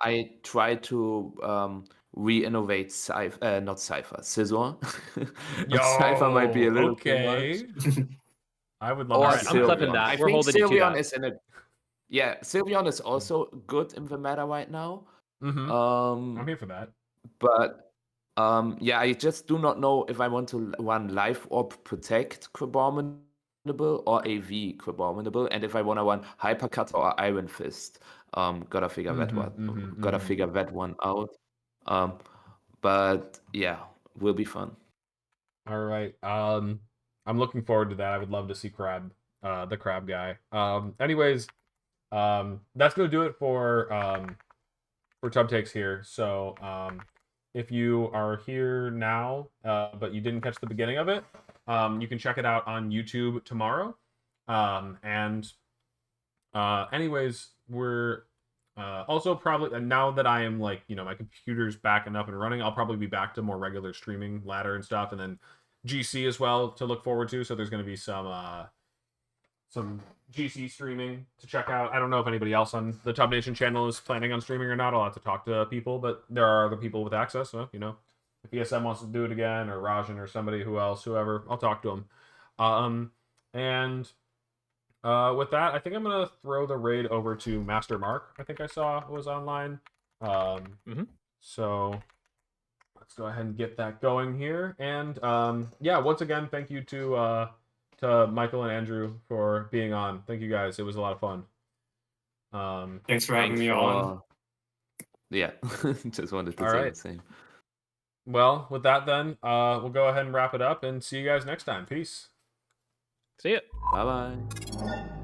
I try to re-innovate not Cypher, Scizor. Cypher might be a little too much. I would love Or to Alright, see I'm Sylveon. clipping that. I We're think holding you to Sylveon that. is in a Sylveon is also good in the meta right now. I'm here for that. But I just do not know if I want to run Life Orb Protect Crabominable or AV Crabominable, and if I want to run Hypercut or Iron Fist. Gotta figure that one out. But yeah, will be fun. All right. I'm looking forward to that. I would love to see the crab guy. Anyways, that's gonna do it for Tub Takes here. So if you are here now, but you didn't catch the beginning of it, you can check it out on YouTube tomorrow. Anyways, we're also probably now that I am like, my computer's back and up and running, I'll probably be back to more regular streaming, ladder and stuff, and then GC as well to look forward to. So there's going to be some GC streaming to check out. I don't know if anybody else on the Tub Nation channel is planning on streaming or not. I'll have to talk to people, but there are other people with access. So, if ESM wants to do it again, or Rajan or somebody whoever, I'll talk to them. With that, I think I'm gonna throw the raid over to Master Mark. I think I saw was online. So let's go ahead and get that going here. And once again, thank you to Michael and Andrew for being on. Thank you guys. It was a lot of fun. Thanks for having me on. Yeah, just wanted to say the same. Well, with that then, we'll go ahead and wrap it up and see you guys next time. Peace. See ya. Bye-bye.